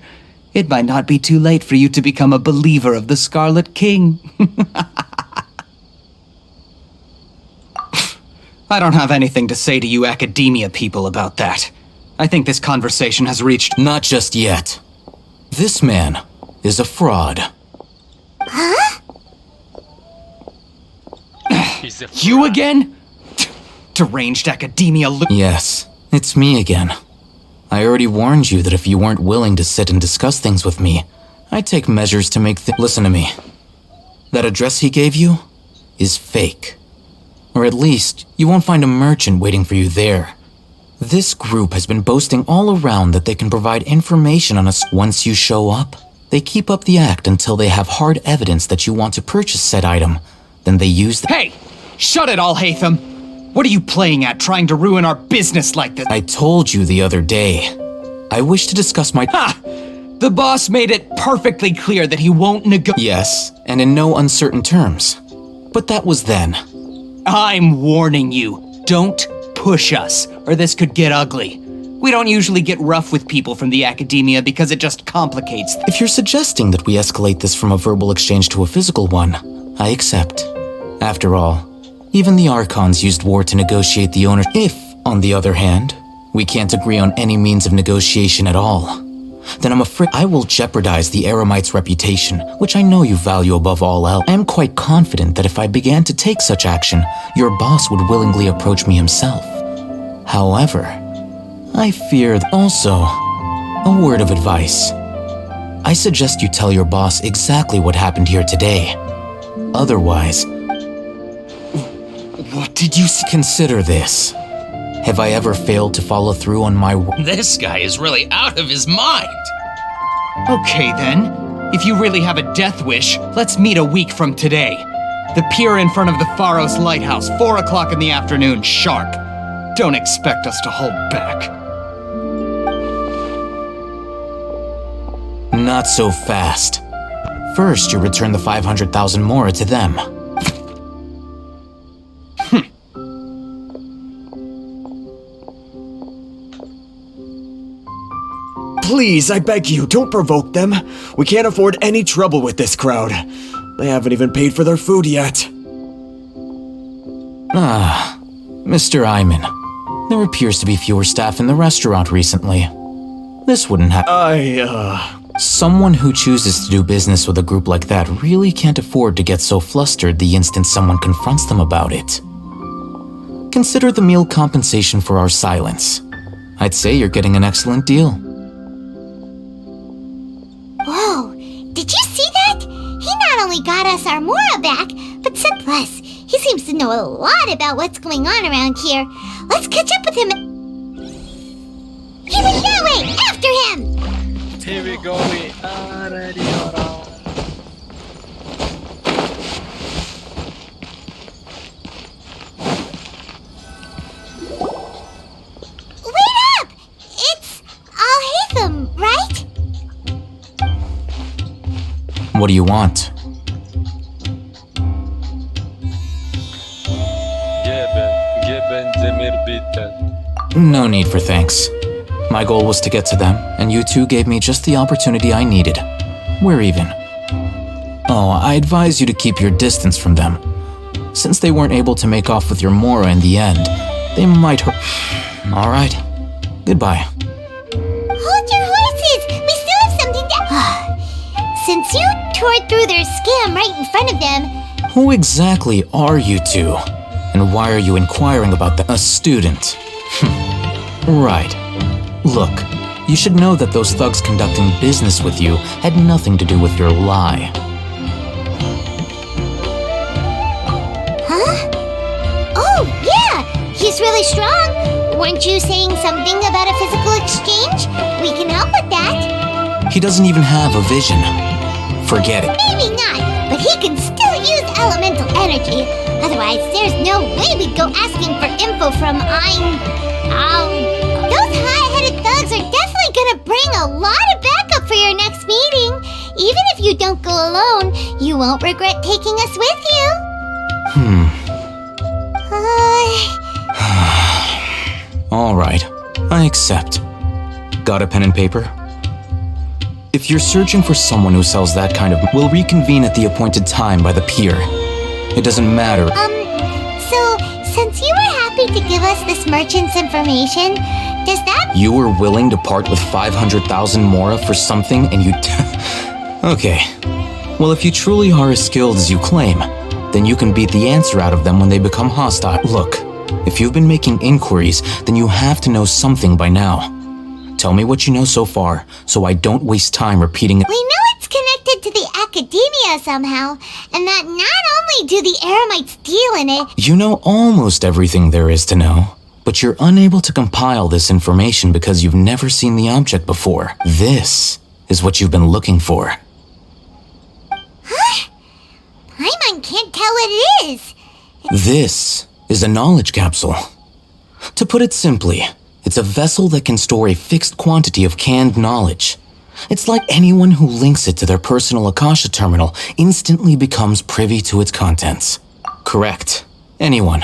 it might not be too late for you to become a believer of the Scarlet King. I don't have anything to say to you Academia people about that. I think this conversation has reached... Not just yet. This man is a fraud. Huh? You again? Deranged Academia Yes, it's me again. I already warned you that if you weren't willing to sit and discuss things with me, I'd take measures to make Listen to me. That address he gave you is fake. Or at least, you won't find a merchant waiting for you there. This group has been boasting all around that they can provide information on us. Once you show up, they keep up the act until they have hard evidence that you want to purchase said item. Then they use the— Hey! Shut it all, Hatham! What are you playing at, trying to ruin our business like this? I told you the other day. I wish to discuss my— Ha! The boss made it perfectly clear that he won't Yes, and in no uncertain terms. But that was then. I'm warning you. Don't push us, or this could get ugly. We don't usually get rough with people from the Academia because it just complicates things. If you're suggesting that we escalate this from a verbal exchange to a physical one, I accept. After all, even the Archons used war to negotiate the ownership. If, on the other hand, we can't agree on any means of negotiation at all, then I'm afraid I will jeopardize the Eremite's reputation, which I know you value above all else. I am quite confident that if I began to take such action, your boss would willingly approach me himself. However, I fear also, a word of advice. I suggest you tell your boss exactly what happened here today. Otherwise, what did you consider this? Have I ever failed to follow through on my word? This guy is really out of his mind. Okay then. If you really have a death wish, let's meet a week from today. The pier in front of the Pharos Lighthouse, 4 o'clock in the afternoon, sharp. Don't expect us to hold back. Not so fast. First, you return the 500,000 mora to them. Please, I beg you, don't provoke them. We can't afford any trouble with this crowd. They haven't even paid for their food yet. Ah, Mr. Iman. There appears to be fewer staff in the restaurant recently. This wouldn't happen. Someone who chooses to do business with a group like that really can't afford to get so flustered the instant someone confronts them about it. Consider the meal compensation for our silence. I'd say you're getting an excellent deal. Whoa, did you see that? He not only got us our Mora back, but sent less. He seems to know a lot about what's going on around here. Let's catch up with him. He went that way! After him! Here we go, we are ready. Wait up! It's Al-Haytham, right? What do you want? Geben Demir bitte. No need for thanks. My goal was to get to them, and you two gave me just the opportunity I needed. We're even. Oh, I advise you to keep your distance from them. Since they weren't able to make off with your Mora in the end, they might hurt. All right. Goodbye. Hold your horses! We still have something to... Since you tore through their scam right in front of them... Who exactly are you two? And why are you inquiring about them? A student. Right. Look, you should know that those thugs conducting business with you had nothing to do with your lie. Huh? Oh, yeah! He's really strong. Weren't you saying something about a physical exchange? We can help with that. He doesn't even have a vision. Forget it. Maybe not, but he can still use elemental energy. Otherwise, there's no way we'd go asking for info from Those high-headed thugs are definitely gonna bring a lot of backup for your next meeting. Even if you don't go alone, you won't regret taking us with you. All right, I accept. Got a pen and paper? If you're searching for someone who sells that kind of... We'll reconvene at the appointed time by the pier. It doesn't matter. So, since you were happy to give us this merchant's information, does that... You were willing to part with 500,000 mora for something and you... Okay. Well, if you truly are as skilled as you claim, then you can beat the answer out of them when they become hostile. Look, if you've been making inquiries, then you have to know something by now. Tell me what you know so far, so I don't waste time repeating it. We know it's connected to the Academia somehow, and that not only do the Eremites deal in it... You know almost everything there is to know, but you're unable to compile this information because you've never seen the object before. This is what you've been looking for. Huh? Paimon can't tell what it is. This is a knowledge capsule. To put it simply, it's a vessel that can store a fixed quantity of canned knowledge. It's like anyone who links it to their personal Akasha terminal instantly becomes privy to its contents. Correct. Anyone.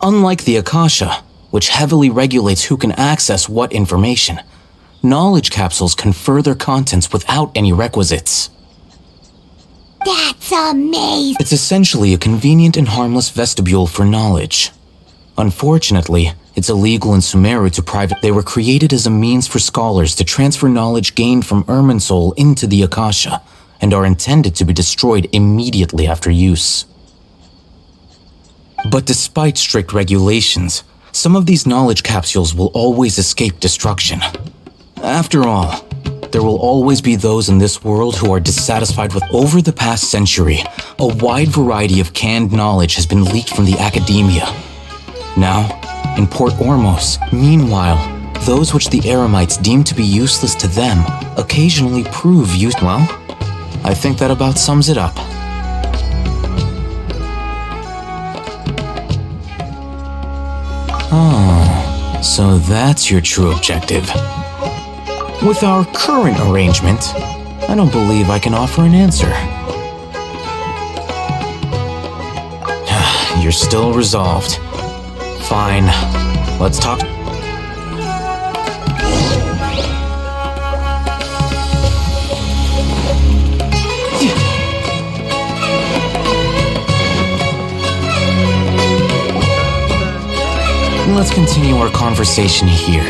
Unlike the Akasha, which heavily regulates who can access what information, knowledge capsules confer their contents without any requisites. That's amazing! It's essentially a convenient and harmless vestibule for knowledge. Unfortunately, it's illegal in Sumeru to private. They were created as a means for scholars to transfer knowledge gained from Irminsul into the Akasha, and are intended to be destroyed immediately after use. But despite strict regulations, some of these knowledge capsules will always escape destruction. After all, there will always be those in this world who are dissatisfied with. Over the past century, a wide variety of canned knowledge has been leaked from the Academia. Now, in Port Ormos, meanwhile, Those which the Eremites deem to be useless to them occasionally prove Well, I think that about sums it up. Oh, so that's your true objective. With our current arrangement, I don't believe I can offer an answer. You're still resolved. Fine. Let's talk. Let's continue our conversation here.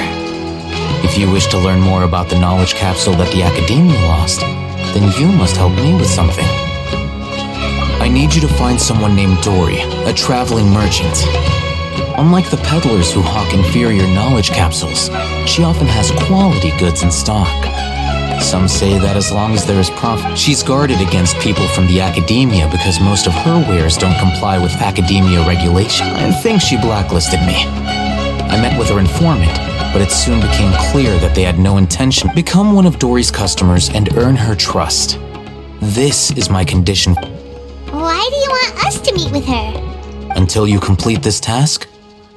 If you wish to learn more about the knowledge capsule that the Academia lost, then you must help me with something. I need you to find someone named Dory, a traveling merchant. Unlike the peddlers who hawk inferior knowledge capsules, she often has quality goods in stock. Some say that as long as there is profit, she's guarded against people from the Academia because most of her wares don't comply with Academia regulation. I think she blacklisted me. I met with her informant, but it soon became clear that they had no intention. Become one of Dory's customers and earn her trust. This is my condition. Why do you want us to meet with her? Until you complete this task,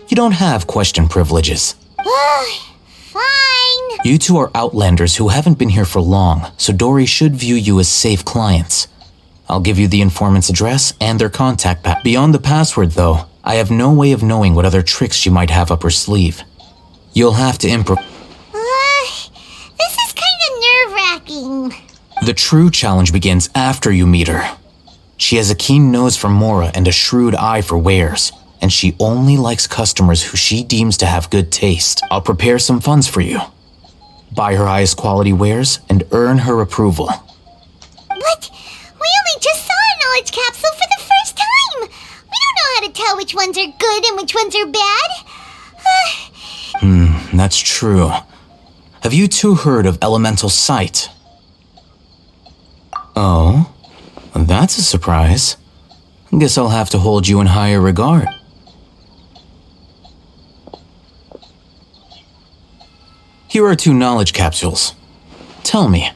you don't have question privileges. Fine. You two are outlanders who haven't been here for long, so Dory should view you as safe clients. I'll give you the informant's address and their contact Beyond the password, though, I have no way of knowing what other tricks she might have up her sleeve. You'll have to This is kind of nerve-wracking. The true challenge begins after you meet her. She has a keen nose for Mora and a shrewd eye for wares, and she only likes customers who she deems to have good taste. I'll prepare some funds for you. Buy her highest quality wares and earn her approval. What? We only just saw a knowledge capsule for the first time. We don't know how to tell which ones are good and which ones are bad. That's true. Have you two heard of elemental sight? Oh, that's a surprise. Guess I'll have to hold you in higher regard. Here are 2 knowledge capsules. Tell me,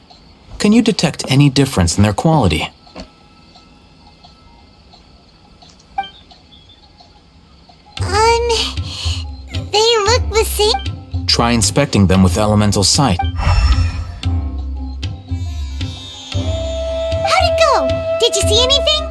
can you detect any difference in their quality? They look the same. Try inspecting them with elemental sight. How'd it go? Did you see anything?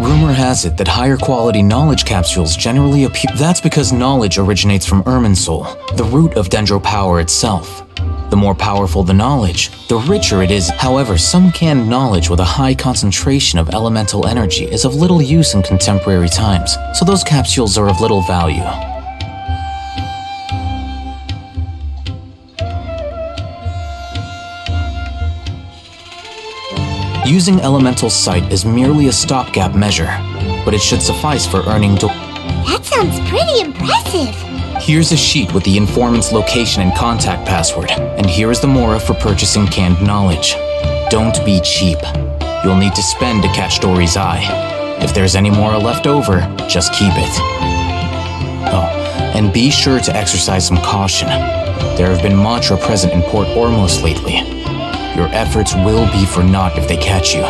Rumor has it that higher quality knowledge capsules generally appear. That's because knowledge originates from Irminsul, the root of Dendro power itself. The more powerful the knowledge, the richer it is. However, some canned knowledge with a high concentration of elemental energy is of little use in contemporary times, so those capsules are of little value. Using elemental sight is merely a stopgap measure, but it should suffice for earning. That sounds pretty impressive. Here's a sheet with the informant's location and contact password, and here is the Mora for purchasing canned knowledge. Don't be cheap. You'll need to spend to catch Dory's eye. If there's any Mora left over, just keep it. Oh, and be sure to exercise some caution. There have been Matra present in Port Ormos lately. Your efforts will be for naught if they catch you.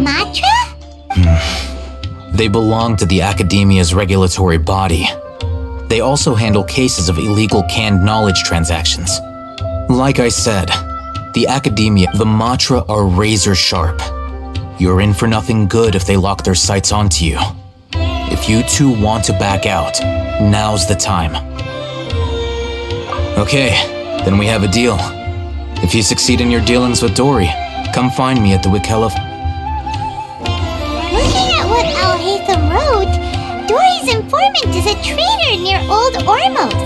Matra? They belong to the Academia's regulatory body. They also handle cases of illegal canned knowledge transactions. Like I said, the Academia, the Matra are razor sharp. You're in for nothing good if they lock their sights onto you. If you two want to back out, now's the time. Okay, then we have a deal. If you succeed in your dealings with Dory, come find me at the Wikela. Looking at what Al-Haytham wrote, Dory's informant is a trader near Old Ormos.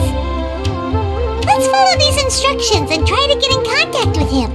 Let's follow these instructions and try to get in contact with him.